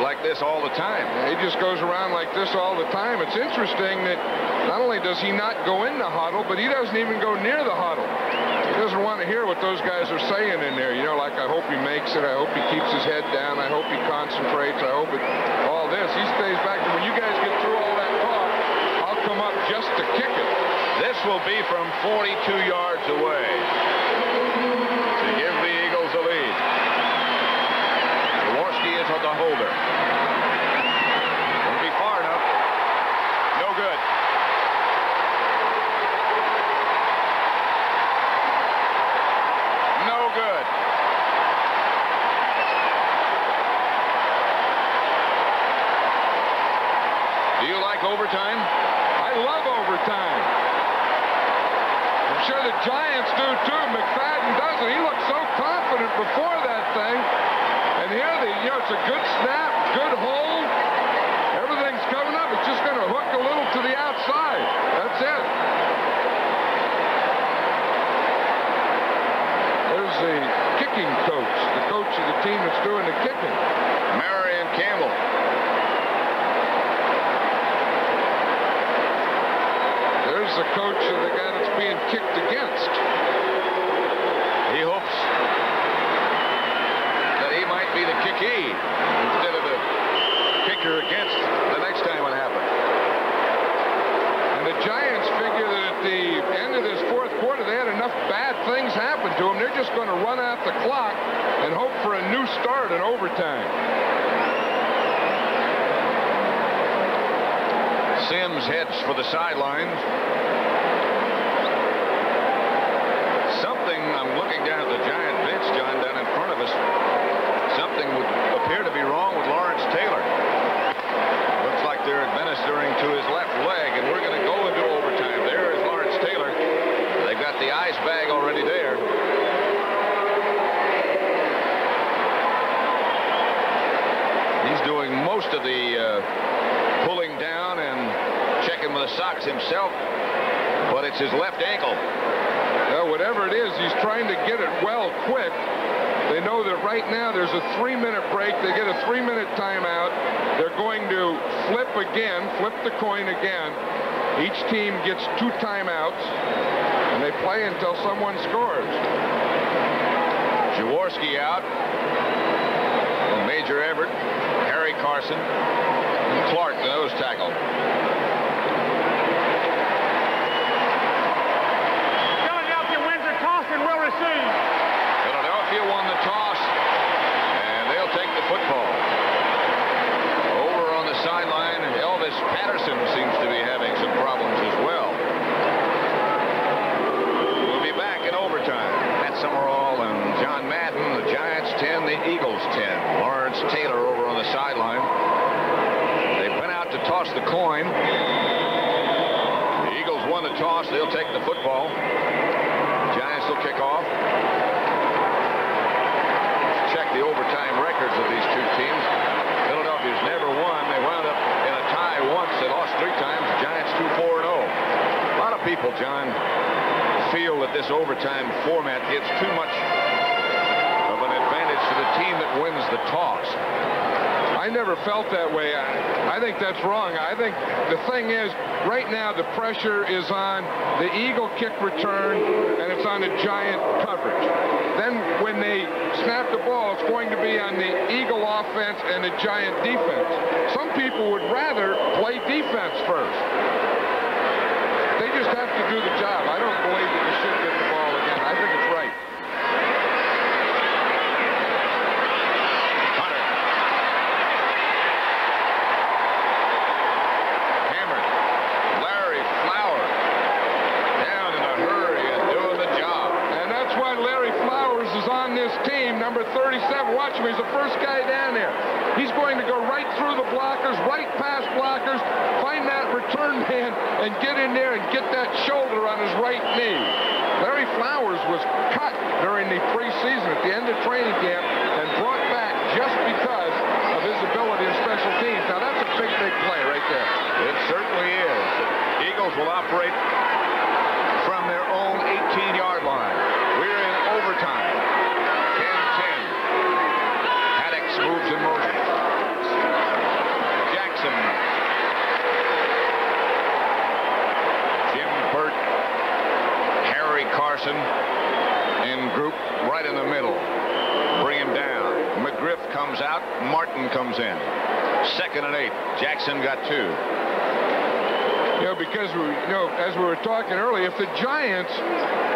S1: like this all the time.
S2: He just goes around like this all the time. It's interesting that not only does he not go in the huddle, but he doesn't even go near the huddle. He doesn't want to hear what those guys are saying in there. You know, like, I hope he makes it. I hope he keeps his head down. I hope he concentrates. I hope it, all this. He stays back. And when you guys get through all that talk, I'll come up just to kick it.
S1: This will be from 42 yards away to give the Eagles a lead. Jaworski is on the holder. Won't be far enough. No good. No good. Do you like overtime?
S2: I love overtime. I'm sure the Giants do too. McFadden doesn't. He looked so confident before that thing. And here, it's a good snap, good hold. Everything's coming up. It's just going to hook a little to the outside. That's it. There's the kicking coach, the coach of the team that's doing the kicking.
S1: Marion Campbell.
S2: There's the coach of the guy that's being kicked against.
S1: He hopes that he might be the kickee instead of the kicker against the next time it happens.
S2: And the Giants figure that at the end of this fourth quarter, they had enough bad things happen to them. They're just going to run out the clock and hope for a new start in overtime.
S1: Sims heads for the sidelines. Something, I'm looking down at the Giant bench, John, down in front of us. Something would appear to be wrong with Lawrence Taylor. Looks like they're administering to his left leg, and we're going to go into overtime. There is Lawrence Taylor. They've got the ice bag already there. He's doing most of the pulling down and checking with the socks himself, but it's his left ankle.
S2: Well, whatever it is, he's trying to get it well quick. They know that right now there's a 3-minute break. They get a 3-minute timeout. They're going to flip again, flip the coin again. Each team gets 2 timeouts, and they play until someone scores.
S1: Jaworski out. Major Everett, Harry Carson, and Clark, the nose tackle.
S3: Philadelphia wins the toss and will receive.
S1: Philadelphia won the toss, and they'll take the football. Over on the sideline, Elvis Patterson seems to be having some problems as well. We'll be back in overtime. Matt Summerall and John Madden. The Giants 10, the Eagles 10. Lawrence Taylor over on the sideline. They went out to toss the coin. The Eagles won the toss. They'll take the football. Giants will kick off. Check the overtime records of these two teams. Philadelphia's never won. They wound up in a tie once. They lost 3 times. The Giants 2-4-0. A lot of people, John, feel that this overtime format gives too much of an advantage to the team that wins the toss.
S2: I never felt that way. I think that's wrong. I think the thing is, right now the pressure is on the Eagle kick return, and it's on the Giant coverage. Then when they snap the ball, it's going to be on the Eagle offense and the Giant defense. Some people would rather play defense first. They just have to do the job. I don't believe that you should get the ball again. I think it's right.
S1: Hunter. Hammered. Larry Flower. Down in a hurry and doing the job.
S2: And that's why Larry Flowers is on this team, number 37. Watch him. He's the first guy down there. He's going to go right through the blockers, right past blockers, find that return man, and get in there and get that shoulder on his right knee. Larry Flowers was cut during the preseason at the end of training camp and brought back just because of his ability in special teams. Now, that's a big, big play right there.
S1: It certainly is. The Eagles will operate from their own 18-yard line. We're in overtime. 10-10. Haddix moves in motion. Jackson. Jim Burt. Harry Carson in group right in the middle. Bring him down. McGriff comes out. Martin comes in. 2nd and 8. Jackson got 2.
S2: You know, because as we were talking earlier, if the Giants,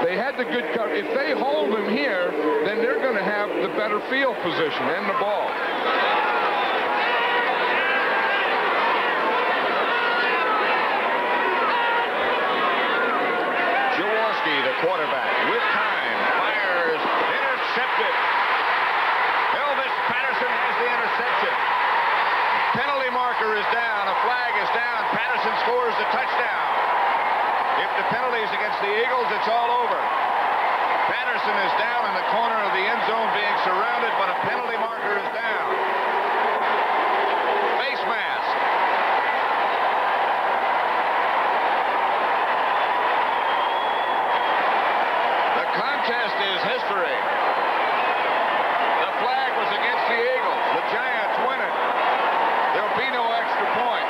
S2: they had the good cover. If they hold them here, then they're going to have the better field position and the ball.
S1: Jaworski, the quarterback, with time, fires, intercepted. Elvis Patterson has the interception. Penalty marker is down. A flag is down. Patterson scores the touchdown. If the penalty is against the Eagles, it's all over. Patterson is down in the corner of the end zone being surrounded, but a penalty marker is down. Face mask. The contest is history. The flag was against the Eagles. The Giants win it. There'll be no extra point.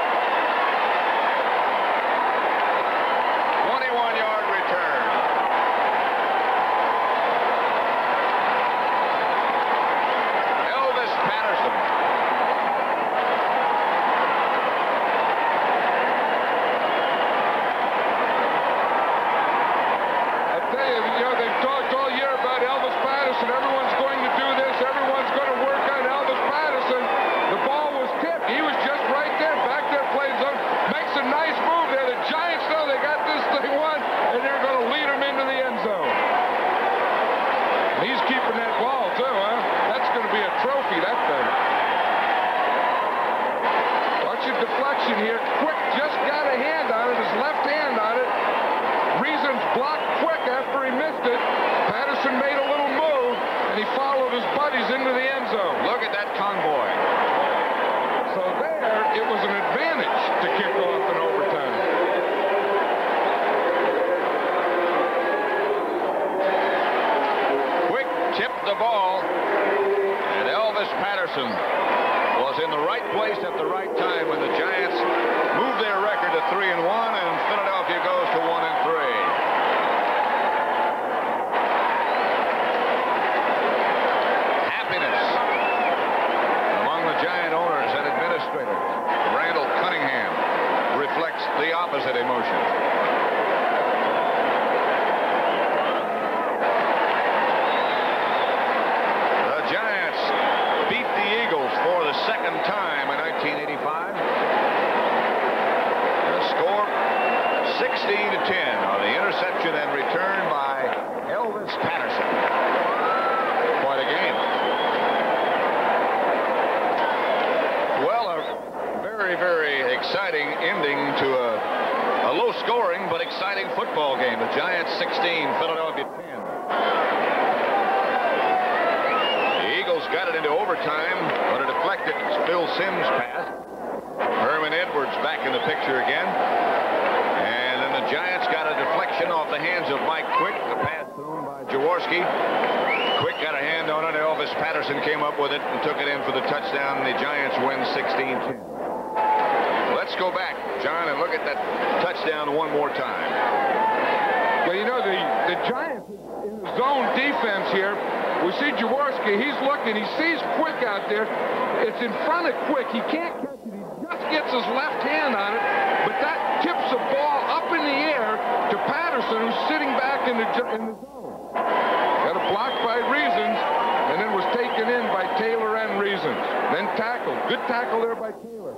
S1: 21-yard return. Elvis Patterson.
S2: I tell you, they've talked all year about Elvis Patterson. Everyone's going to do this. Everyone's going to work on Elvis Patterson. The ball was tipped. He was just right there, back there playing zone. Makes a nice move there. The Giants know they got this thing won, and they're going to lead him into the end zone. And he's keeping that ball, too, huh? That's going to be a trophy, that thing. Watch your deflection here. Quick just got a hand on it, his left hand on it. Reasons blocked Quick after he missed it. Patterson made a little move, and he followed his buddies into the end zone.
S1: Look at that convoy.
S2: So there, it was an advantage to kick off in overtime.
S1: Quick tipped the ball, and Elvis Patterson was in the right place at the right time when the Giants moved their record to 3-1, and Philadelphia goes to 1-3. Happiness among the Giant owners and administrators. Randall Cunningham reflects the opposite emotion. The Giants beat the Eagles for the 2nd time in 1985. The score 16-10 on the interception and return by Elvis Patterson. Quite a game. Well, a very, very exciting ending to a low-scoring but exciting football game. The Giants 16, Philadelphia 10. The Eagles got it into overtime, but a deflected Phil Simms pass. Herman Edwards back in the picture again. And then the Giants got a deflection off the hands of Mike Quick. The pass thrown by Jaworski. Quick got a hand on it. Elvis Patterson came up with it and took it in for the touchdown. The Giants win 16-10. Let's go back, John, and look at that touchdown one more time.
S2: Well, the Giants in the zone defense here. We see Jaworski. He's looking. He sees Quick out there. It's in front of Quick. He can't catch it. He just gets his left hand on it, but that tips the ball up in the air to Patterson, who's sitting back in the zone. Got it blocked by Reasons, and then was taken in by Taylor and Reasons. Then tackled. Good tackle there by Taylor.